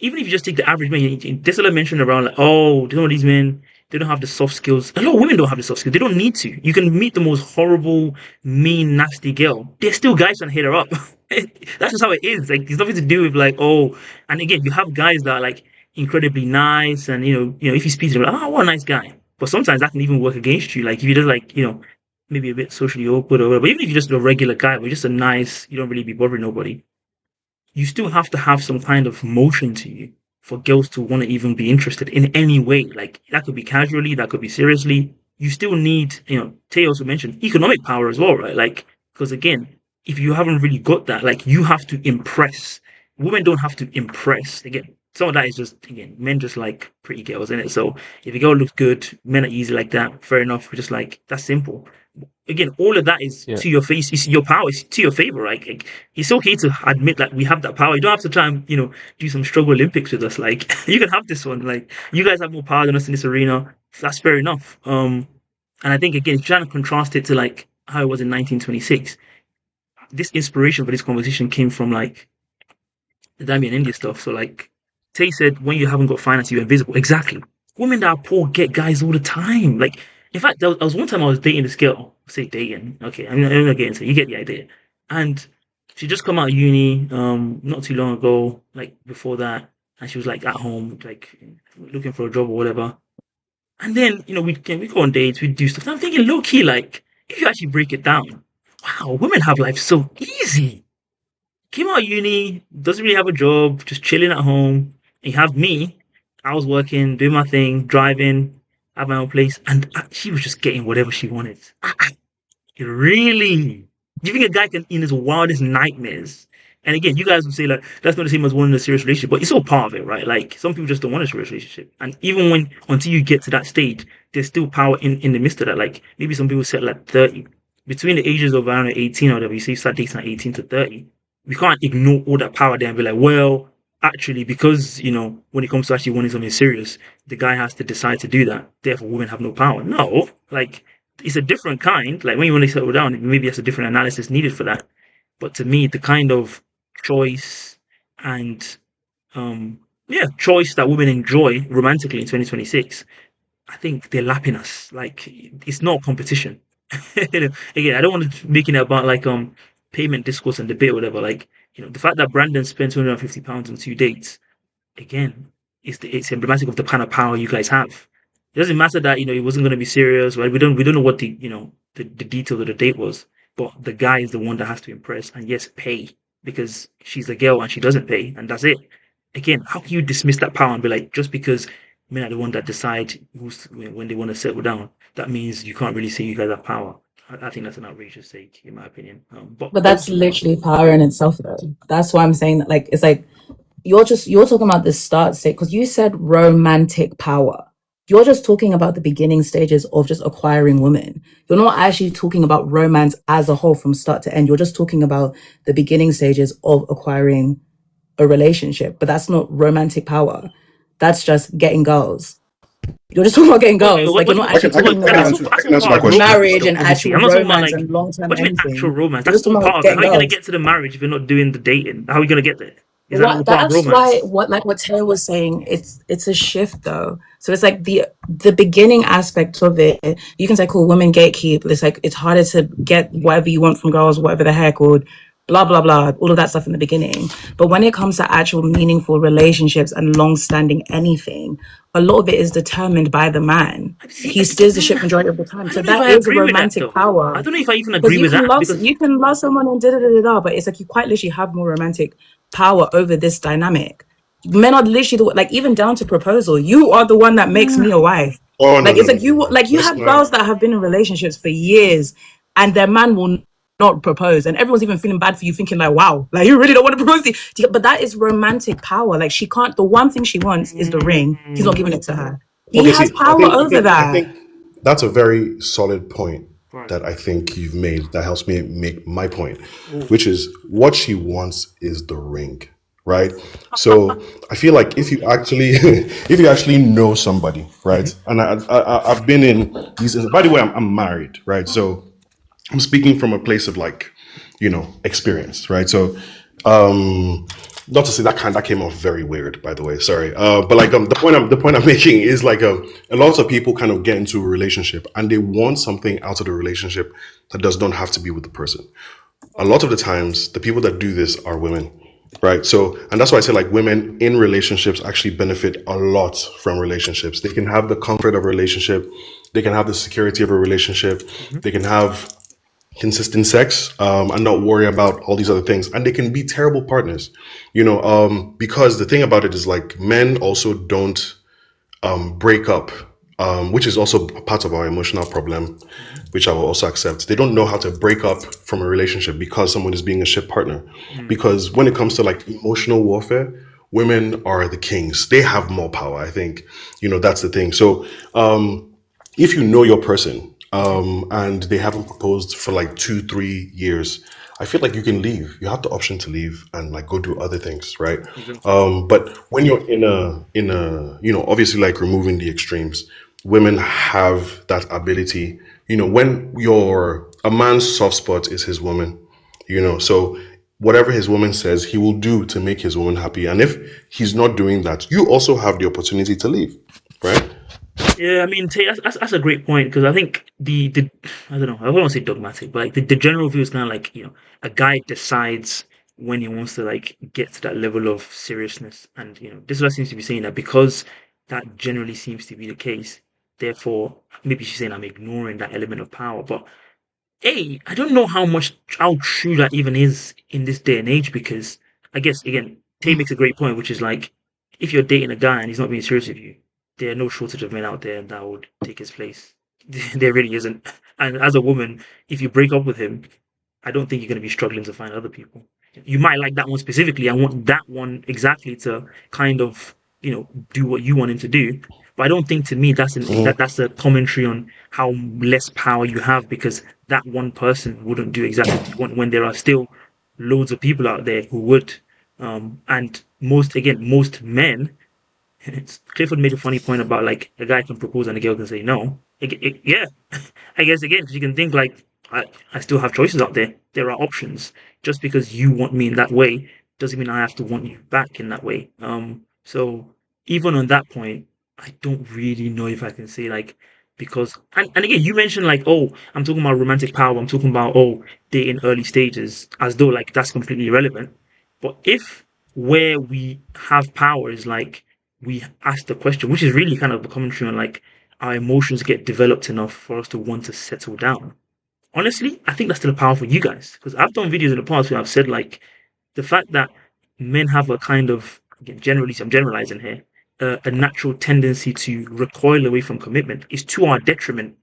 even if you just take the average man, Desola mentioned around like, oh, some of these men, they don't have the soft skills. A lot of women don't have the soft skills. They don't need to. You can meet the most horrible, mean, nasty girl. There's still guys trying to hit her up. That's just how it is. Like, it's nothing to do with like, oh, and again, you have guys that are like incredibly nice, and if you speak to them, like, oh, what a nice guy. But sometimes that can even work against you. Like, if you're just like, maybe a bit socially awkward or whatever. But even if you're just a regular guy, but just a nice, you don't really be bothering nobody, you still have to have some kind of motion to you for girls to want to even be interested in any way. Like that could be casually, that could be seriously. You still need, Tay also mentioned economic power as well, right? Like, because again, if you haven't really got that, like you have to impress. Women don't have to impress. Again, some of that is just again, men just like pretty girls in it. So if a girl looks good, men are easy like that. Fair enough. We're just like that's simple. Again, all of that is Yeah, to your face. It's your power. It's to your favor, right? Like, it's okay to admit that we have that power. You don't have to try and do some struggle Olympics with us. Like you can have this one. Like you guys have more power than us in this arena. That's fair enough. And I think again, trying to contrast it to like how it was in 1926. This inspiration for this conversation came from like the Damien India stuff. So like Tay said, when you haven't got finance, you're invisible. Exactly. Women that are poor get guys all the time. Like in fact, there was one time I was dating this girl. Say dating. Okay, I'm not getting into it. You get the idea. And she just come out of uni not too long ago, like before that, and she was like at home, like looking for a job or whatever. And then, we go on dates, we do stuff. And I'm thinking low key, like, if you actually break it down, wow, women have life so easy. Came out of uni, doesn't really have a job, just chilling at home. And you have me. I was working, doing my thing, driving, have my own place, and she was just getting whatever she wanted. Really? Do you think a guy can, in his wildest nightmares? And again, you guys would say like that's not the same as wanting a serious relationship, but it's all part of it, right? Like some people just don't want a serious relationship, and even when until you get to that stage, there's still power in the midst of that. Like maybe some people settle at 30, between the ages of around 18 or whatever. You say you start dating at 18 to 30. We can't ignore all that power there and be like, well, actually, because when it comes to actually wanting something serious, the guy has to decide to do that. Therefore, women have no power. No, like it's a different kind. Like when you want to settle down, maybe there's a different analysis needed for that. But to me, the kind of choice and choice that women enjoy romantically in 2026, I think they're lapping us. Like it's not competition. Again, I don't want to make it about like payment discourse and debate or whatever. Like the fact that Brandon spent £250 on 2 dates, again, it's emblematic of the kind of power you guys have. It doesn't matter that it wasn't going to be serious, right? We don't know what the details of the date was, but the guy is the one that has to impress and yes, pay because she's a girl and she doesn't pay, and that's it. Again, how can you dismiss that power and be like, just because men are the one that decide when they want to settle down, that means you can't really say you guys have power? I think that's an outrageous take, in my opinion. But that's literally power in itself, though. That's why I'm saying that. Like, it's like you're talking about the start state because you said romantic power. You're just talking about the beginning stages of just acquiring women. You're not actually talking about romance as a whole from start to end. You're just talking about the beginning stages of acquiring a relationship. But that's not romantic power. That's just getting girls. You're just talking about getting girls. Like, you're not actually talking about I can answer that question. marriage and Obviously, actual I'm not talking about romance like and long-term what do you mean anything. actual romance? You're That's just all talking part about of it. How getting are you gonna girls. get to the marriage if you're not doing the dating? How are you gonna get there? Is that all part of That's romance? why what Taylor was saying, it's a shift though. So it's like the beginning aspect of it, you can say cool, women gatekeep. It's like it's harder to get whatever you want from girls, whatever the heck, or blah blah blah, all of that stuff in the beginning. But when it comes to actual meaningful relationships and long-standing anything, a lot of it is determined by the man. He steers the ship majority of the time. I So don't know if that I is a agree with that romantic though. power. I don't know if I even Because agree with that because you can love someone and but it's like you quite literally have more romantic power over this dynamic. Men are literally like, even down to proposal. You are the one that makes me a wife. Oh no Like, no it's no like no no. you Let's have not. girls that have been in relationships for years and their man will not propose, and everyone's even feeling bad for you, thinking like, wow, like you really don't want to propose to you. But that is romantic power. Like, she can't, the one thing she wants is the ring. He's not giving it to her. He Okay, has see, I power think I over think I that. think that's a very solid point right. that I think you've made that helps me make my point, Ooh. which is what she wants is the ring, right? So I feel like if you actually if you actually know somebody, right? And I've been in these. By the way, I'm married, right? So I'm speaking from a place of like, experience, right? So, not to say that came off very weird, by the way. Sorry, but like the point I'm making is like a lot of people kind of get into a relationship and they want something out of the relationship that does not have to be with the person. A lot of the times, the people that do this are women, right? So, and that's why I say like women in relationships actually benefit a lot from relationships. They can have the comfort of a relationship, they can have the security of a relationship, they can have consistent sex, and not worry about all these other things, and they can be terrible partners, because the thing about it is like men also don't break up, which is also a part of our emotional problem, which I will also accept. They don't know how to break up from a relationship because someone is being a shit partner. Because when it comes to like emotional warfare, women are the kings. They have more power. I think, that's the thing. So if you know your person, and they haven't proposed for like 2-3 years, I feel like you can leave. You have the option to leave and like go do other things, right? But when you're in a obviously like removing the extremes, women have that ability. When you're a man's soft spot is his woman, so whatever his woman says, he will do to make his woman happy. And if he's not doing that, you also have the opportunity to leave, right? Yeah, I mean, that's a great point because I think the I don't know, I don't want to say dogmatic, but like the general view is kind of like, a guy decides when he wants to like get to that level of seriousness, and this is what seems to be saying that because that generally seems to be the case, therefore maybe she's saying I'm ignoring that element of power, but hey, I don't know how true that even is in this day and age because I guess again, Tay makes a great point, which is like if you're dating a guy and he's not being serious with you, there are no shortage of men out there that would take his place. There really isn't. And as a woman, if you break up with him, I don't think you're going to be struggling to find other people. You might like that one specifically. I want that one exactly to kind of, do what you want him to do. But I don't think to me that's a commentary on how less power you have because that one person wouldn't do exactly what you want when there are still loads of people out there who would. And most men Clifford made a funny point about like a guy can propose and a girl can say no. Yeah, I guess again, 'cause you can think like I still have choices out there. There are options. Just because you want me in that way doesn't mean I have to want you back in that way. So even on that point, I don't really know if I can say like because and again you mentioned like oh I'm talking about romantic power. I'm talking about oh dating early stages as though like that's completely irrelevant. But if where we have power is like we ask the question, which is really kind of a commentary on like our emotions get developed enough for us to want to settle down. Honestly, I think that's still a power for you guys because I've done videos in the past where I've said like the fact that men have a kind of again, generally, I'm generalizing here, a natural tendency to recoil away from commitment is to our detriment.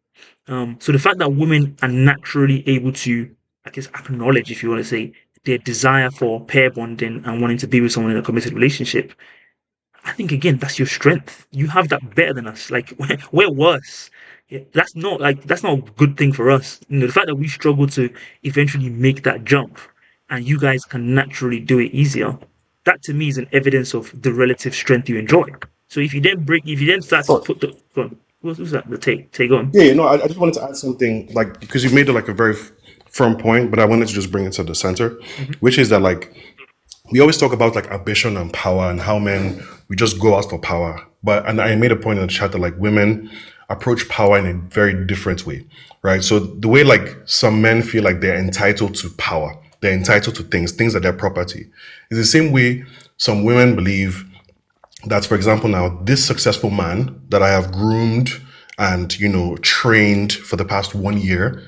So the fact that women are naturally able to, I guess, acknowledge, if you want to say, their desire for pair bonding and wanting to be with someone in a committed relationship I think again that's your strength. You have that better than us. Like we're worse. Yeah, that's not a good thing for us. The fact that we struggle to eventually make that jump, and you guys can naturally do it easier. That to me is an evidence of the relative strength you enjoy. So if you then start to Sorry. put the go on, who's that? The take on. Yeah, no, I just wanted to add something, like, because you made it like a very firm point, but I wanted to just bring it to the center, Mm-hmm. which is that, like, we always talk about like ambition and power and how men, we just go out for power. And I made a point in the chat that like women approach power in a very different way, right? So the way like some men feel like they're entitled to power, they're entitled to things are their property. It's the same way some women believe that, for example, now this successful man that I have groomed and, trained for the past 1 year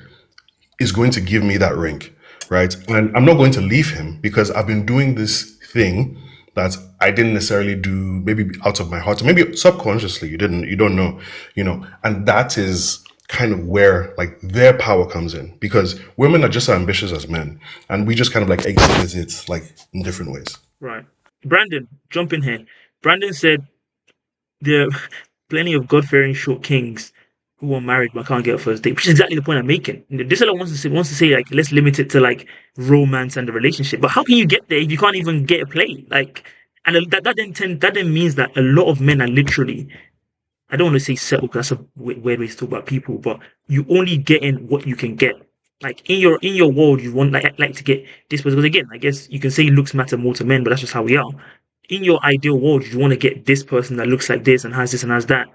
is going to give me that ring, right? And I'm not going to leave him because I've been doing this thing that I didn't necessarily do, maybe out of my heart, or maybe subconsciously, you don't know, and that is kind of where like their power comes in, because women are just as ambitious as men, and we just kind of like exhibit it like in different ways. Right. Brandon, jump in here. Brandon said there are plenty of God-fearing short kings who are married but can't get a first date, which is exactly the point I'm making. This fellow wants to say like, let's limit it to like romance and the relationship. But how can you get there if you can't even get a play? Like, and that then means that a lot of men are literally, I don't want to say settle because that's a weird way to talk about people, but you only get in what you can get. Like in your world, you want like to get this person. Because again, I guess you can say looks matter more to men, but that's just how we are. In your ideal world, you want to get this person that looks like this and has this and has that.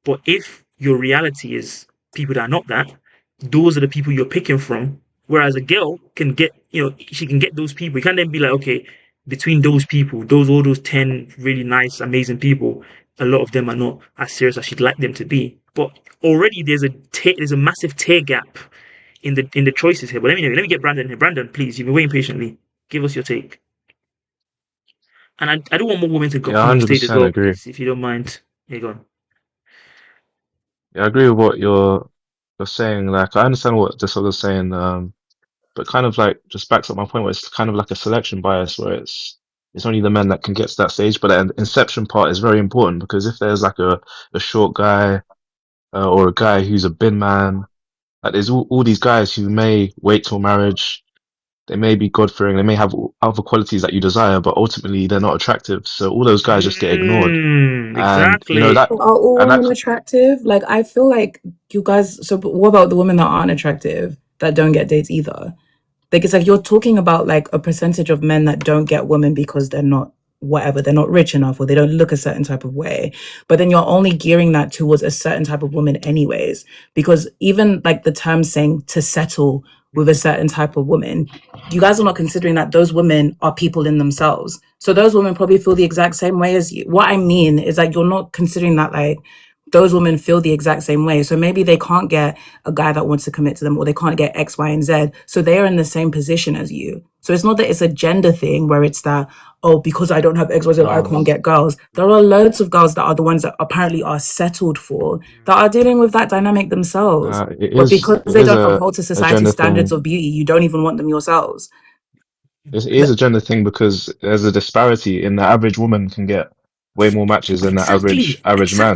But if your reality is people that are not that, those are the people you're picking from. Whereas a girl can get, she can get those people. You can't then be like, okay, between those people, all those 10 really nice, amazing people, a lot of them are not as serious as she'd like them to be. But already there's a massive tear gap in the choices here. But let me get Brandon here. Brandon, please, you've been waiting patiently. Give us your take. And I don't want more women to come on stage as well, agree. please, if you don't mind. Here you go. Yeah, I agree with what you're saying. Like, I understand what Desol's saying, but kind of like just backs up my point where it's kind of like a selection bias where it's only the men that can get to that stage. But the inception part is very important, because if there's like a short guy or a guy who's a bin man, like there's all these guys who may wait till marriage. They may be God-fearing, they may have other qualities that you desire, but ultimately they're not attractive. So all those guys just get ignored. And Exactly. that, Are all and that, women attractive? Like, I feel like you guys. So, but what about the women that aren't attractive that don't get dates either? Like, it's like you're talking about like a percentage of men that don't get women because they're not whatever, they're not rich enough or they don't look a certain type of way. But then you're only gearing that towards a certain type of woman anyways, because even like the term saying to settle with a certain type of woman, you guys are not considering that those women are people in themselves. So those women probably feel the exact same way as you. What I mean is like you're not considering that like those women feel the exact same way. So maybe they can't get a guy that wants to commit to them, or they can't get X, Y, and Z. So they're in the same position as you. So it's not that it's a gender thing where it's that, oh, because I don't have X, Y, Z, I can't get girls. There are loads of girls that are the ones that apparently are settled for, that are dealing with that dynamic themselves. But because they don't uphold to society's standards of beauty, you don't even want them yourselves. it is a gender thing, because there's a disparity in the average woman can get way more matches than the average man.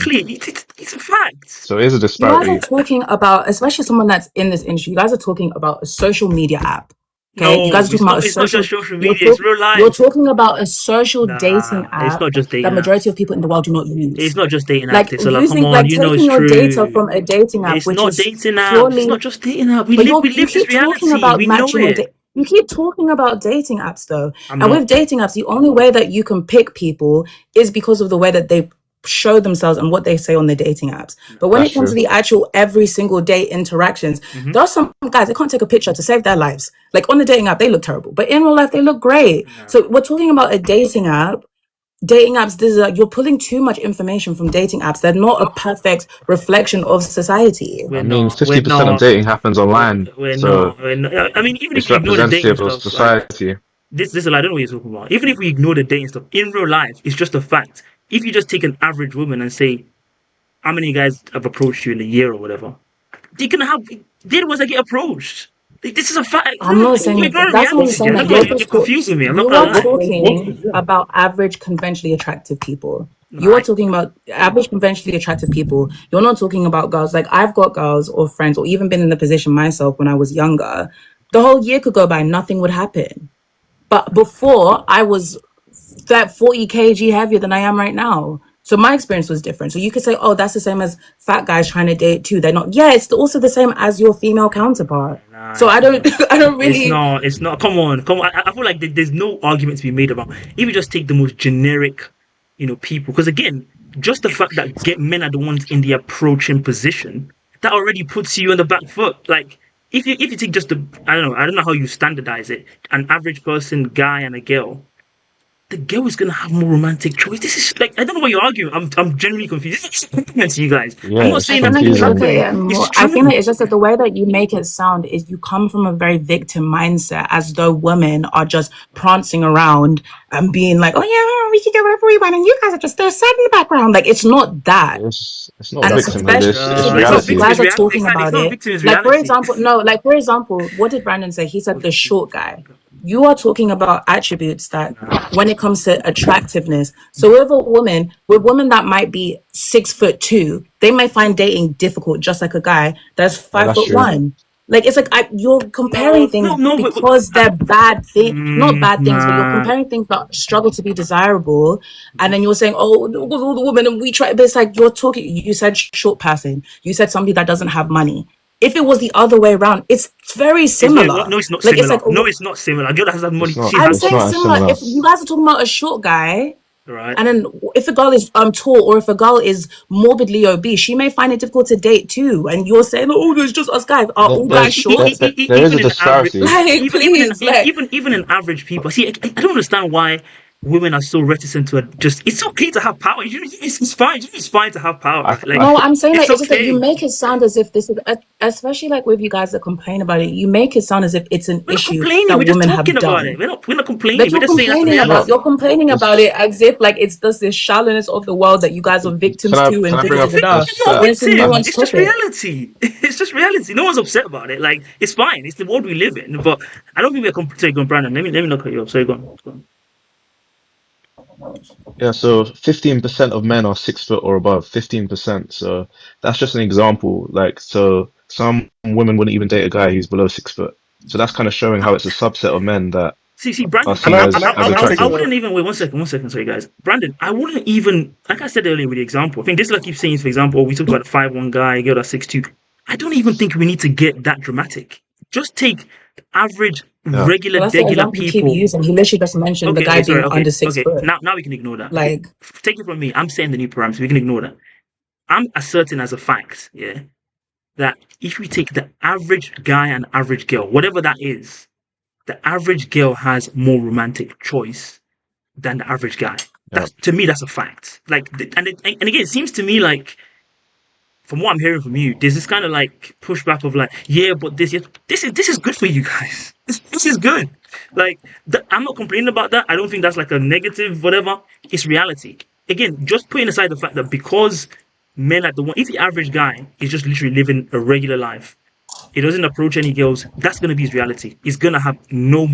It's a fact. So it is a You guys disparity. are talking about, especially someone that's in this industry, you guys are talking about a social media app. Okay, No, you guys are talking about it's not just social media, it's real life. You're talking about a social dating app it's not just dating that majority of people in the world do not use. It's not just dating Like apps. It's like, using, come on, like you know taking it's your true. data from a dating app, It's which not is dating apps. purely. It's not just dating app. We But live you this keep talking reality. about We know matching on it. you keep talking about dating apps though, I'm and not. with dating apps, the only way that you can pick people is because of the way that they show themselves and what they say on the dating apps. But when That's it comes to true. the actual every single day interactions, there are some guys that can't take a picture to save their lives. Like on the dating app, they look terrible, but in real life, they look great. So we're talking about a dating app. Dating apps, this is like you're pulling too much information from dating apps. They're not a perfect reflection of society. I mean, 50% of dating happens online, so I mean, even if it's you ignore the dating representative of stuff, like society. this is I don't know what you're talking about. Even if we ignore the dating stuff, in real life, it's just a fact. If you just take an average woman and say, how many guys have approached you in a year or whatever, they're the ones that get approached. This is a fact. I'm not saying that's not saying that You're confusing me. I'm not you gonna are lie. talking about average conventionally attractive people. You are talking about average conventionally attractive people. You're not talking about girls. Like I've got girls or friends, or even been in the position myself when I was younger. The whole year could go by, nothing would happen. But before, I was that 40 kg heavier than I am right now. So my experience was different. So you could say, oh, that's the same as fat guys trying to date too. They're not. Yeah, it's also the same as your female counterpart. So I don't really. It's not. Come on. I feel like there's no argument to be made about. If you just take the most generic, people, because again, just the fact that men are the ones in the approaching position, that already puts you on the back foot. Like, if you take just I don't know how you standardize it, an average person, guy and a girl, the girl is gonna have more romantic choice. This is like, I don't know what you're arguing. I'm genuinely confused. This is a compliment to you guys. I'm Yeah, not it's I saying think that's that you look confusing. at happening. it It's more. I think that true. it's just that the way that you make it sound is you come from a very victim mindset, as though women are just prancing around and being like, "Oh yeah, we can do whatever we want," and you guys are just there sad in the background. Like it's not that. It's not And That's victimhood. especially It's it's not because you reality. victim, guys it's are reality. talking Exactly, it's about not it. victim, it's Like for reality. example, no, like for example, what did Brandon say? He said the short guy. You are talking about attributes that when it comes to attractiveness. So with women that might be 6'2", they may find dating difficult, just like a guy that's Yeah, five that's foot true. one. Like it's like you're comparing things No, because they're bad things, not bad things, but you're nah. comparing things that struggle to be desirable, and then you're saying, "Oh, it was all the women," and we try. But it's like you're talking. You said short person. You said somebody that doesn't have money. If it was the other way around, it's very It's very what? similar. No, it's not Like it's similar. like No, it's not similar. A girl that has that money, It's not. she I'm has It's saying not as similar. similar. If you guys are talking about a short guy, right. and then if a girl is tall, or if a girl is morbidly obese, she may find it difficult to date too. And you're saying, "Oh, there's just us guys. Are all guys short?" There is a Even in average, disparity. Like, please, like, even in average people, see, I don't understand why women are so reticent to just. It's okay to have power. It's fine. It's fine to have power, I right? th- Like I no, th- I'm saying it's that it's just that you okay. make it sound as if this is, especially like with you guys that complain about it, you make it sound as if it's an We're not issue complaining. that We're just women have talking about it. done. We're not Like complaining. We're you're just saying that's the complaining no, about, reality. you're complaining about it's it as if like it's just this shallowness of the world that you guys are victims to, can and I da bring da Not da up da. a victim, not stat? When it's a victim. nuanced It's just topic. reality. It's just reality. No one's upset about it. Like it's fine. It's the world we live in. But I don't think we're sorry, go on, Brandon. Let me not cut you off. Sorry, go on. Go on. Yeah, so 15% of men are 6 foot or above. 15%. So that's just an example. Like, so some women wouldn't even date a guy who's below 6 foot. So that's kind of showing how it's a subset of men that See, are Brandon. Can seen I can I as can I take I attractive. wouldn't even wait 1 second. Sorry, guys. Brandon, I wouldn't even, like I said earlier with the example. I think this, like keep saying, for example, we talked about the 5'1" guy, girl that's 6'2". I don't even think we need to get that dramatic. Just take average, Yeah. But regular, that's the degular example you keep people. using. He literally just mentioned the Okay, guy okay, sorry, being okay, under six okay. foot. Now we can ignore that. Okay, Like, take it from me. I'm saying the new parameters. We can ignore that. I'm asserting as a fact, yeah, that if we take the average guy and average girl, whatever that is, the average girl has more romantic choice than the average guy. Yeah. That's, to me, that's a fact. Like, and again, it seems to me like, from what I'm hearing from you, there's this kind of like pushback of like, yeah, but this is good for you guys. This is good. Like, I'm not complaining about that. I don't think that's like a negative whatever. It's reality. Again, just putting aside the fact that because men like the one, if the average guy is just literally living a regular life, he doesn't approach any girls, that's gonna be his reality. He's gonna have no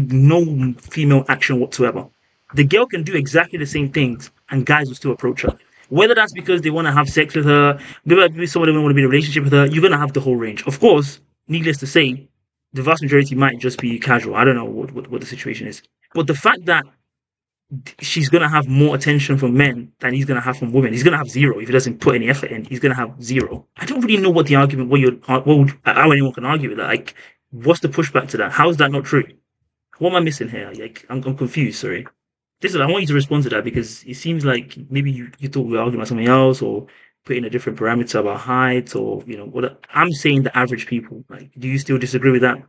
female action whatsoever. The girl can do exactly the same things, and guys will still approach her. Whether that's because they want to have sex with her, maybe some of them want to be in a relationship with her, you're gonna have the whole range. Of course, needless to say, the vast majority might just be casual. I don't know what the situation is. But the fact that she's gonna have more attention from men than he's gonna have from women. He's gonna have zero if he doesn't put any effort in. He's gonna have zero. I don't really know what the argument, how anyone can argue with that. Like, what's the pushback to that? How is that not true? What am I missing here? Like, I'm confused. Sorry. I want you to respond to that because it seems like maybe you thought we were arguing about something else or putting a different parameter about height or what. I'm saying the average people. Like, do you still disagree with that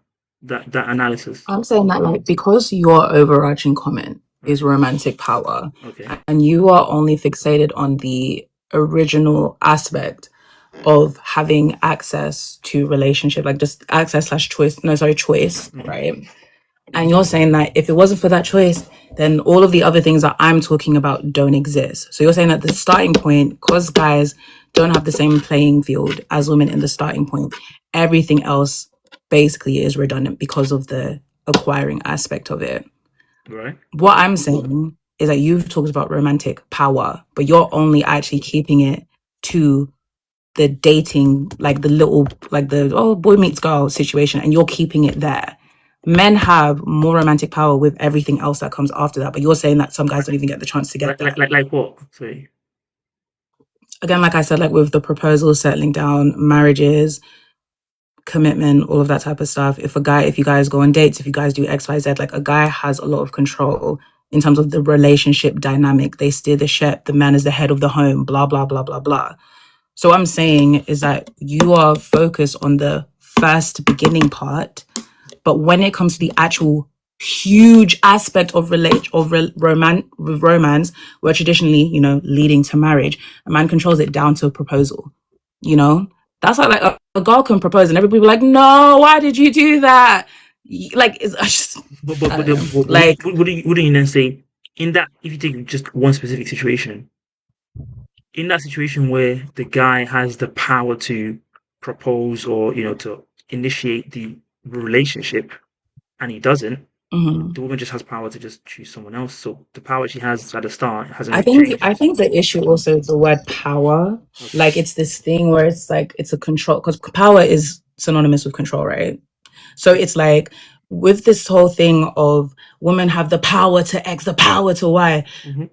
analysis? I'm saying that like because your overarching comment is romantic power, Okay. and you are only fixated on the original aspect of having access to relationship, like just access slash choice. No, sorry, choice, right? And you're saying that if it wasn't for that choice, then all of the other things that I'm talking about don't exist. So you're saying that the starting point, because guys don't have the same playing field as women in the starting point, everything else basically is redundant because of the acquiring aspect of it. Right. What I'm saying is that you've talked about romantic power, but you're only actually keeping it to the dating, like the little, like the boy meets girl situation, and you're keeping it there. Men have more romantic power with everything else that comes after that, but you're saying that some guys don't even get the chance to get that. Like what? Sorry. Again, like I said, like with the proposal, settling down, marriages, commitment, all of that type of stuff. If you guys go on dates, if you guys do X, Y, Z, like a guy has a lot of control in terms of the relationship dynamic. They steer the ship. The man is the head of the home, blah, blah, blah, blah, blah. So what I'm saying is that you are focused on the first beginning part, but when it comes to the actual huge aspect of romance, where traditionally, leading to marriage, a man controls it down to a proposal. That's like a girl can propose and everybody be like, no, why did you do that? Like, it's just, wouldn't you then say, in that, if you take just one specific situation, in that situation where the guy has the power to propose or to initiate the relationship and he doesn't, the woman just has power to just choose someone else. So the power she has at the start hasn't changed. I think the issue also is the word power. Okay. Like, it's this thing where it's like it's a control, because power is synonymous with control, right? So it's like, with this whole thing of women have the power to X, the power to Y.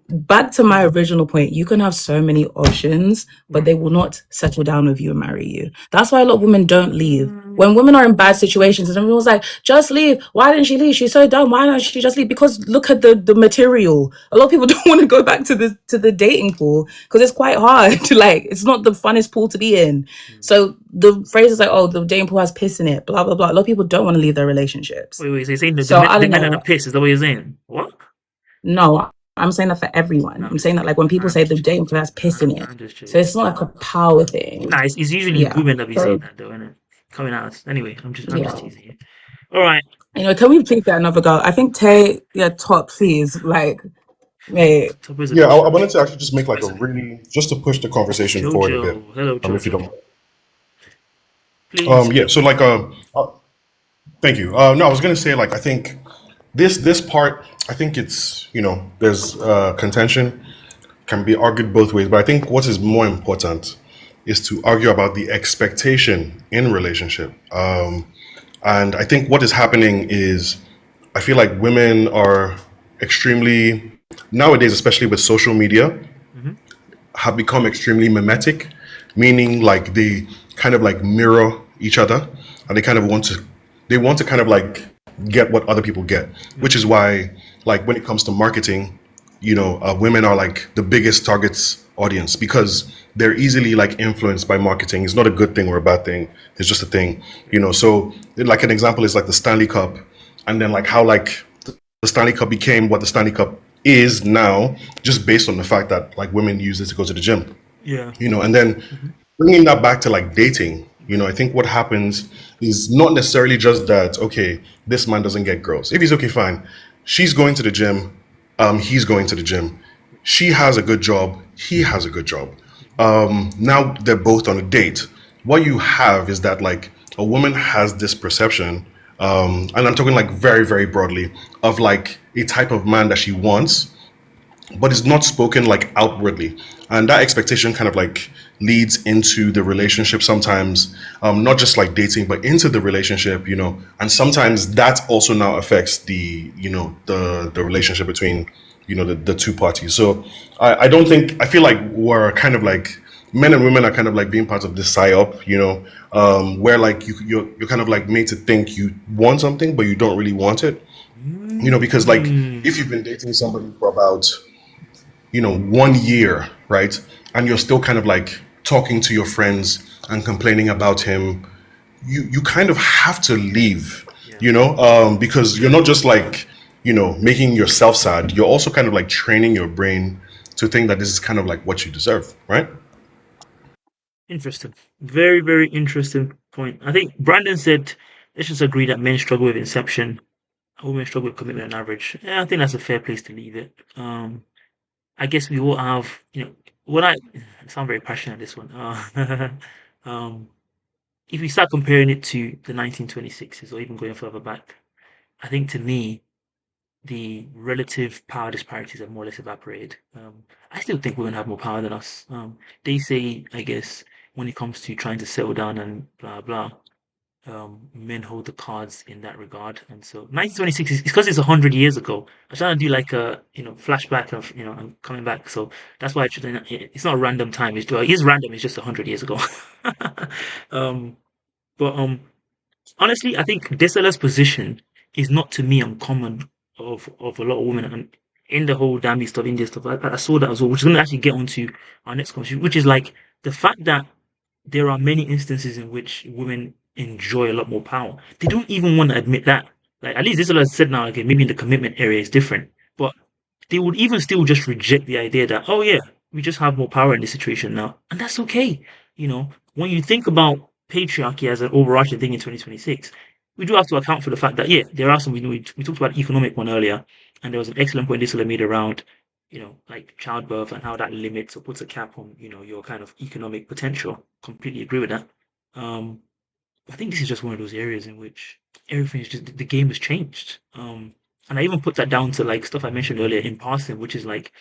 Back to my original point, you can have so many options, but they will not settle down with you and marry you. That's why a lot of women don't leave. When women are in bad situations, and everyone's like, just leave. Why didn't she leave? She's so dumb. Why don't she just leave? Because look at the material. A lot of people don't want to go back to the dating pool because it's quite hard to, like, it's not the funnest pool to be in. So the phrase is like, oh, the dating pool has piss in it, blah, blah, blah. A lot of people don't want to leave their relationships. Wait, so you're saying the men are the piss? Is that what you're saying? What? No, I'm saying that for everyone. I'm saying that, like, when people say the dating pool has piss in it, so it's not like a power thing. Nah, it's usually women that be saying that, though, isn't it? Coming out. Anyway, I'm just teasing you. All right. Can we please get another go? I think Tay, top, please. Like, wait. Yeah, I wanted to actually just make like just to push the conversation forward a bit. Hello, Jojo. If you don't. Please. Yeah. So like, thank you. No, I was gonna say, like, I think this part, I think it's, there's contention, can be argued both ways, but I think what is more important is to argue about the expectation in relationship. And I think what is happening is, I feel like women are extremely, nowadays, especially with social media, have become extremely mimetic, meaning like they kind of like mirror each other, and they kind of want to kind of like get what other people get, which is why, like, when it comes to marketing, women are like the biggest targets audience because they're easily like influenced by marketing. It's not a good thing or a bad thing. It's just a thing, So like an example is like the Stanley Cup, and then like how like the Stanley Cup became what the Stanley Cup is now, just based on the fact that like women use it to go to the gym. Yeah. And then bringing that back to like dating, I think what happens is not necessarily just that, okay, this man doesn't get girls. If he's okay, fine. She's going to the gym. He's going to the gym. She has a good job. He has a good job. Now they're both on a date. What you have is that like a woman has this perception, and I'm talking like very, very broadly, of like a type of man that she wants, but it's not spoken like outwardly. And that expectation kind of like leads into the relationship sometimes, not just like dating, but into the relationship, and sometimes that also now affects the relationship between, the two parties. So I feel like we're kind of like, men and women are kind of like being part of this psyop, where like you're kind of like made to think you want something, but you don't really want it, because like if you've been dating somebody for about 1 year, right? And you're still kind of like talking to your friends and complaining about him, you kind of have to leave, because you're not just like, making yourself sad. You're also kind of like training your brain to think that this is kind of like what you deserve, right? Interesting. Very, very interesting point. I think Brandon said, let's just agree that men struggle with inception, women struggle with commitment on average. Yeah, I think that's a fair place to leave it. I guess we all have, I sound very passionate on this one. If we start comparing it to the 1926s or even going further back, I think to me, the relative power disparities have more or less evaporated. I still think women have more power than us. They say, I guess, when it comes to trying to settle down and blah, blah, men hold the cards in that regard. And so 1926 is because it's 100 years ago. I'm trying to do like a flashback of I'm coming back. So that's why it's not a random time. It is random. It's just 100 years ago. But honestly, I think Desala's position is not to me uncommon of a lot of women, and in the whole damn stuff, India stuff. I saw that as well, which is going to actually get onto our next conversation, which is like the fact that there are many instances in which women enjoy a lot more power. They don't even want to admit that. Like, at least this is what I said now. Okay, maybe in the commitment area is different, but they would even still just reject the idea that, oh yeah, we just have more power in this situation now, and that's okay. When you think about patriarchy as an overarching thing in 2026, we do have to account for the fact that, yeah, there are some. We talked about the economic one earlier, and there was an excellent point Nicola made around, like childbirth and how that limits or puts a cap on, your kind of economic potential. Completely agree with that. Um, I think this is just one of those areas in which everything is just the game has changed. And I even put that down to like stuff I mentioned earlier in passing, which is like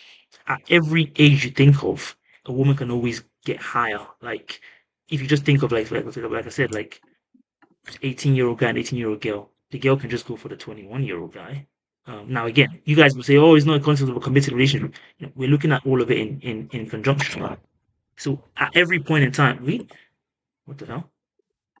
at every age you think of, a woman can always get higher. Like if you just think of like I said, like 18-year-old guy and 18-year-old girl, the girl can just go for the 21-year-old guy. Now again, you guys will say, "Oh, it's not a concept of a committed relationship." We're looking at all of it in conjunction. So at every point in time, what the hell?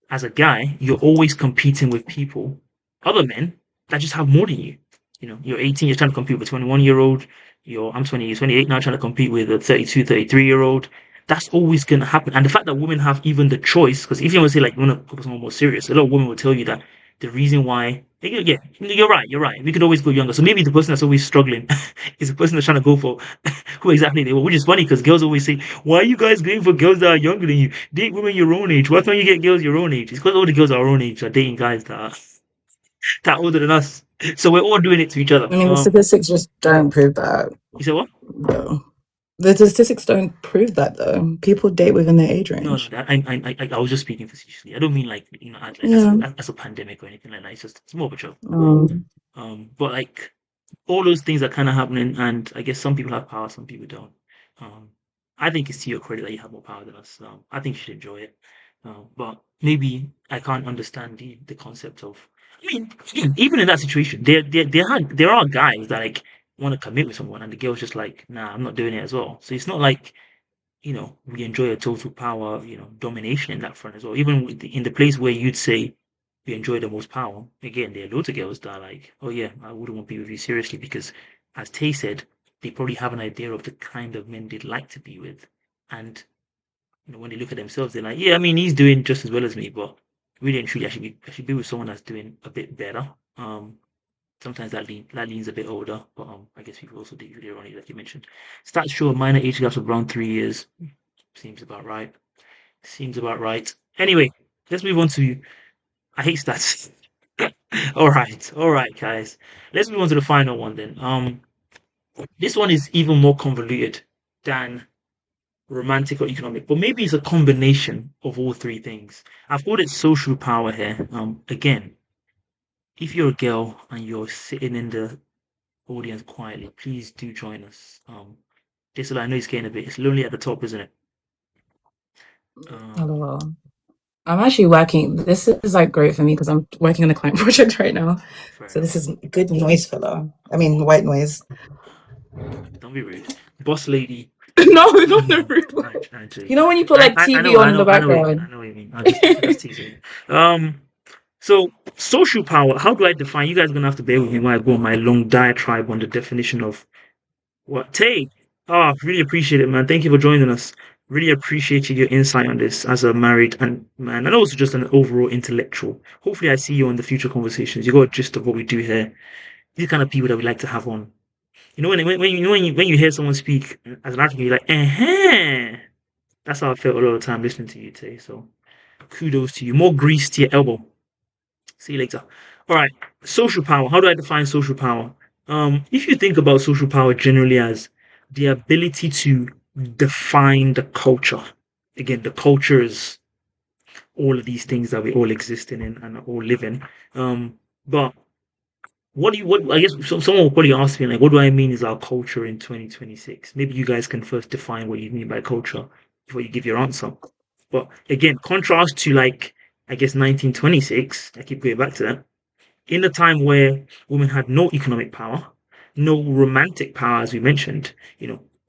As a guy, you're always competing with people, other men that just have more than you. You're 18, you're trying to compete with a 21-year-old. I'm 20, you're 28 now, trying to compete with a 32, 33-year-old. That's always going to happen. And the fact that women have even the choice, because if you want to say, like, you want to put something more serious, a lot of women will tell you that the reason why, yeah, you're right. We could always go younger. So maybe the person that's always struggling is the person that's trying to go for who exactly they were, which is funny because girls always say, why are you guys going for girls that are younger than you? Date women your own age. Why can't you get girls your own age? It's because all the girls our own age are dating guys that are older than us. So we're all doing it to each other. I mean, the statistics just don't prove that. You said what? No. The statistics don't prove that though. People date within their age range. No, I was just speaking facetiously. I don't mean like as a pandemic or anything like that. It's more of a joke. But like all those things are kind of happening, and I guess some people have power, some people don't. Um, I think it's to your credit that you have more power than us. I think you should enjoy it. But maybe I can't understand the concept of. I mean, even in that situation, there are guys that like want to commit with someone, and the girl's just like, nah, I'm not doing it as well. So it's not like we enjoy a total power, domination in that front as well. Even in the place where you'd say we enjoy the most power, again, there are loads of girls that are like, oh yeah, I wouldn't want to be with you seriously because, as Tay said, they probably have an idea of the kind of men they'd like to be with. And, when they look at themselves, they're like, yeah, I mean, he's doing just as well as me, but really and truly, I should be with someone that's doing a bit better. Sometimes that leans a bit older, but I guess people also date really ironic, like you mentioned. Stats show a minor age gap of around 3 years. Seems about right. Anyway, let's move on to. I hate stats. All right, guys. Let's move on to the final one then. This one is even more convoluted than romantic or economic, but maybe it's a combination of all three things. I've called it social power here. Again, if you're a girl and you're sitting in the audience quietly, please do join us. This I know it's getting it's lonely at the top, isn't it? LOL. I'm actually working. This is like great for me because I'm working on a client project right now. So this is good noise filler. I mean, white noise. Don't be rude, boss lady. No, not the rude one. You know when you put like TV on in the background. I know what you mean. I'm just teasing. So social power. How do I define? You guys are gonna have to bear with me while I go on my long diatribe on the definition of what Tay. Oh, really appreciate it, man. Thank you for joining us. Really appreciate your insight on this as a married man, and also just an overall intellectual. Hopefully, I see you in the future conversations. You got a gist of what we do here. These kind of people that we like to have on. When you hear someone speak as an African, you're like, That's how I felt a lot of the time listening to you, Tay. So, kudos to you. More grease to your elbow. See you later. All right, social power. How do I define social power? If you think about social power generally as the ability to define the culture. Again, the culture is all of these things that we all exist in and all live in. But what I guess someone will probably ask me, like, what do I mean is our culture in 2026? Maybe you guys can first define what you mean by culture before you give your answer. But again, contrast to like, I guess 1926, I keep going back to that, in a time where women had no economic power, no romantic power, as we mentioned,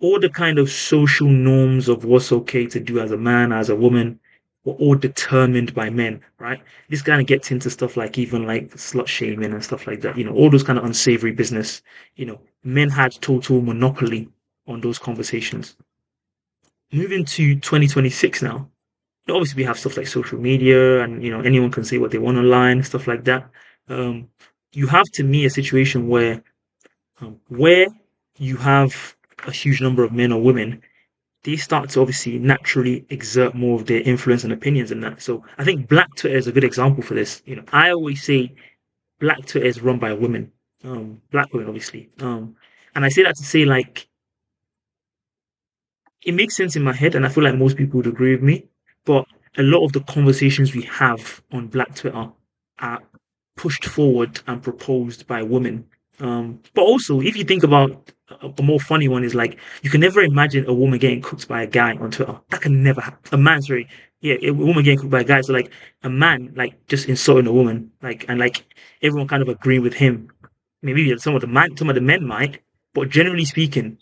all the kind of social norms of what's okay to do as a man, as a woman, were all determined by men, right? This kind of gets into stuff like even like slut shaming and stuff like that, all those kind of unsavory business, men had total monopoly on those conversations. Moving to 2026 now, obviously we have stuff like social media, and anyone can say what they want online, stuff like that. Um, you have, to me, a situation where you have a huge number of men or women, they start to obviously naturally exert more of their influence and opinions in that. So I think Black Twitter is a good example for this. I always say Black Twitter is run by women, Black women, obviously. And I say that to say, like, it makes sense in my head, and I feel like most people would agree with me. But a lot of the conversations we have on Black Twitter are pushed forward and proposed by women. But also, if you think about a more funny one, is like, you can never imagine a woman getting cooked by a guy on Twitter. That can never happen. A man, sorry, yeah, a woman getting cooked by a guy. So like a man like just insulting a woman, like, and like everyone kind of agreeing with him. Maybe some of the men might, but generally speaking,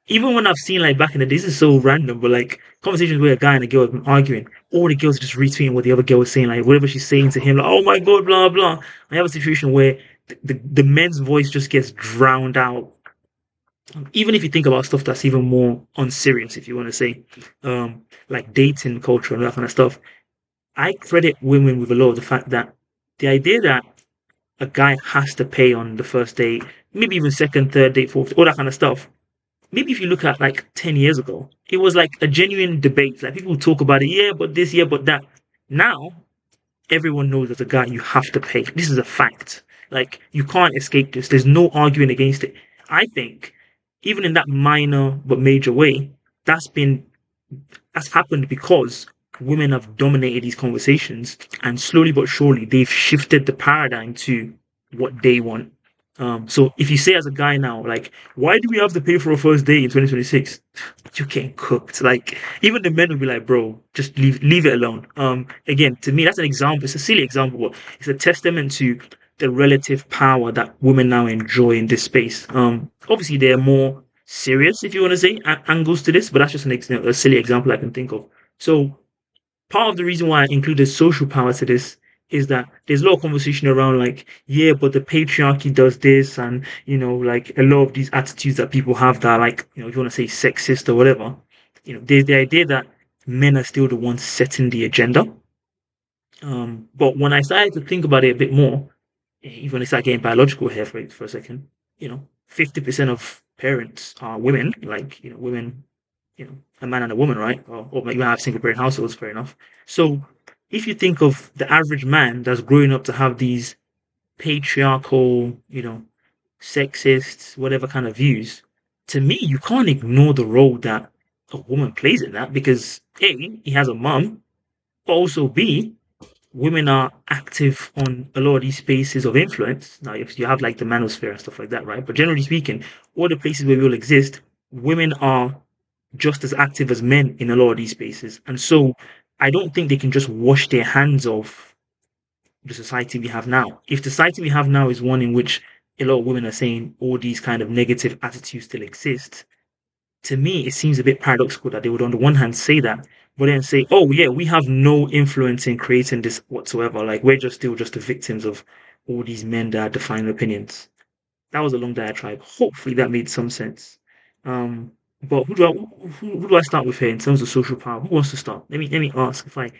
even when I've seen, like, back in the days, this is so random, but like conversations where a guy and a girl have been arguing, all the girls are just retweeting what the other girl is saying, like whatever she's saying to him, like, oh my god, blah blah. I have a situation where the men's voice just gets drowned out. Even if you think about stuff that's even more unserious, if you want to say, like dating culture and that kind of stuff, I credit women with a lot of the fact that the idea that a guy has to pay on the first date, maybe even second, third date, fourth, all that kind of stuff. Maybe if you look at like 10 years ago, it was like a genuine debate. Like people talk about it, yeah, but this, yeah, but that. Now, everyone knows as a guy, you have to pay. This is a fact. Like, you can't escape this. There's no arguing against it. I think, even in that minor but major way, that's been that's happened because women have dominated these conversations, and slowly but surely they've shifted the paradigm to what they want. So if you say as a guy now, like, why do we have to pay for a first date in 2026? You're getting cooked. Like, even the men will be like, bro, just leave it alone. Again, to me, that's an example. It's a silly example, but it's a testament to the relative power that women now enjoy in this space. Obviously, there are more serious, if you want to say, angles to this, but that's just a silly example I can think of. So part of the reason why I included social power to this is that there's a lot of conversation around, like, yeah, but the patriarchy does this, and like a lot of these attitudes that people have that, like, if you want to say sexist or whatever, there's the idea that men are still the ones setting the agenda. But when I started to think about it a bit more, even when I started getting biological here for a second, 50% of parents are women, like, women, a man and a woman, right? Or you have single parent households, fair enough. So if you think of the average man that's growing up to have these patriarchal, sexist, whatever kind of views, to me, you can't ignore the role that a woman plays in that, because A, he has a mum, but also B, women are active on a lot of these spaces of influence. Now, if you have like the manosphere and stuff like that, right? But generally speaking, all the places where we all exist, women are just as active as men in a lot of these spaces. And so I don't think they can just wash their hands of the society we have now. If the society we have now is one in which a lot of women are saying all these kind of negative attitudes still exist, to me, it seems a bit paradoxical that they would, on the one hand, say that, but then say, oh, yeah, we have no influence in creating this whatsoever. Like, we're just still just the victims of all these men that are defining opinions. That was a long diatribe. Hopefully, that made some sense. But who do I start with here in terms of social power? Who wants to start? Let me ask if I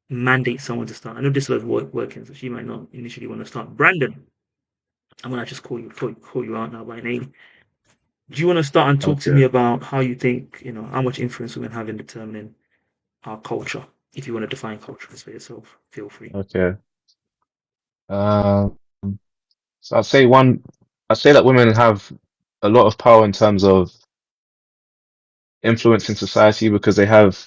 mandate someone to start. I know this is working, so she might not initially want to start. Brandon, I'm gonna just call you out now by name. Do you want to start and talk to Okay. me about how you think, how much influence women have in determining our culture? If you want to define culture as for yourself, feel free. Okay. Um, so I'd say that women have a lot of power in terms of influence in society because they have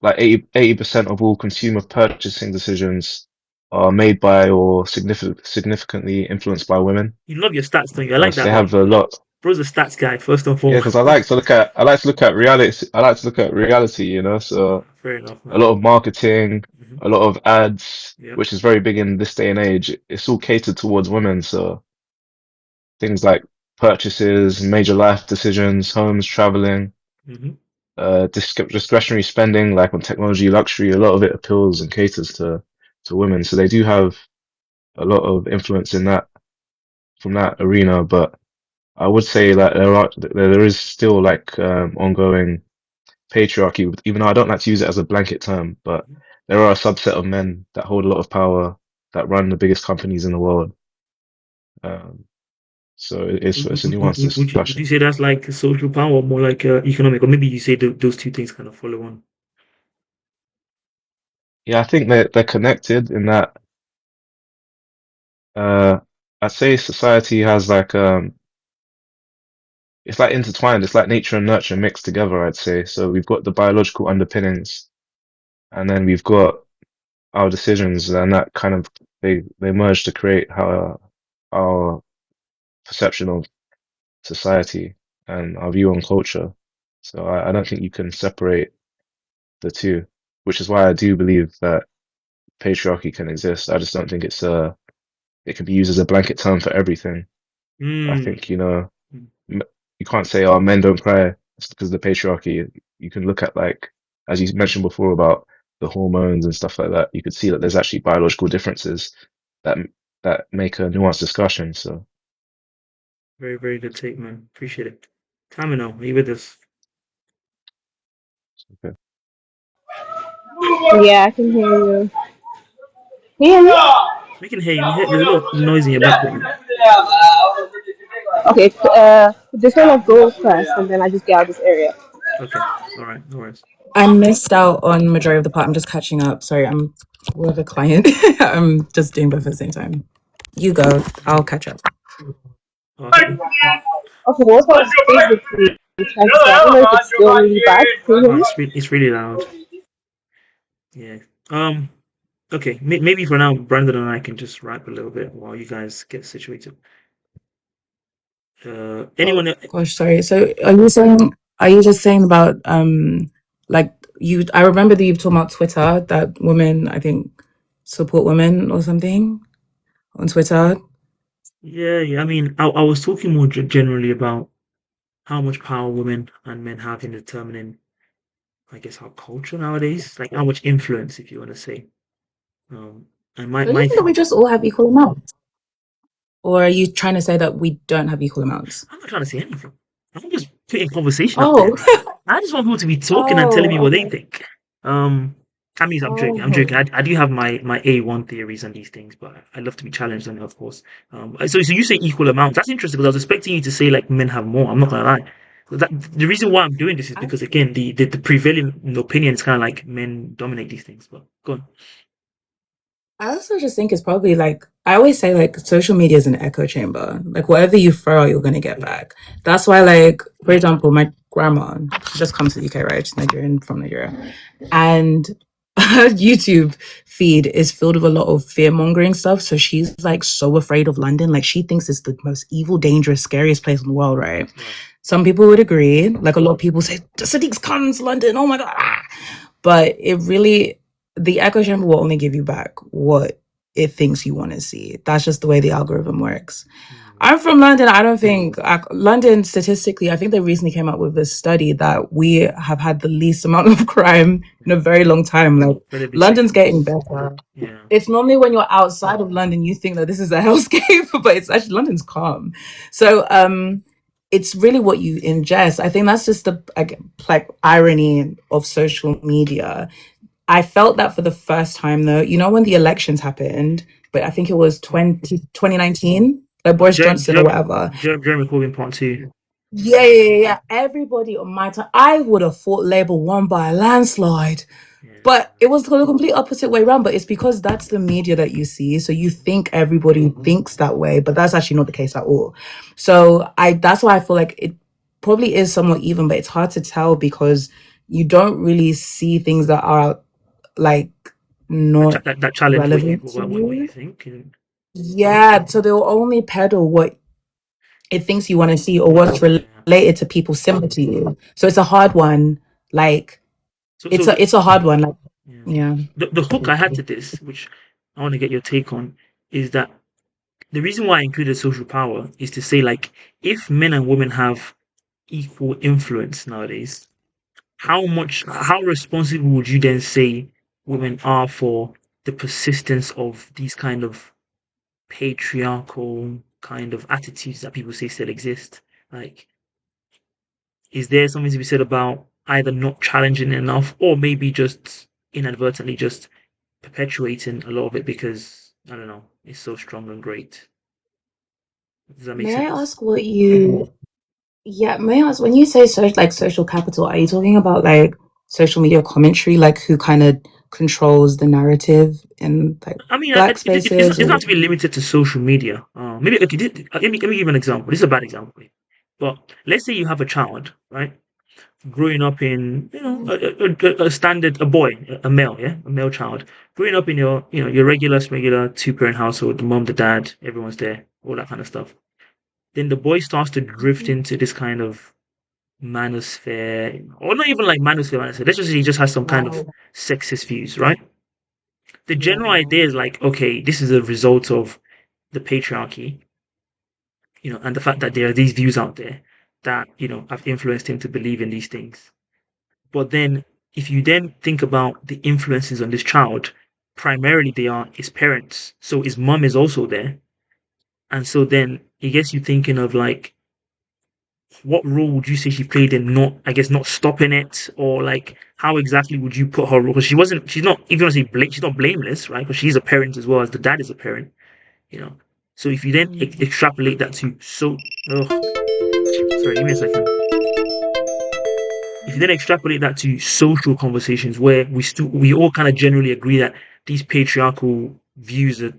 like 80% of all consumer purchasing decisions are made by or significantly influenced by women. You love your stats, don't you? I like So that they have one. a lot. Bro's a stats guy, first and Yeah, foremost. because I like to look at reality. I like to look at reality, So Fair enough, a man. lot of marketing, Hmm. a lot of ads, Yep. which is very big in this day and age. It's all catered towards women. So things like purchases, major life decisions, homes, traveling, Hmm. discretionary spending, like on technology, luxury, a lot of it appeals and caters to women. So they do have a lot of influence in that from that arena. But I would say that there is still like ongoing patriarchy, even though I don't like to use it as a blanket term, but there are a subset of men that hold a lot of power that run the biggest companies in the world. Um, so it's a nuanced Would you discussion. say that's like social power or more like economic, or maybe you say those two things kind of follow on? Yeah, I think they're connected in that uh, I'd say society has like it's like intertwined. It's like nature and nurture mixed together, I'd say. So we've got the biological underpinnings, and then we've got our decisions, and that kind of they merge to create our perception of society and our view on culture. So I don't think you can separate the two, which is why I do believe that patriarchy can exist. I just don't think it can be used as a blanket term for everything. I Mm. think, you can't say, oh, men don't cry. It's because of the patriarchy. You can look at, like, as you mentioned before about the hormones and stuff like that. You could see that there's actually biological differences that that make a nuanced discussion. So, Very, very good take, man. Appreciate it. Tamino, are you with us? okay. Yeah, I can hear you. Can you hear me? We can hear you. There's a lot of noise in your background. Okay, this one I'll go first, and then I just get out of this area. Okay. All right. No worries. I missed out on majority of the part. I'm just catching up. Sorry, I'm with a client. I'm just doing both at the same time. You go. I'll catch up. Awesome. Okay, what I was basically trying to say, I don't know if it's still really bad. Can you hear Oh, me? it's really loud. Yeah. Um. Okay. Maybe for now, Brandon and I can just rap a little bit while you guys get situated. Oh Anyone? gosh, sorry. So are you just saying about like you I remember that you talking about Twitter, that women, I think, support women or something on Twitter. Yeah. Yeah. I mean, I was talking more generally about how much power women and men have in determining, I guess, our culture nowadays. Like how much influence, if you want to say. Um. And my Don't you my think that we just all have equal amounts? Or are you trying to say that we don't have equal amounts? I'm not trying to say anything. I'm just putting conversation out there. Oh, I just want people to be talking and telling me oh, what they okay. think. I mean, I'm joking. I'm joking. Oh, I do have my A1 theories on these things, but I love to be challenged on it, of course. So you say equal amounts. That's interesting because I was expecting you to say like men have more. I'm not gonna lie. The reason why I'm doing this is I because again, the prevailing opinion is kind of like men dominate these things. But go on. I also just think it's probably like I always say, like, social media is an echo chamber. Like whatever you throw out, you're gonna get back. That's why, like, for example, my grandma, she just comes to the UK, right? She's Nigerian, from Nigeria. And her YouTube feed is filled with a lot of fear mongering stuff. So she's like so afraid of London. Like she thinks it's the most evil, dangerous, scariest place in the world, right? Right. Some people would agree. Like a lot of people say, Sadiq's coming to London. Oh my god. Ah. But it really, the echo chamber will only give you back what it thinks you want to see. That's just the way the algorithm works. Mm. I'm from London. I don't think London, statistically, I think they recently came out with this study that we have had the least amount of crime in a very long time. Like Incredibly safe London's getting place. better. Yeah. It's normally when you're outside of London, you think that this is a hellscape, but it's actually London's calm. So it's really what you ingest. I think that's just the like irony of social media. I felt that for the first time though. You know when the elections happened, but I think it was 2019, like Boris Johnson or whatever. Jeremy Corbyn part two. Yeah. Everybody on my time, I would have thought Labour won by a landslide. Yeah. But it was the complete opposite way around. But it's because that's the media that you see. So you think everybody thinks that way, but that's actually not the case at all. So that's why I feel like it probably is somewhat even, but it's hard to tell because you don't really see things that are like not That challenge relevant to what you you. think. And Yeah. So they'll only peddle what it thinks you want to see or what's yeah. related to people similar to you. So it's a hard one. Like So it's a hard one. Like yeah. yeah. The hook I had to this, which I want to get your take on, is that the reason why I included social power is to say like if men and women have equal influence nowadays, how responsible would you then say women are for the persistence of these kind of patriarchal kind of attitudes that people say still exist? Like, is there something to be said about either not challenging enough or maybe just inadvertently just perpetuating a lot of it because I don't know, it's so strong and great. Does that make May I sense? ask what you? Yeah, may I ask when you say social capital, are you talking about like social media commentary, like who kind of controls the narrative in like I mean, black it's not, spaces it's not or? to be limited to social media. Maybe okay, let me give an example. This is a bad example, but let's say you have a child, right? Growing up in a standard a boy a male a male child growing up in your your regular 2 parent household, the mom, the dad, everyone's there, all that kind of stuff. Then the boy starts to drift Mhm. into this kind of manosphere, or not even like manosphere. Let's just say he just has some kind of Wow. sexist views, right? The general Yeah. idea is like, okay, this is a result of the patriarchy, and the fact that there are these views out there that have influenced him to believe in these things. But then, if you then think about the influences on this child, primarily they are his parents. So his mom is also there. And so then it gets you thinking of like, what role would you say she played in not, I guess, not stopping it? Or like, how exactly would you put her role? Because she's not, if you want to say, she's not blameless, right? Because she's a parent as well as the dad is a parent, you know. So if you then Mm. extrapolate that to, sorry, give me a second. If you then extrapolate that to social conversations where we all kind of generally agree that these patriarchal views and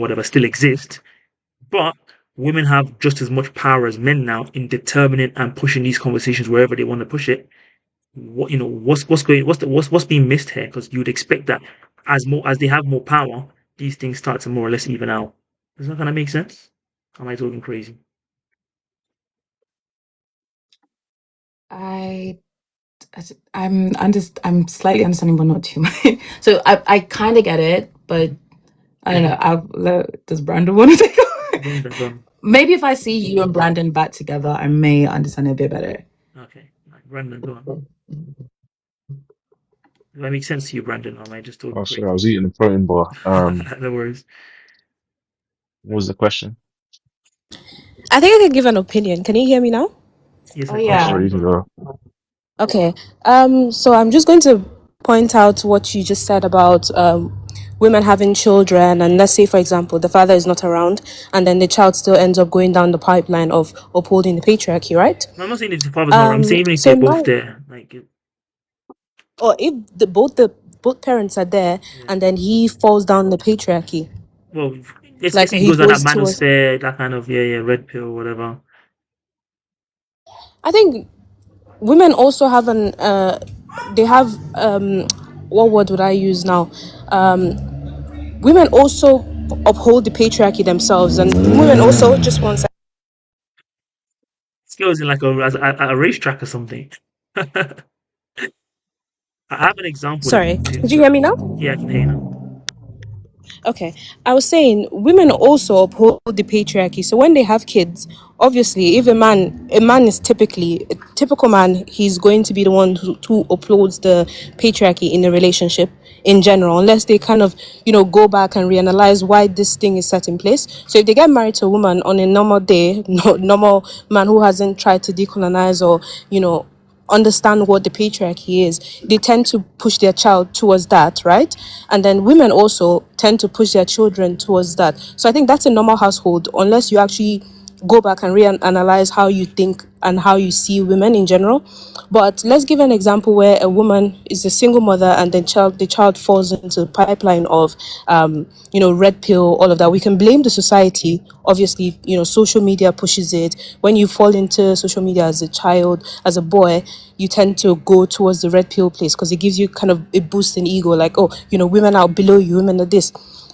whatever still exist, but women have just as much power as men now in determining and pushing these conversations wherever they want to push it. What's being missed here? Because you would expect that as they have more power, these things start to more or less even out. Does that kind of make sense? Am I talking crazy? I I'm slightly understanding, but not too much. So I kind of get it, but I don't know. Does Brandon want to take over? Go on. Maybe if I see you and Brandon back together, I may understand it a bit better. Okay, Brandon, go on. Does that make sense to you, Brandon? Or am I just talking Oh, sorry, I crazy? was eating a protein bar. No worries. What was the question? I think I can give an opinion. Can you hear me now? Yes, Oh I Oh, can hear yeah. sorry, you. you can Go on. go. Okay. So I'm just going to point out what you just said about women having children, and let's say, for example, the father is not around, and then the child still ends up going down the pipeline of upholding the patriarchy, right? No, I'm not saying if the father's not. I'm saying even if So they're in both my there, or if the both parents are there, yeah. and then he falls down the patriarchy, Well, let's like say he he goes on that goes towards. manosphere, that kind of red pill, whatever. I think women also have an they have what word would I use now? Women also uphold the patriarchy themselves, and women also just want. This goes in like a racetrack or something. I have an example that Sorry, to, did you to hear me now? yeah, I can hear you now. Okay, I was saying women also uphold the patriarchy. So when they have kids, obviously, if a man is typically a typical man, he's going to be the one who upholds the patriarchy in a relationship in general, unless they kind of go back and reanalyze why this thing is set in place. So if they get married to a woman on a normal day, no, normal man who hasn't tried to decolonize or understand what the patriarchy is, they tend to push their child towards that, right? And then women also tend to push their children towards that. So I think that's a normal household, unless you actually go back and reanalyze how you think and how you see women in general. But let's give an example where a woman is a single mother and then the child falls into the pipeline of red pill, all of that. We can blame the society. Obviously, social media pushes it. When you fall into social media as a child, as a boy, you tend to go towards the red pill place because it gives you kind of a boost in ego, like, oh, women are below you, women are this.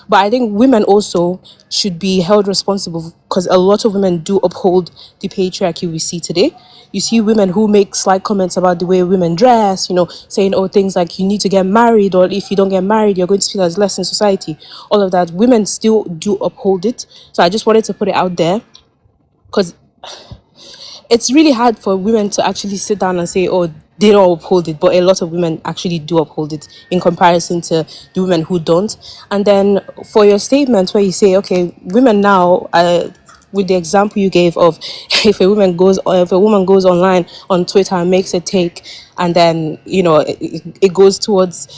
But I think women also should be held responsible because a lot of women do uphold the patriarchy we see today. You see women who make slight comments about the way women dress, saying, oh, things like you need to get married, or if you don't get married, you're going to feel as less in society. All of that. Women still do uphold it. So I just wanted to put it out there because it's really hard for women to actually sit down and say, oh, they don't uphold it, but a lot of women actually do uphold it in comparison to the women who don't. And then for your statement where you say, okay, women now, with the example you gave of if a woman goes online on Twitter and makes a take, and then it goes towards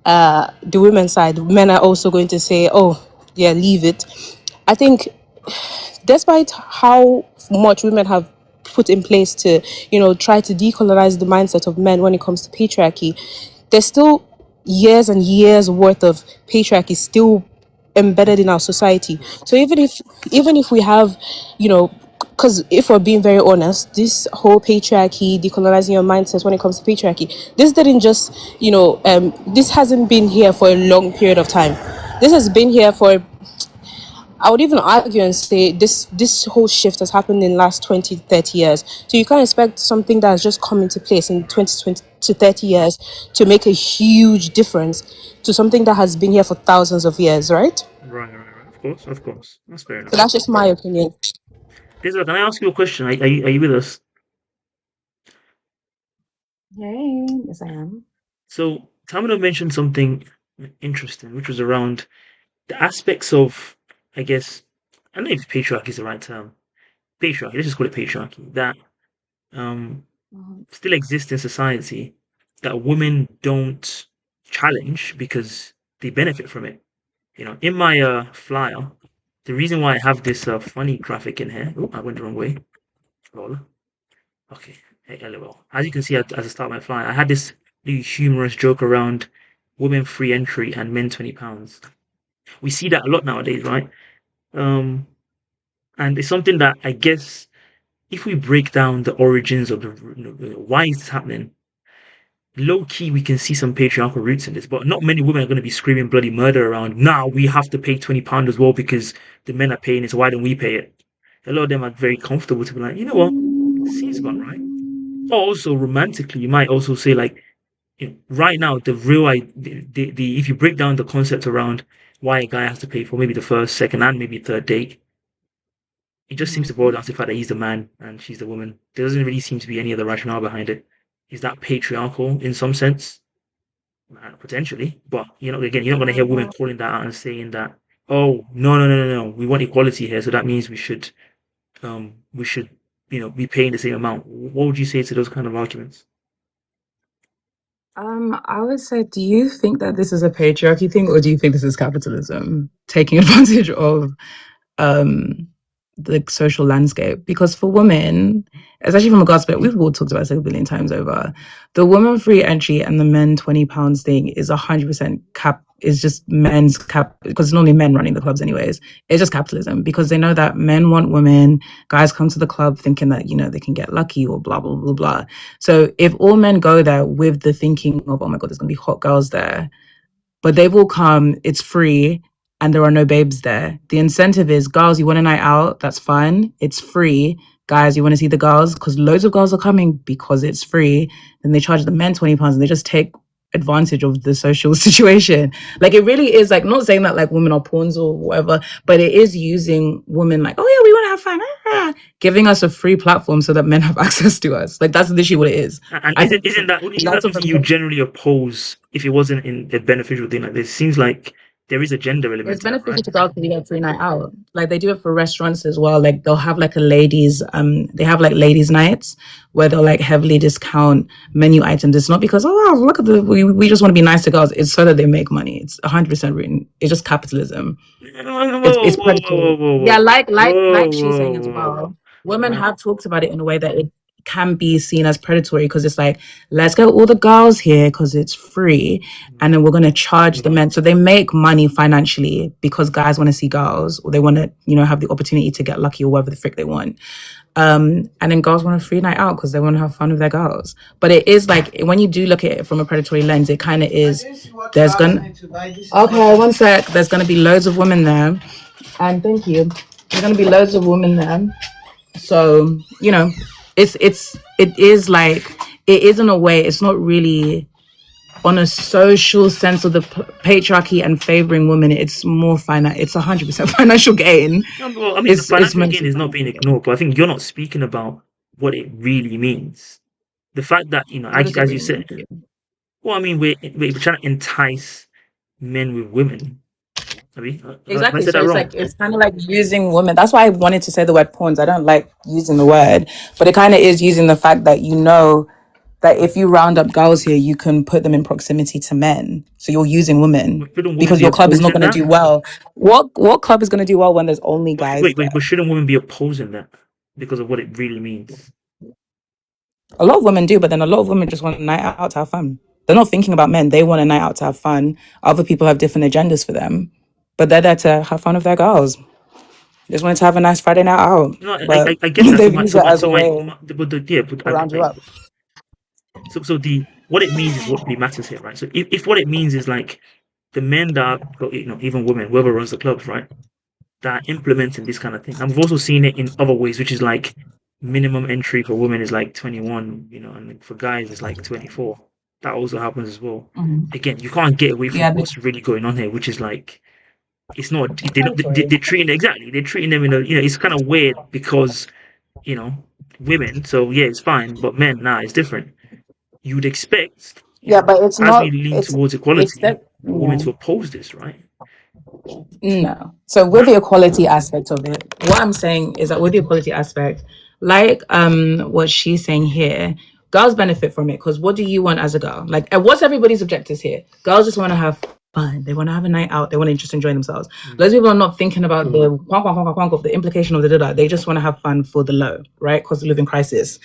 the women's side, men are also going to say, oh, yeah, leave it. I think despite how much women have put in place to, try to decolonize the mindset of men when it comes to patriarchy, there's still years and years worth of patriarchy still embedded in our society. So even if we have, because if we're being very honest, this whole patriarchy, decolonizing your mindset when it comes to patriarchy, this didn't just, this hasn't been here for a long period of time. This has been here for, I would even argue and say this whole shift has happened in the last 20, 30 years. So you can't expect something that has just come into place in 20 to 30 years to make a huge difference to something that has been here for thousands of years, right? Right. Of course. That's fair enough. So that's just my opinion. Desiree, can I ask you a question? Are you with us? Hey, yes, I am. So Tamina mentioned something interesting, which was around the aspects of, I guess, I don't know if patriarchy is the right term. Patriarchy, let's just call it patriarchy, that um, still exists in society that women don't challenge because they benefit from it. In my flyer, the reason why I have this funny graphic in here. Oh, I went the wrong way. Lol. Okay. Hey, LOL. As you can see, as I start my flyer, I had this really humorous joke around women free entry and men £20. We see that a lot nowadays, right? Um, and it's something that I guess if we break down the origins of why is this happening, low key we can see some patriarchal roots in this, but not many women are going to be screaming bloody murder around. Now we have to pay £20 as well because the men are paying it, so why don't we pay it? A lot of them are very comfortable to be like, you know what, seems about right. Also, romantically, you might also say like, right now the if you break down the concept around why a guy has to pay for maybe the first, second, and maybe third date, it just seems to boil down to the fact that he's the man and she's the woman. There doesn't really seem to be any other rationale behind it. Is that patriarchal in some sense? Potentially, but again, you're not going to hear women calling that out and saying that, oh, no, we want equality here, so that means we should, be paying the same amount. What would you say to those kind of arguments? I would say, do you think that this is a patriarchy thing, or do you think this is capitalism taking advantage of the social landscape? Because for women, especially from a gospel, we've all talked about this a billion times over, the woman free entry and the men £20 thing is 100% is just men's cap, because it's normally men running the clubs anyways. It's just capitalism, because they know that men want women, guys come to the club thinking that they can get lucky or blah blah blah blah. So if all men go there with the thinking of, oh my god, there's gonna be hot girls there, but they've all come, it's free, and there are no babes there. The incentive is, girls, you want a night out? That's fun. It's free. Guys, you want to see the girls? Because loads of girls are coming because it's free. Then they charge the men £20 and they just take advantage of the social situation. Like, it really is, like, not saying that like women are pawns or whatever, but it is using women like, oh yeah, we want to have fun, giving us a free platform so that men have access to us. Like, that's literally what it is. And isn't that something you generally oppose if it wasn't in a beneficial thing like this? Seems like there is a gender element. It's beneficial to girls because you get free night out. Like, they do it for restaurants as well. Like, they'll have like a ladies, they have like ladies' nights where they'll like heavily discount menu items. It's not because, oh wow, look at we just want to be nice to girls. It's so that they make money. It's 100% written. It's just capitalism. It's predatory. Yeah, like she's saying as well. Women have talked about it in a way that it can be seen as predatory, because it's like, let's get all the girls here because it's free, and then we're going to charge the men. So they make money financially because guys want to see girls, or they want to have the opportunity to get lucky or whatever the frick they want, and then girls want a free night out because they want to have fun with their girls. But it is like, when you do look at it from a predatory lens, it kind of is, there's gonna be loads of women there, and thank you, there's going to be loads of women there. So it is in a way, it's not really on a social sense of the patriarchy and favoring women. It's more it's 100% financial gain. Well, I mean, the financial gain is not being ignored, but I think you're not speaking about what it really means. The fact that, as you said, well, I mean, we're trying to entice men with women. Exactly. So it's kind of like using women. That's why I wanted to say the word pawns. I don't like using the word, but it kind of is using the fact that that if you round up girls here, you can put them in proximity to men. So you're using women But shouldn't women because be your club is not opposing going to that? do well. What club is going to do well when there's only But guys wait, there? but shouldn't women be opposing that because of what it really means? A lot of women do, but then a lot of women just want a night out to have fun. They're not thinking about men. They want a night out to have fun. Other people have different agendas for them, but they're there to have fun with their girls. They just wanted to have a nice Friday night out, No, but I get that. they've used it as a way But to round you up. so the what it means is what really matters here, right? So if what it means is like the men that are, even women, whoever runs the clubs, right, that are implementing this kind of thing, and we've also seen it in other ways, which is like minimum entry for women is like 21, and for guys it's like 24. That also happens as well. Mhm. Again, you can't get away from Yeah, what's really going on here, which is like it's not they're mandatory. treating exactly they're treating them in a it's kind of weird because you know women, so yeah, it's fine, but men, nah, it's different. You'd expect, Yeah, but it's as we not. lean towards It's equality, that. women Yeah. to oppose this, right? No. So with the equality aspect of it, what I'm saying is that with the equality aspect, like what she's saying here, girls benefit from it because what do you want as a girl? Like, and what's everybody's objectives here? Girls just want to have fun. They want to have a night out. They want to just enjoy themselves. Those people are not thinking about the of the implication of the da. They just want to have fun for the low, right? Because of living crisis.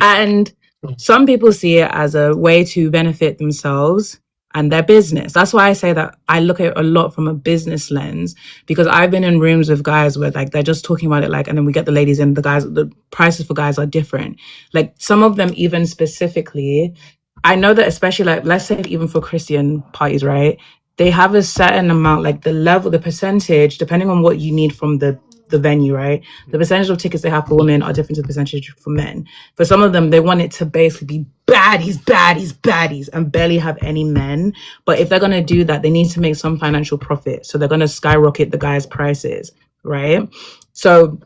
And some people see it as a way to benefit themselves and their business. That's why I say that I look at it a lot from a business lens, because I've been in rooms with guys where like they're just talking about it like, and then we get the ladies in, the prices for guys are different. Like some of them even specifically, I know that especially like, let's say even for Christian parties, right? They have a certain amount, like the level, the percentage, depending on what you need from the venue, right? The percentage of tickets they have for women are different to the percentage for men. For some of them, they want it to basically be baddies, and barely have any men. But if they're going to do that, they need to make some financial profit. So they're going to skyrocket the guys' prices, right? So,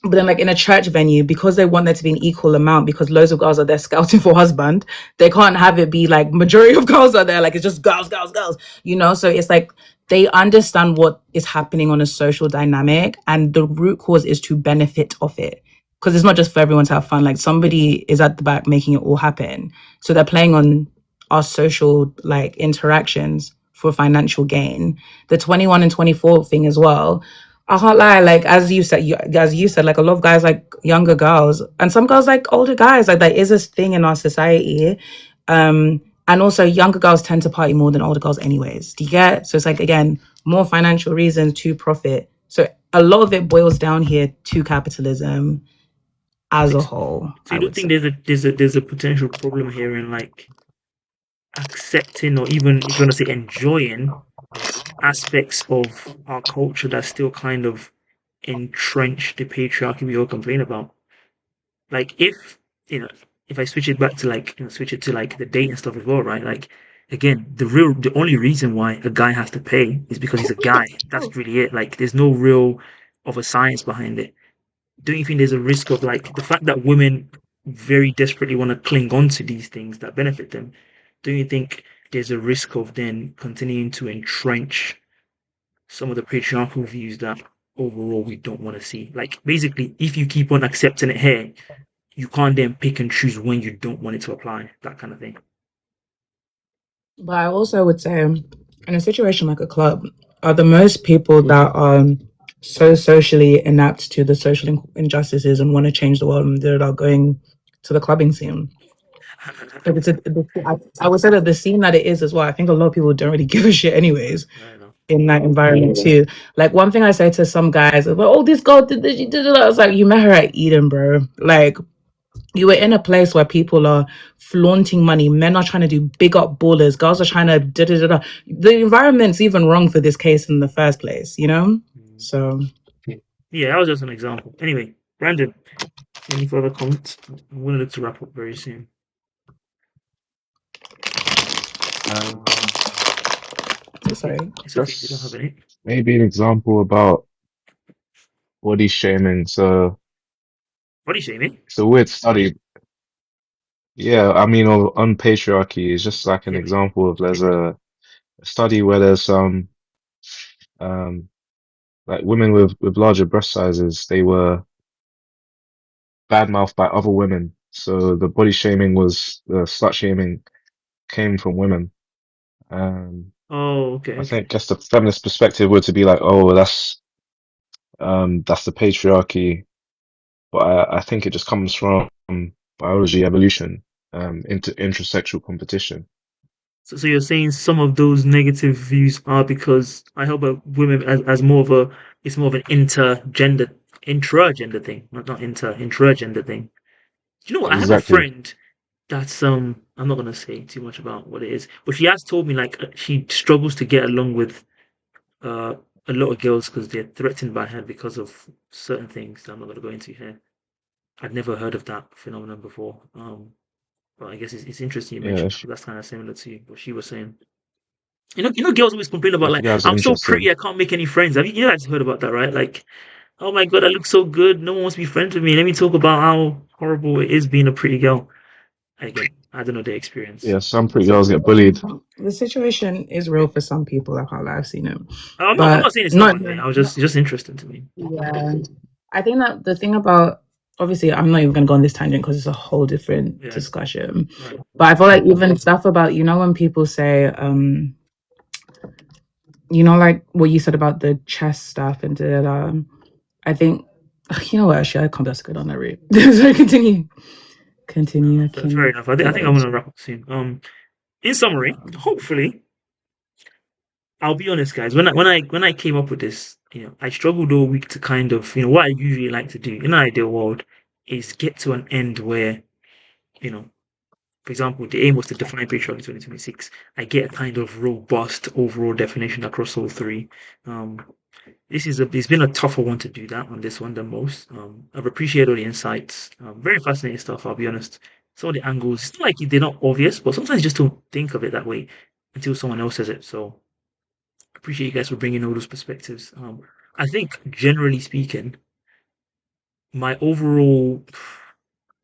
but then like in a church venue, because they want there to be an equal amount, because loads of girls are there scouting for husband, they can't have it be like majority of girls are there. Like it's just girls. So it's like they understand what is happening on a social dynamic, and the root cause is to benefit off it. Because it's not just for everyone to have fun. Like somebody is at the back making it all happen. So they're playing on our social like interactions for financial gain. The 21 and 24 thing as well. I can't lie, like as you said, like a lot of guys like younger girls, and some girls like older guys. Like there is this thing in our society. And also younger girls tend to party more than older girls anyways. Do you get? So it's like again, more financial reasons to profit. So a lot of it boils down here to capitalism as a whole, So I you don't would think say. there's a potential problem here in like accepting, or even if you want to say enjoying, aspects of our culture that still kind of entrench the patriarchy we all complain about? Like you know if I switch it back to like switch it to like the dating stuff as well, right? Like again, the only reason why a guy has to pay is because he's a guy. That's really it. Like there's no real of a science behind it. Don't you think there's a risk of like the fact that women very desperately want to cling on to these things that benefit them? Don't you think there's a risk of then continuing to entrench some of the patriarchal views that overall we don't want to see? Like basically, if you keep on accepting it here, you can't then pick and choose when you don't want it to apply. That kind of thing. But I also would say, in a situation like a club, are the most people that are so socially inept to the social injustices and want to change the world, and they're not going to the clubbing scene. Like I would say that the scene that it is as well, I think a lot of people don't really give a shit anyways I don't know. in that environment too. Like one thing I say to some guys is, well, oh, this girl did this, she did it. I was like, you met her at Eden, bro. Like you were in a place where people are flaunting money. Men are trying to do big up ballers. Girls are trying to da da da da. The environment's even wrong for this case in the first place, you know? So Yeah, that was just an example. Anyway, Brandon, any further comments? I'm going to look to wrap up very soon. Um, sorry. It's okay if you don't have just any. maybe an example about body shaming. So What do you say, mate? it's a weird study. Yeah, I mean, on patriarchy is just like an Yeah. example of there's a study where there's some um like women with larger breast sizes, they were badmouthed by other women. So the body shaming was the slut shaming came from women. Um, Oh, okay, I okay. think, guess the feminist perspective were to be like, oh, that's the patriarchy, but I think it just comes from biology, evolution, into intersexual competition. So you're saying some of those negative views are because I hope women as more of a it's more of an intra-gender thing, not intra-gender thing. You know what? I have a Exactly. friend that's I'm not gonna say too much about what it is, but she has told me like she struggles to get along with uh a lot of girls because they're threatened by her because of certain things that I'm not gonna go into here. I'd never heard of that phenomenon before. But I guess it's interesting you Yeah, mentioned that 'cause that's kind of similar to what she was saying. Girls always complain about like, that's I'm so interesting. pretty, I can't make any friends. I've heard about that, right? Like, oh my God, I look so good, no one wants to be friends with me. Let me talk about how horrible it is being a pretty girl. Again, I don't know their experience. Yeah, some pretty girls So get bullied. the situation is real for some people. I can't lie, I've seen it, I'm not but saying it's not, not. by the way. I was just interesting to me. Yeah, I think that the thing about, obviously, I'm not even going to go on this tangent because it's a whole different Yeah, discussion. right. But I feel like even stuff about, when people say, like what you said about the chess stuff and I think, you know what, actually, I can't be able to go down that route. So continue. I Fair can enough. I think I'm judge. gonna wrap up soon. In summary, hopefully, I'll be honest, guys. When I came up with this, I struggled all week to kind of, what I usually like to do in an ideal world is get to an end where, you know, for example, the aim was to define patriarchy in 2026. I get a kind of robust overall definition across all three. Um, it's been a tougher one to do that on this one than most. I've appreciated all the insights. Very fascinating stuff. I'll be honest. Some of the angles, it's not like they're not obvious, but sometimes you just don't think of it that way until someone else says it. So appreciate you guys for bringing all those perspectives. I think generally speaking, my overall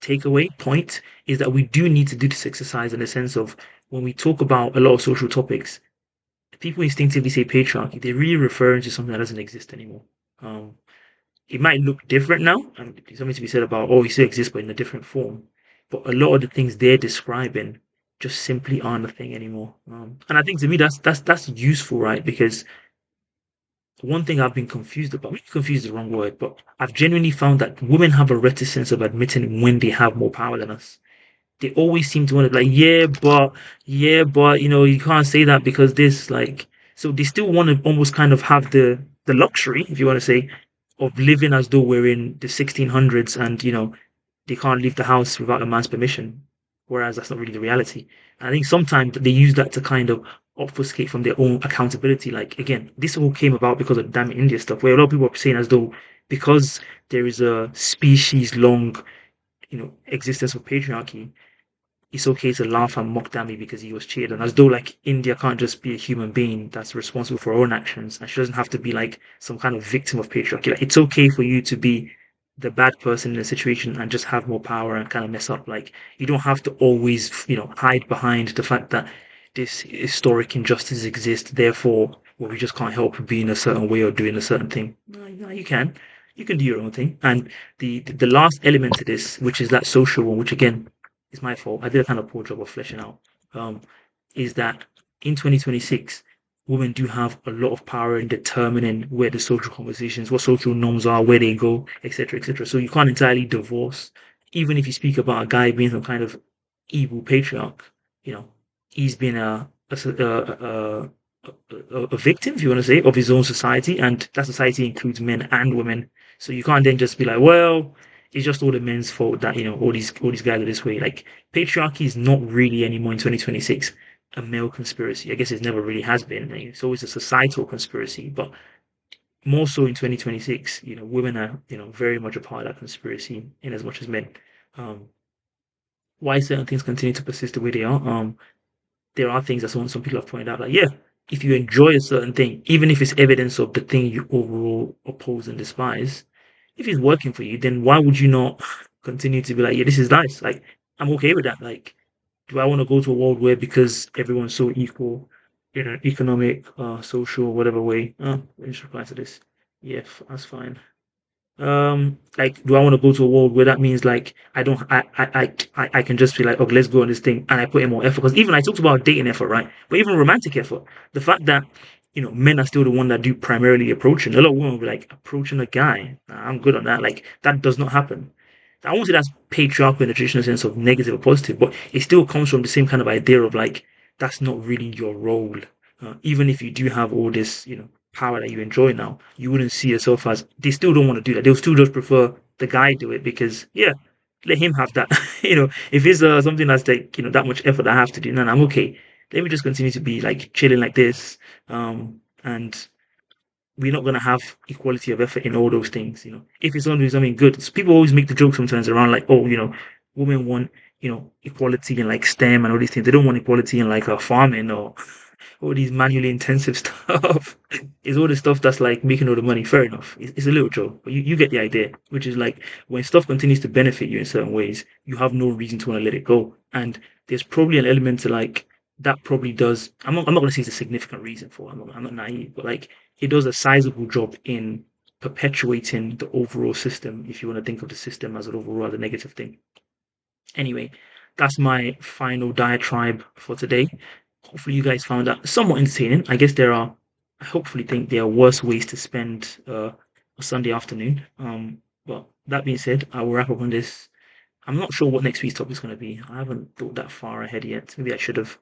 takeaway point is that we do need to do this exercise in the sense of when we talk about a lot of social topics, people instinctively say patriarchy. They're really referring to something that doesn't exist anymore. Um, it might look different now, and there's something to be said about, oh, it still exists, but in a different form. But a lot of the things they're describing just simply aren't a thing anymore. And I think to me that's useful, right? Because one thing I've been confused about, maybe confused is the wrong word, but I've genuinely found that women have a reticence of admitting when they have more power than us. They always seem to want to be like, yeah, but you can't say that because this, like, so they still want to almost kind of have the luxury, if you want to say, of living as though we're in the 1600s and they can't leave the house without a man's permission, whereas that's not really the reality. And I think sometimes they use that to kind of obfuscate from their own accountability. Like again, this all came about because of the damn India stuff, where a lot of people are saying as though because there is a species long, existence of patriarchy, it's okay to laugh and mock Dami because he was cheated on, as though like India can't just be a human being that's responsible for her own actions, and she doesn't have to be like some kind of victim of patriarchy. Like it's okay for you to be the bad person in a situation and just have more power and kind of mess up. Like you don't have to always, hide behind the fact that this historic injustice exists. Therefore, well, we just can't help being a certain way or doing a certain thing. No, no, you can. You can do your own thing. And the last element to this, which is that social one, which again it's my fault. I did a kind of poor job of fleshing out. Um, is that in 2026, women do have a lot of power in determining where the social conversations, what social norms are, where they go, etc., etc. So you can't entirely divorce, even if you speak about a guy being some kind of evil patriarch. You know, he's been a victim, if you want to say, of his own society, and that society includes men and women. So you can't then just be like, well, it's just all the men's fault that all these guys are this way. Like patriarchy is not really anymore in 2026 a male conspiracy. I guess it never really has been. It's always a societal conspiracy, but more so in 2026, women are very much a part of that conspiracy in as much as men. Um, why certain things continue to persist the way they are? There are things that some people have pointed out, like, yeah, if you enjoy a certain thing, even if it's evidence of the thing you overall oppose and despise, if it's working for you, then why would you not continue to be like, yeah, this is nice? Like, I'm okay with that. Like, do I want to go to a world where because everyone's so equal, economic, social, whatever way? Oh, let me just reply to this. Yeah, that's fine. Like, do I want to go to a world where that means like I can just be like, okay, let's go on this thing, and I put in more effort? Because even I talked about dating effort, right? But even romantic effort, the fact that men are still the one that do primarily approaching. A lot of women will be like, approaching a guy, nah, I'm good on that. Like, that does not happen. I won't say that's patriarchal in the traditional sense of negative or positive, but it still comes from the same kind of idea of like, that's not really your role. Even if you do have all this, power that you enjoy now, you wouldn't see yourself as. They still don't want to do that. They'll still just prefer the guy do it because, yeah, let him have that. If it's something that's like, that much effort I have to do, then I'm okay. Let me just continue to be like chilling like this, and we're not going to have equality of effort in all those things. If it's going to do something good, people always make the joke sometimes around like, oh, women want, equality in like STEM and all these things. They don't want equality in like farming or all these manually intensive stuff. It's all the stuff that's like making all the money. Fair enough. It's a little joke, but you get the idea, which is like when stuff continues to benefit you in certain ways, you have no reason to want to let it go. And there's probably an element to like that probably does. I'm not going to say it's a significant reason for. I'm not naive, but like it does a sizable job in perpetuating the overall system. If you want to think of the system as an overall as a negative thing. Anyway, that's my final diatribe for today. Hopefully, you guys found that somewhat entertaining. I guess I hopefully think there are worse ways to spend a Sunday afternoon. But that being said, I will wrap up on this. I'm not sure what next week's topic is going to be. I haven't thought that far ahead yet. Maybe I should have.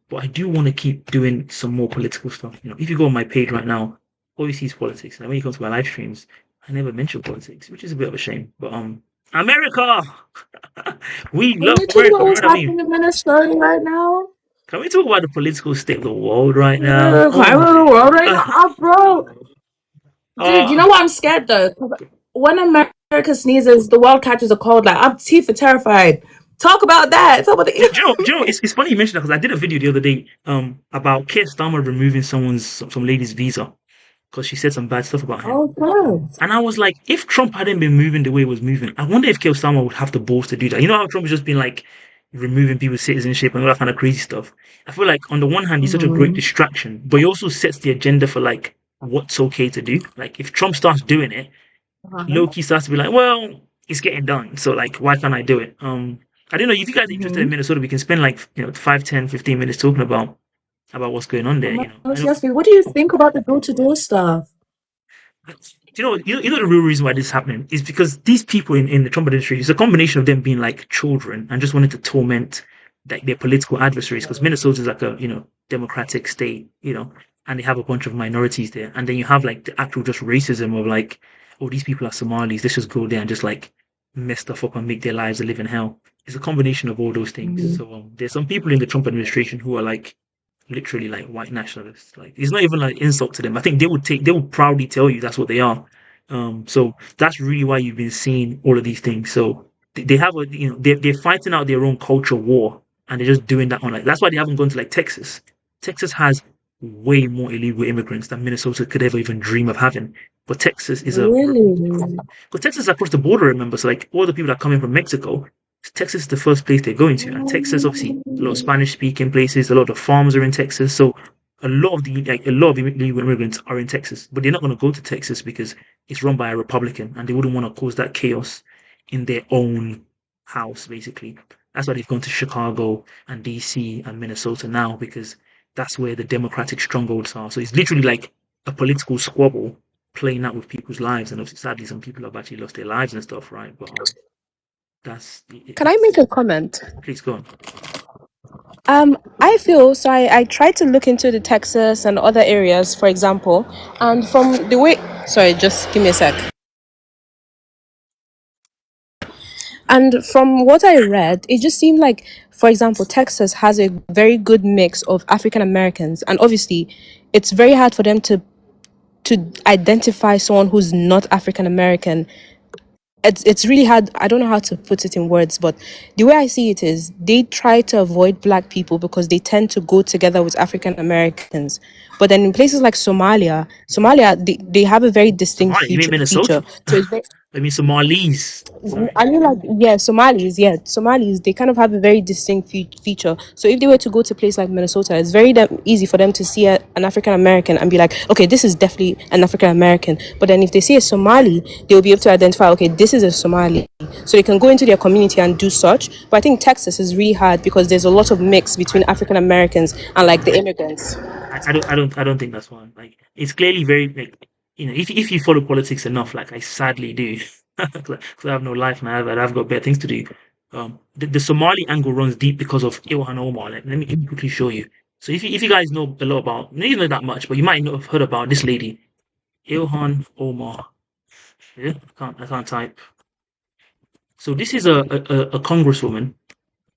But I do want to keep doing some more political stuff. If you go on my page right now, all you see is politics. And when you come to my live streams, I never mention politics, which is a bit of a shame. But America, we Can love we talk America. about You know what's what I mean? happening in Minnesota right now? Can we talk about the political state of the world right now? Yeah, Oh I'm in the my world right god. now, bro. Dude, you Uh, know what? I'm scared though. 'Cause when America sneezes, the world catches a cold. Like I'm Tifa terrified. Talk about that. Talk about the. it's funny you mentioned that because I did a video the other day about Keir Starmer removing some lady's visa because she said some bad stuff about him. Oh, God. And I was like, if Trump hadn't been moving the way he was moving, I wonder if Keir Starmer would have the balls to do that. You know how Trump has just been like removing people's citizenship and all that kind of crazy stuff. I feel like on the one hand, he's such a great Mhm. distraction, but he also sets the agenda for like what's okay to do. Like if Trump starts doing it, Loki starts to be like, well, it's getting done. So like, why can't I do it? I don't know if you guys are interested in Mhm. Minnesota, we can spend like 5, 10, 15 minutes talking about what's going on there. I know. Yes, what do you think about the door-to-door stuff? The real reason why this is happening is because these people in the Trump administration, it's a combination of them being like children and just wanting to torment like their political adversaries. Because Minnesota is like a democratic state, and they have a bunch of minorities there, and then you have like the actual just racism of like, oh, these people are Somalis, let's just go there and just like mess stuff up and make their lives a living hell. It's a combination of all those things. Mhm. So there's some people in the Trump administration who are like literally like white nationalists. Like it's not even like insult to them. I think they would proudly tell you that's what they are. So that's really why you've been seeing all of these things. So they have a they're fighting out their own culture war and they're just doing that on like that's why they haven't gone to like Texas. Texas has way more illegal immigrants than Minnesota could ever even dream of having. But Texas is Really? because Texas is across the border, remember? So like all the people that come in from Mexico, Texas is the first place they're going to. And Texas, obviously, a lot of Spanish speaking places, a lot of farms are in Texas. So a lot of illegal immigrants are in Texas, but they're not going to go to Texas because it's run by a Republican and they wouldn't want to cause that chaos in their own house, basically. That's why they've gone to Chicago and DC and Minnesota now because that's where the Democratic strongholds are. So it's literally like a political squabble playing out with people's lives, and obviously, sadly, some people have actually lost their lives and stuff, right? But that's Can I make a comment? please go on. I feel so. I tried to look into the Texas and other areas, for example, and from the way. Sorry, just give me a sec. And from what I read, it just seemed like, for example, Texas has a very good mix of African Americans, and obviously, it's very hard for them to identify someone who's not African American. It's really hard. I don't know how to put it in words, but the way I see it is they try to avoid black people because they tend to go together with African Americans. But then in places like Somalia, they have a very distinct Somalia, you mean feature. Minnesota? So it's very, I mean Somalis. Sorry. I mean, like, Somalis, they kind of have a very distinct feature. So if they were to go to a place like Minnesota, it's very easy for them to see an African American and be like, okay, this is definitely an African American. But then if they see a Somali, they'll be able to identify, okay, this is a Somali. So they can go into their community and do such. But I think Texas is really hard because there's a lot of mix between African Americans and like the immigrants. I don't think that's one. Like it's clearly very like if you follow politics enough, like I sadly do, because I have no life and I've got better things to do. The Somali angle runs deep because of Ilhan Omar. Like, let me quickly show you. So if you guys know a lot about, not even that much, but you might not have heard about this lady, Ilhan Omar. Yeah, I can't type. So this is a congresswoman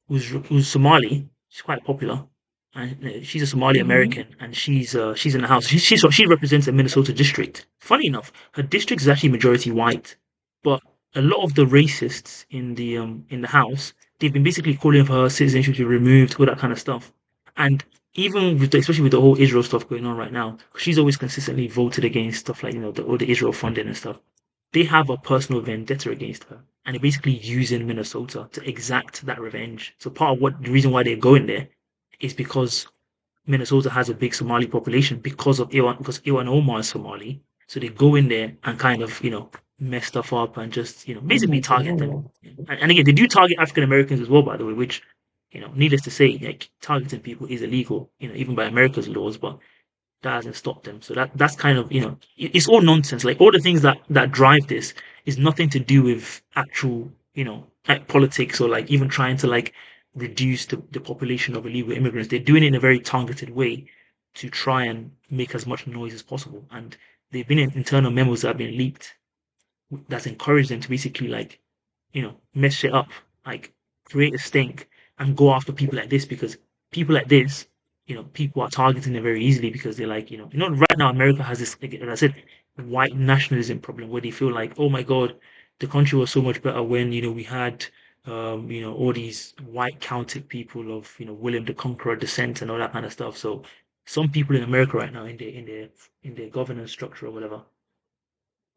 who's Somali. She's quite popular, and she's a Somali American, and she's in the House. She represents a Minnesota district. Funny enough, her district is actually majority white, but a lot of the racists in the House, they've been basically calling for her citizenship to be removed, all that kind of stuff. And even with especially with the whole Israel stuff going on right now, she's always consistently voted against stuff like all the Israel funding and stuff. They have a personal vendetta against her, and they're basically using Minnesota to exact that revenge. So part of the reason why they're going there is because Minnesota has a big Somali population because Iwan Omar is Somali. So they go in there and kind of mess stuff up and just basically target them. And again, they do target African Americans as well, by the way, which needless to say, like targeting people is illegal, even by America's laws, but that hasn't stopped them. So that's kind of it's all nonsense. Like all the things that drive this is nothing to do with actual like politics or like even trying to like reduce the population of illegal immigrants. They're doing it in a very targeted way to try and make as much noise as possible. And they've been in internal memos that have been leaked that's encouraged them to basically like mess shit up, like create a stink and go after people like this because people like this, people are targeting them very easily because they're like, right now America has this, like I said, white nationalism problem where they feel like, oh my God, the country was so much better when, we had, all these white Celtic people of, William the Conqueror descent and all that kind of stuff. So some people in America right now in their governance structure or whatever,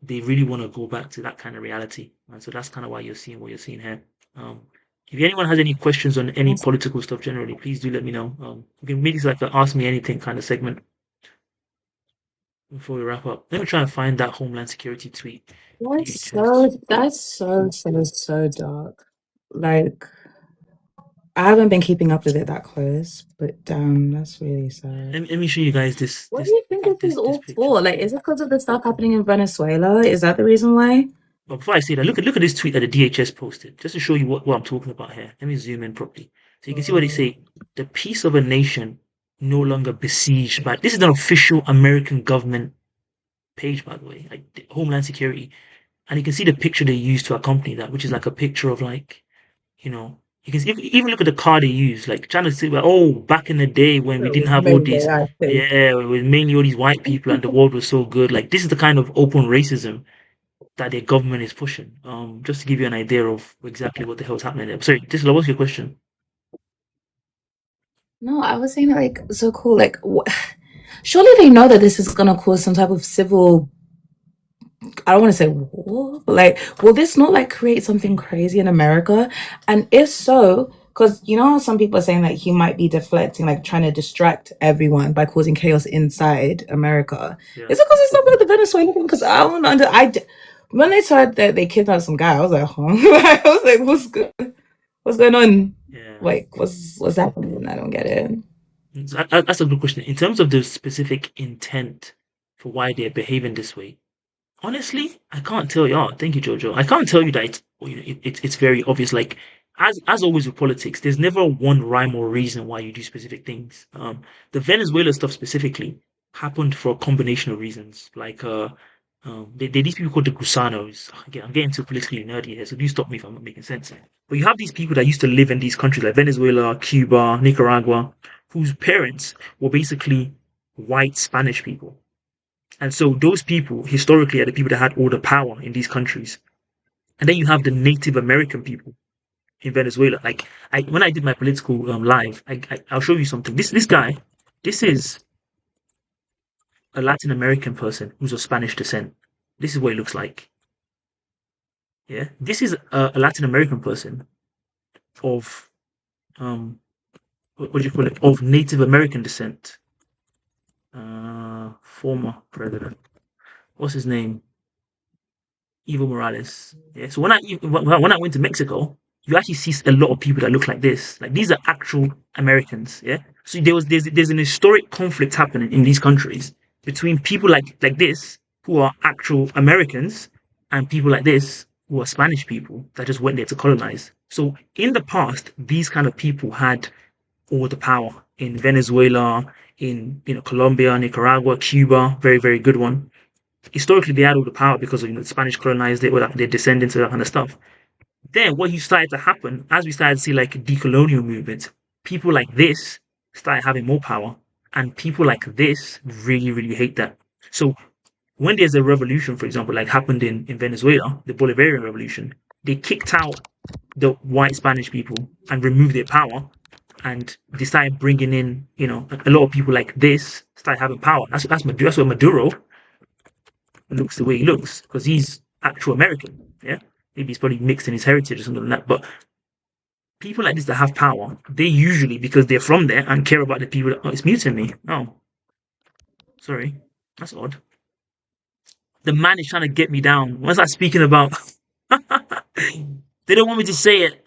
they really want to go back to that kind of reality. And so that's kind of why you're seeing what you're seeing here. If anyone has any questions on any political stuff generally, please do let me know. You can make this like an ask me anything kind of segment before we wrap up. Let me try and find that Homeland Security tweet. That's so dark. Like I haven't been keeping up with it that close, but that's really sad. Let me show you guys this. What do you think this is all for? Like, is it because of the stuff happening in Venezuela? Is that the reason why? But before I say that, look at this tweet that the DHS posted, just to show you what I'm talking about here. Let me zoom in properly. So you can see what they say. The peace of a nation no longer besieged by, this is an official American government page, by the way, like Homeland Security. And you can see the picture they used to accompany that, which is like a picture of like, you can see, even look at the car they use, like trying to say, like, oh, back in the day when we didn't have all these, it was mainly all these white people and the world was so good. Like this is the kind of open racism that their government is pushing. Just to give you an idea of exactly what the hell's happening there. Sorry, Tisla, what's your question? No, I was saying like so cool. Like, surely they know that this is gonna cause some type of civil. I don't want to say war, but like, will this not like create something crazy in America? And if so, because how some people are saying that he might be deflecting, like trying to distract everyone by causing chaos inside America. Yeah. Is it because it's not about the Venezuelan thing? Because I don't know. When they said that they kidnapped some guy, I was like, huh? I was like, what's going on? Yeah. Like, what's happening? I don't get it. That's a good question. In terms of the specific intent for why they're behaving this way, honestly, I can't tell you. Oh, thank you, Jojo. I can't tell you that it's very obvious. Like as always with politics, there's never one rhyme or reason why you do specific things. The Venezuela stuff specifically happened for a combination of reasons. Like these people called the Gusanos. Again, I'm getting too politically nerdy here, so do stop me if I'm not making sense. But you have these people that used to live in these countries like Venezuela, Cuba, Nicaragua, whose parents were basically white Spanish people. And so those people historically are the people that had all the power in these countries. And then you have the Native American people in Venezuela. Like when I did my political live, I'll show you something. This guy, this is a Latin American person who's of Spanish descent. This is what it looks like. Yeah, this is a Latin American person of what do you call it? Of Native American descent. Former president. What's his name? Evo Morales. Yeah. So when I went to Mexico, you actually see a lot of people that look like this. Like these are actual Americans. Yeah. So there's an historic conflict happening in these countries between people like this who are actual Americans and people like this who are Spanish people that just went there to colonize. So in the past, these kind of people had all the power in Venezuela, in Colombia, Nicaragua, Cuba. Very very good one. Historically they had all the power because of the Spanish colonized it, or their descendants, and that kind of stuff. Then what started to happen as we started to see like decolonial movements, people like this started having more power, and people like this really really hate that. So when there's a revolution, for example, like happened in Venezuela, the Bolivarian revolution, they kicked out the white Spanish people and removed their power, and they started bringing in, a lot of people like this started having power. That's what Maduro looks the way he looks, because he's actual American. Yeah, maybe he's probably mixed in his heritage or something like that. But people like this that have power, they usually, because they're from there and care about the people. That, oh, it's muting me. Oh, sorry, that's odd. The man is trying to get me down. Once I'm speaking about, they don't want me to say it.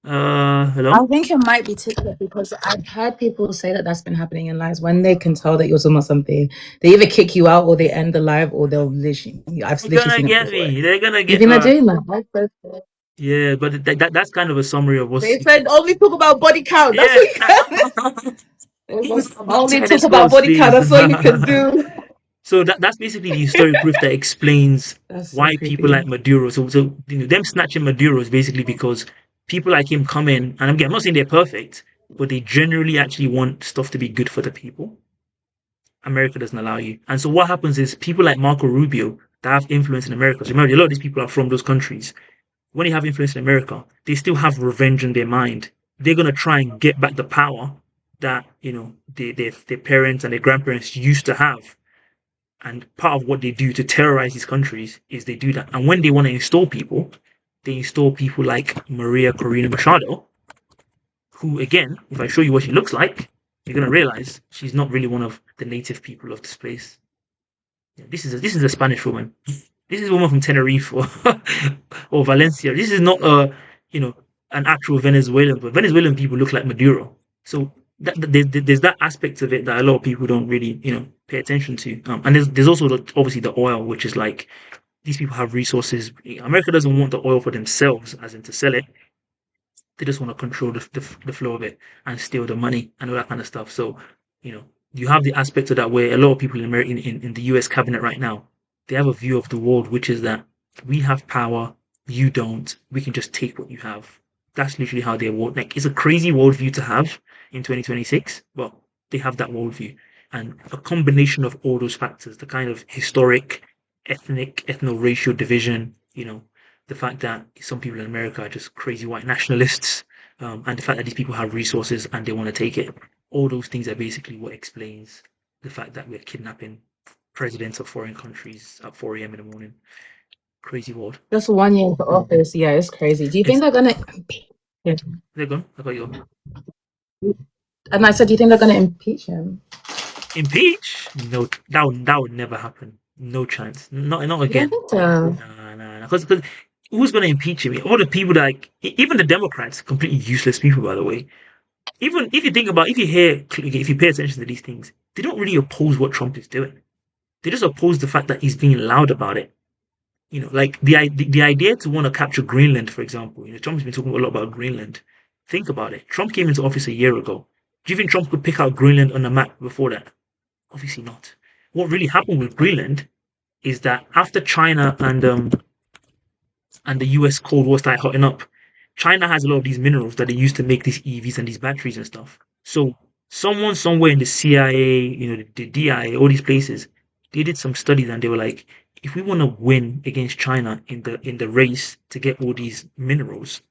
I Hello. think it might be TikTok because I've heard people say that that's been happening in lives when they can tell that you're talking about something. They either kick you out or they end the live or they'll literally. I've They're literally gonna seen it get before. me. They're gonna You get. think they're doing that? Yeah, but that's kind of a summary of what's. They said only talk about body count. That's Yeah. what you can. Not Only talk tennis about gloves, body count. please. That's all you can do. So that's basically the historic proof that explains That's so why people like creepy. Maduro. So them snatching Maduro is basically because people like him come in, and again, I'm not saying they're perfect, but they generally actually want stuff to be good for the people. America doesn't allow you, and so what happens is people like Marco Rubio that have influence in America. So remember, a lot of these people are from those countries. When they have influence in America, they still have revenge in their mind. They're gonna try and get back the power that their parents and their grandparents used to have. And part of what they do to terrorize these countries is they do that. And when they want to install people, they install people like Maria Corina Machado, who, again, if I show you what she looks like, you're gonna realize she's not really one of the native people of this place. Yeah, this is a Spanish woman. This is a woman from Tenerife or or Valencia. This is not you know an actual Venezuelan, but Venezuelan people look like Maduro. So there's that aspect of it that a lot of people don't really pay attention to. And there's also obviously the oil, which is like these people have resources. America doesn't want the oil for themselves, as in to sell it. They just want to control the flow of it and steal the money and all that kind of stuff. So, you know, you have the aspect of that where a lot of people in America, in the US cabinet right now, they have a view of the world, which is that we have power, you don't. We can just take what you have. That's literally how their world, like, it's a crazy worldview to have in 2026, but they have that worldview. And a combination of all those factors, the kind of historic, ethnic, ethno-racial division, the fact that some people in America are just crazy white nationalists, and the fact that these people have resources and they want to take it. All those things are basically what explains the fact that we're kidnapping presidents of foreign countries at 4 a.m. in the morning. Crazy world. Just 1 year in the office. Yeah, it's crazy. Do you think It's, they're gonna? Yeah. they're gone. I got you. And I said, do you think they're gonna impeach him? Impeach? No, that would never happen. No chance. Not You don't again. think so? Nah. Because who's gonna impeach him? All the people that even the Democrats, completely useless people, by the way. Even if you think about, if you pay attention to these things, they don't really oppose what Trump is doing. They just oppose the fact that he's being loud about it. Like the idea to want to capture Greenland, for example. Trump's been talking a lot about Greenland. Think about it. Trump came into office a year ago. Do you think Trump could pick out Greenland on the map before that? Obviously not. What really happened with Greenland is that after China and the US Cold War started hotting up, China has a lot of these minerals that they use to make these EVs and these batteries and stuff. So someone somewhere in the CIA, the DIA, all these places, they did some studies and they were like, if we want to win against China in the race to get all these minerals,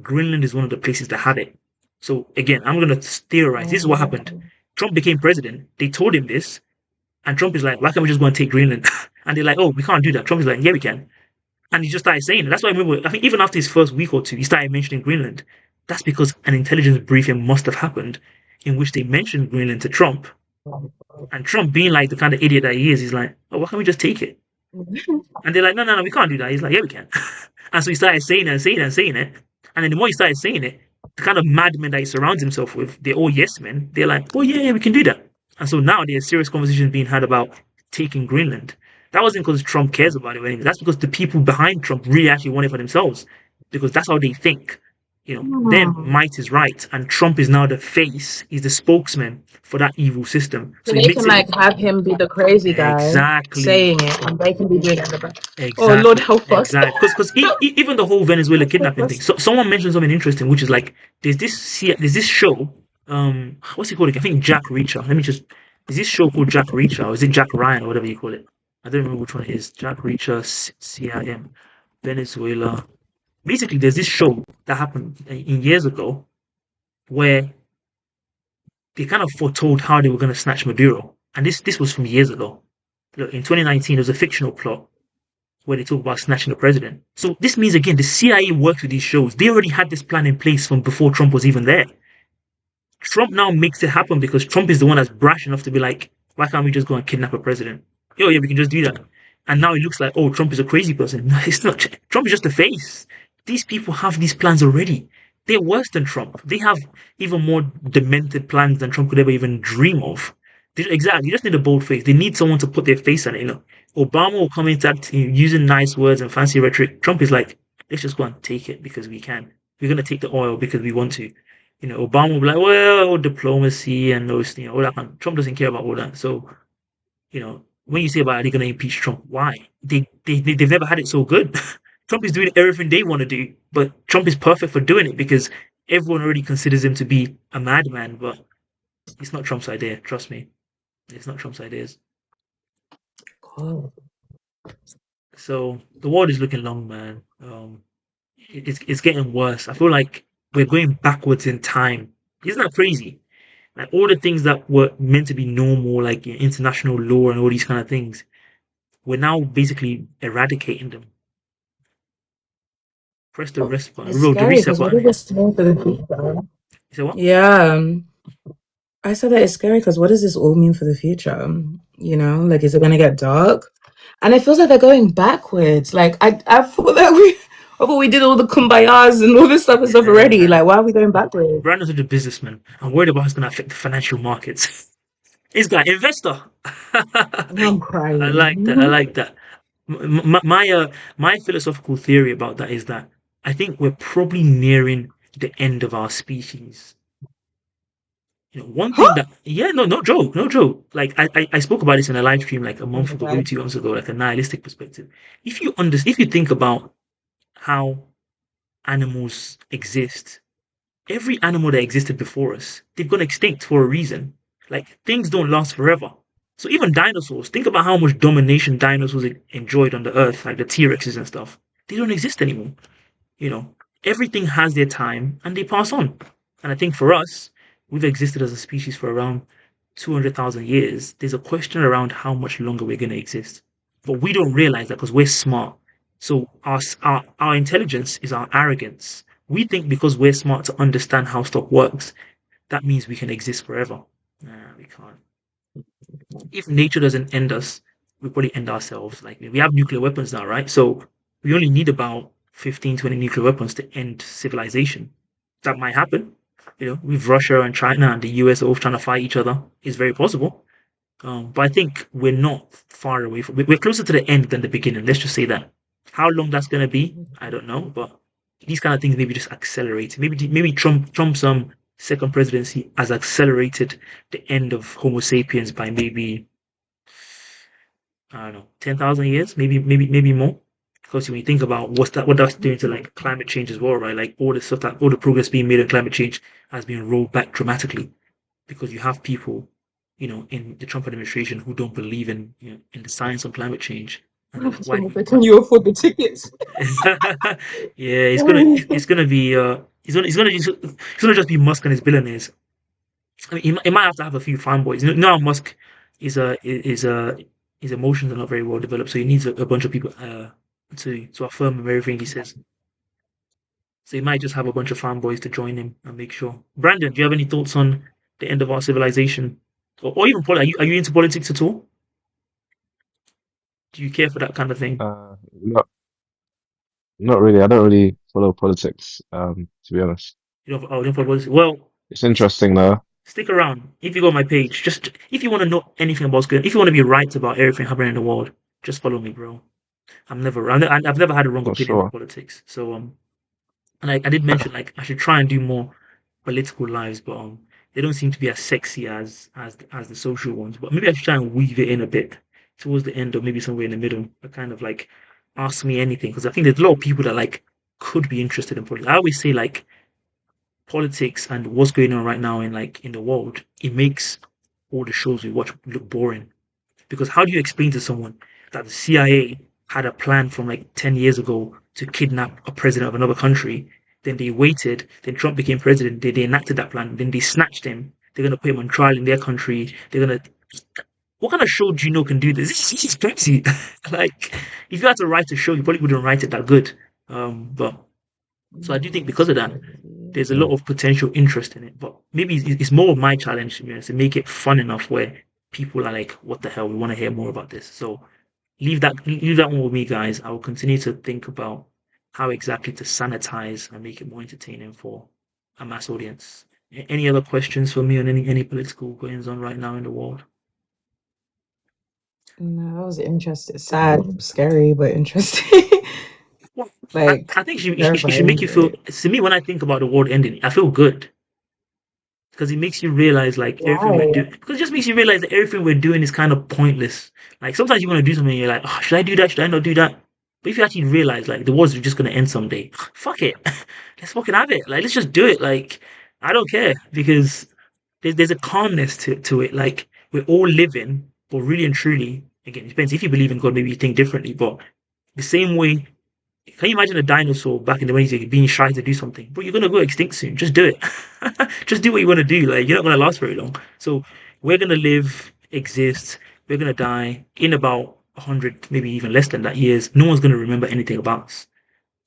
Greenland is one of the places that have it. So again, I'm gonna theorize. This is what happened. Trump became president. They told him this, and Trump is like, why can't we just go and take Greenland? And they're like, oh, we can't do that. Trump is like, yeah, we can. And he just started saying it. That's why I remember, I think even after his first week or two, he started mentioning Greenland. That's because an intelligence briefing must have happened in which they mentioned Greenland to Trump. And Trump, being like the kind of idiot that he is, he's like, oh, why can't we just take it? And they're like, no, we can't do that. He's like, yeah, we can. And so he started saying it and saying it and saying it. And then the more he started saying it, the kind of madmen that he surrounds himself with, they're all yes men. They're like, oh, yeah, we can do that. And so now there's serious conversations being had about taking Greenland. That wasn't because Trump cares about it or anything. That's because the people behind Trump really actually want it for themselves. Because that's how they think. Their might is right, and Trump is now the face. He's the spokesman for that evil system. So So he they makes can it like have him be the crazy guy exactly, saying it, and they can be doing it in the back. Oh Lord, exactly, help us! exactly. Because even the whole Venezuela kidnapping thing. So someone mentioned something interesting, which is like there's this show. What's it called again? I think Jack Reacher. Let me just. Is this show called Jack Reacher, or is it Jack Ryan, or whatever you call it? I don't remember which one it is. Jack Reacher, CIM, Venezuela. Basically, there's this show that happened in years ago where they kind of foretold how they were going to snatch Maduro. And this was from years ago. Look, in 2019, there was a fictional plot where they talk about snatching the president. So this means, again, the CIA worked with these shows. They already had this plan in place from before Trump was even there. Trump now makes it happen because Trump is the one that's brash enough to be like, why can't we just go and kidnap a president? Oh, yeah, we can just do that. And now it looks like, oh, Trump is a crazy person. No, it's not. Trump is just the face. These people have these plans already. They're worse than Trump. They have even more demented plans than Trump could ever even dream of. Exactly. You just need a bold face. They need someone to put their face on it. Obama will come into that using nice words and fancy rhetoric. Trump is like, let's just go and take it because we can. We're going to take the oil because we want to. Obama will be like, well, diplomacy and those, all that. Trump doesn't care about all that. So, when you say about are they going to impeach Trump, why? They've never had it so good. Trump is doing everything they want to do, but Trump is perfect for doing it because everyone already considers him to be a madman. But it's not Trump's idea. Trust me, it's not Trump's ideas. Oh. So the world is looking long, man. It's getting worse. I feel like we're going backwards in time. Isn't that crazy? Like all the things that were meant to be normal, like international law and all these kind of things, we're now basically eradicating them. Press the rest button. It's The scary reset because what button. does this mean for the future? You say what? Yeah, I said that it's scary because what does this all mean for the future? Like, is it going to get dark? And it feels like they're going backwards. Like, I thought that we did all the kumbayas and all this type of stuff already. Like, why are we going backwards? Brandon's a businessman. I'm worried about how it's going to affect the financial markets. He's got investor. I'm crying. I like that. I like that. My philosophical theory about that is that I think we're probably nearing the end of our species. One thing that no joke, no joke. Like I spoke about this in a live stream like a month ago, maybe 2 months ago, like a nihilistic perspective. If you think about how animals exist, every animal that existed before us, they've gone extinct for a reason. Like things don't last forever. So even dinosaurs, think about how much domination dinosaurs enjoyed on the earth, like the T-Rexes and stuff. They don't exist anymore. You know, everything has their time and they pass on. And I think for us, we've existed as a species for around 200,000 years. There's a question around how much longer we're going to exist. But we don't realize that because we're smart. So our intelligence is our arrogance. We think because we're smart to understand how stuff works, that means we can exist forever. Nah, we can't. If nature doesn't end us, we probably end ourselves. Like we have nuclear weapons now, right? So we only need about 15, 20 nuclear weapons to end civilization. That might happen. With Russia and China and the US all trying to fight each other, it's very possible. But I think we're not far away from. We're closer to the end than the beginning. Let's just say that. How long that's gonna be, I don't know. But these kind of things maybe just accelerate. Maybe Trump's second presidency has accelerated the end of Homo sapiens by maybe I don't know 10,000 years, maybe more. Because when you think about what that's doing to like climate change as well, right? Like all the progress being made on climate change has been rolled back dramatically because you have people, in the Trump administration who don't believe in in the science of climate change. And Can you afford the tickets? Yeah, it's gonna be it's gonna just be Musk and his billionaires. I mean, he might have to have a few fanboys. Now Musk is his emotions are not very well developed, so he needs a bunch of people to affirm him everything he says. So he might just have a bunch of fanboys to join him and make sure. Brandon, do you have any thoughts on the end of our civilization, or even politics? Are you into politics at all? Do you care for that kind of thing? Not not really. I don't really follow politics, to be honest. You don't follow politics? Well, It's interesting though. stick around. If you go on my page, just if you want to know anything about what's going, if you want to be right about everything happening in the world, just follow me, bro. I've never had a wrong Not opinion on sure. politics. So and I did mention like I should try and do more political lives, but they don't seem to be as sexy as the social ones. But maybe I should try and weave it in a bit towards the end, or maybe somewhere in the middle. But kind of like ask me anything, because I think there's a lot of people that like could be interested in politics. I always say like politics and what's going on right now in the world, it makes all the shows we watch look boring. Because how do you explain to someone that the CIA had a plan from like 10 years ago to kidnap a president of another country? Then they waited, then Trump became president, they enacted that plan, then they snatched him. They're going to put him on trial in their country. They're going to. What kind of show do you know can do this? This is crazy. Like, if you had to write a show, you probably wouldn't write it that good. But so I do think because of that, there's a lot Mm. of potential interest in it. But maybe it's more of my challenge, to be honest, to make it fun enough where people are like, "What the hell? We want to hear more about this." So leave that one with me, guys. I will continue to think about how exactly to sanitize and make it more entertaining for a mass audience. Any other questions for me on any political goings on right now in the world? No, that was interesting. Sad, scary, but interesting. Well, Like I think it should make terrifying. you feel. To me, when I think about the world ending, I feel good because it makes you realize like everything we're Why? doing. Because it just makes you realize that everything we're doing is kind of pointless. Like sometimes you want to do something, and you're like, oh, should I do that? Should I not do that? But if you actually realize like the world's just gonna end someday, fuck it, let's fucking have it. Like let's just do it. Like I don't care because there's a calmness to it. Like we're all living, but really and truly, again, it depends. If you believe in God, maybe you think differently. But the same way, can you imagine a dinosaur back in the 20s being shy to do something? But you're gonna go extinct soon. Just do it. Just do what you want to do. Like you're not gonna last very long. So we're gonna live, exist. We're gonna die in about 100, maybe even less than that years. No one's gonna remember anything about us.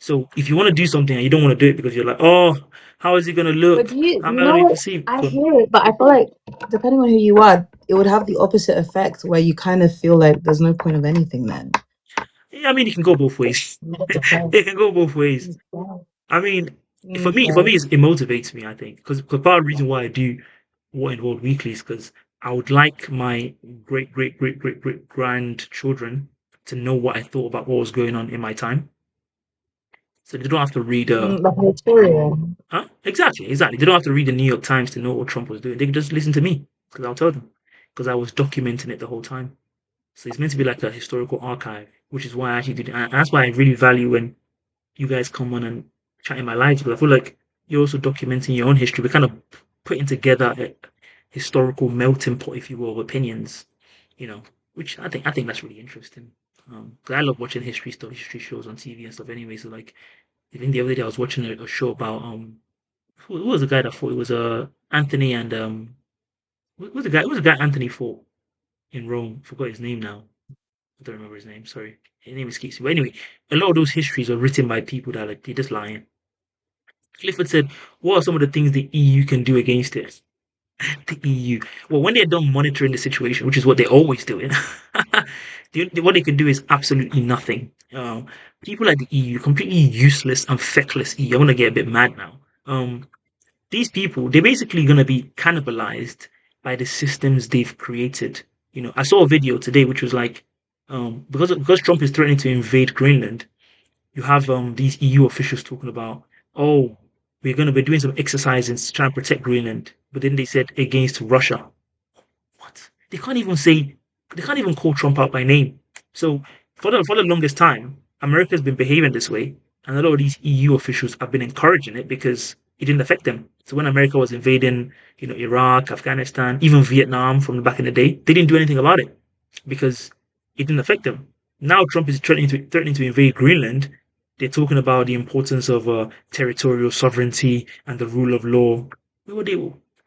So if you want to do something and you don't want to do it because you're like, oh, how is it gonna But look? do you How am I gonna be know? perceived? I hear it, but I feel like depending on who you are, it would have the opposite effect where you kind of feel like there's no point of anything then. Yeah, I mean, it can go both ways. What the fuck? It can go both ways. I mean, for me, it motivates me. I think because part of the reason why I do What in World Weekly is because I would like my great grandchildren to know what I thought about what was going on in my time, so they don't have to read Like a Victoria. huh? Exactly. They don't have to read the New York Times to know what Trump was doing. They can just listen to me because I'll tell them because I was documenting it the whole time. So it's meant to be like a historical archive, which is why I actually did it. And that's why I really value when you guys come on and chat in my lives, because I feel like you're also documenting your own history. We're kind of putting together a historical melting pot, if you will, of opinions, you know, which I think that's really interesting. 'Cause I love watching history shows on TV and stuff anyway. So like, I think the other day I was watching a show about who was the guy that fought? It was Anthony and who was the guy Anthony fought in Rome? Forgot his name now. I don't remember his name. Sorry, his name escapes me. But anyway, a lot of those histories are written by people that like they're just lying. Clifford said, "What are some of the things the EU can do against it?" The EU. Well, when they're done monitoring the situation, which is what they're always doing, what they can do is absolutely nothing. People like the EU, completely useless and feckless EU. I'm gonna get a bit mad now. These people, they're basically gonna be cannibalized by the systems they've created. You know, I saw a video today which was like, because Trump is threatening to invade Greenland, you have these EU officials talking about, oh, we're going to be doing some exercises to try and protect Greenland, but then they said against Russia. What? They can't even call Trump out by name. So for the longest time, America's been behaving this way, and a lot of these EU officials have been encouraging it because it didn't affect them. So when America was invading, you know, Iraq, Afghanistan, even Vietnam from back in the day, they didn't do anything about it because it didn't affect them. Now Trump is threatening to invade Greenland. They're talking about the importance of territorial sovereignty and the rule of law. Where were they?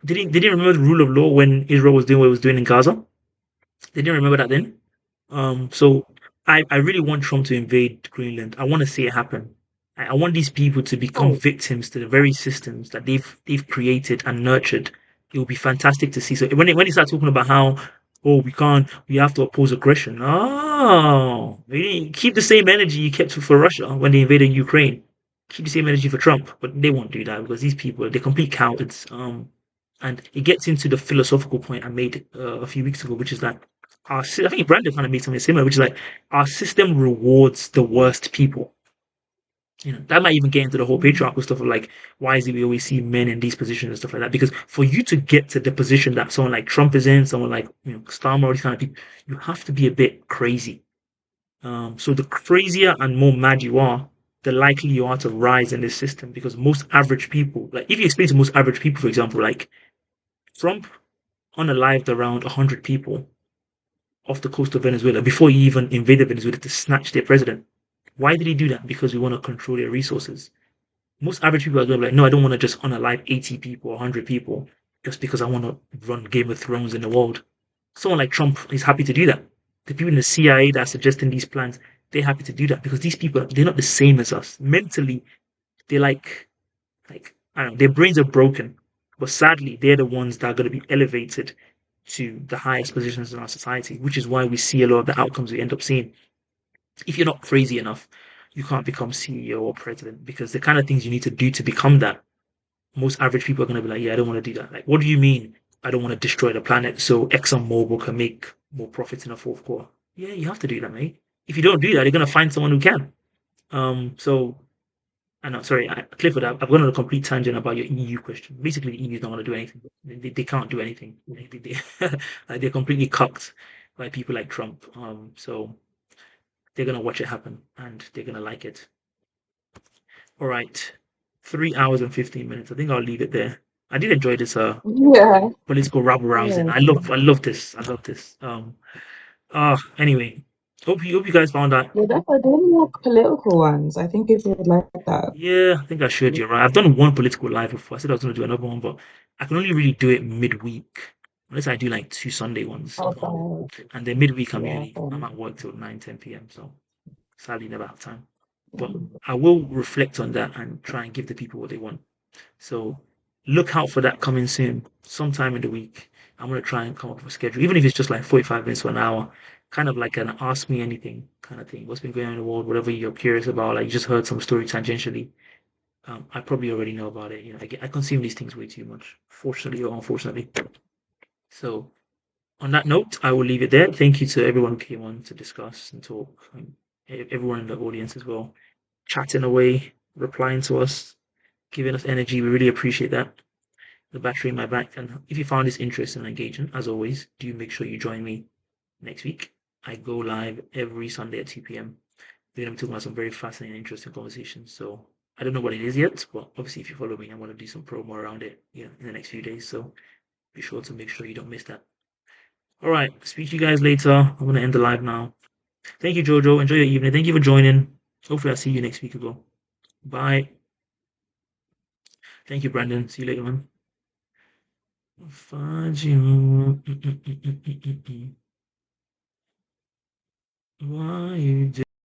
They didn't remember the rule of law when Israel was doing what it was doing in Gaza. They didn't remember that then. So I really want Trump to invade Greenland. I want to see it happen. I want these people to become Oh, victims to the very systems that they've created and nurtured. It would be fantastic to see. So when they start talking about how, oh, we have to oppose aggression. Oh, keep the same energy you kept for Russia when they invaded Ukraine. Keep the same energy for Trump, but they won't do that because these people, they're complete cowards. And it gets into the philosophical point I made a few weeks ago, which is that I think Brandon kind of made something similar, which is like our system rewards the worst people. That might even get into the whole patriarchal stuff of like, why is it we always see men in these positions and stuff like that? Because for you to get to the position that someone like Trump is in, someone like Starmer, all these kind of people, you have to be a bit crazy. So the crazier and more mad you are, the likely you are to rise in this system. Because most average people, like if you explain to most average people, for example, like Trump unalived around 100 people off the coast of Venezuela before he even invaded Venezuela to snatch their president. Why did he do that? Because we want to control their resources. Most average people are going to be like, no, I don't want to just unalive 80 people or 100 people just because I want to run Game of Thrones in the world. Someone like Trump is happy to do that. The people in the CIA that are suggesting these plans, they're happy to do that because these people, they're not the same as us. Mentally, they're like I don't know, their brains are broken. But sadly, they're the ones that are going to be elevated to the highest positions in our society, which is why we see a lot of the outcomes we end up seeing. If you're not crazy enough, you can't become CEO or president because the kind of things you need to do to become that, most average people are going to be like, yeah, I don't want to do that. Like, what do you mean? I don't want to destroy the planet so ExxonMobil can make more profits in the fourth quarter. Yeah, you have to do that, mate. If you don't do that, you're going to find someone who can. So I know, sorry, Clifford, I've gone on a complete tangent about your EU question. Basically, the EU don't want to do anything. They can't do anything. Like, they're completely cucked by people like Trump. So they're gonna watch it happen and they're gonna like it. All right, 3 hours and 15 minutes. I think I'll leave it there. I did enjoy this yeah. political rabble rousing. Yeah. I love this. I love this. Anyway, hope you guys found that. Yeah, that's I do more political ones. I think people would like that. Yeah, I think I should. You're right. I've done one political live before. I said I was going to do another one, but I can only really do it midweek, unless I do like two Sunday ones. Okay. And then midweek, Yeah. I'm at work till 9, 10 p.m. So sadly, never have time. But I will reflect on that and try and give the people what they want. So look out for that coming soon, sometime in the week. I'm gonna try and come up with a schedule, even if it's just like 45 minutes to an hour, kind of like an ask me anything kind of thing. What's been going on in the world, whatever you're curious about, like you just heard some story tangentially. I probably already know about it. I consume these things way too much, fortunately or unfortunately. So on that note, I will leave it there. Thank you to everyone who came on to discuss and talk, and everyone in the audience as well, chatting away, replying to us, giving us energy. We really appreciate that. The battery in my back. And if you found this interesting and engaging, as always, do make sure you join me next week. I go live every Sunday at 2 p.m. We're going to be talking about some very fascinating and interesting conversations. So I don't know what it is yet, but obviously, if you follow me, I'm going to do some promo around it, in the next few days. So be sure to make sure you don't miss that. All right. Speak to you guys later. I'm going to end the live now. Thank you, Jojo. Enjoy your evening. Thank you for joining. Hopefully, I'll see you next week as well. Bye. Thank you, Brandon. See you later, man. Find you. Why you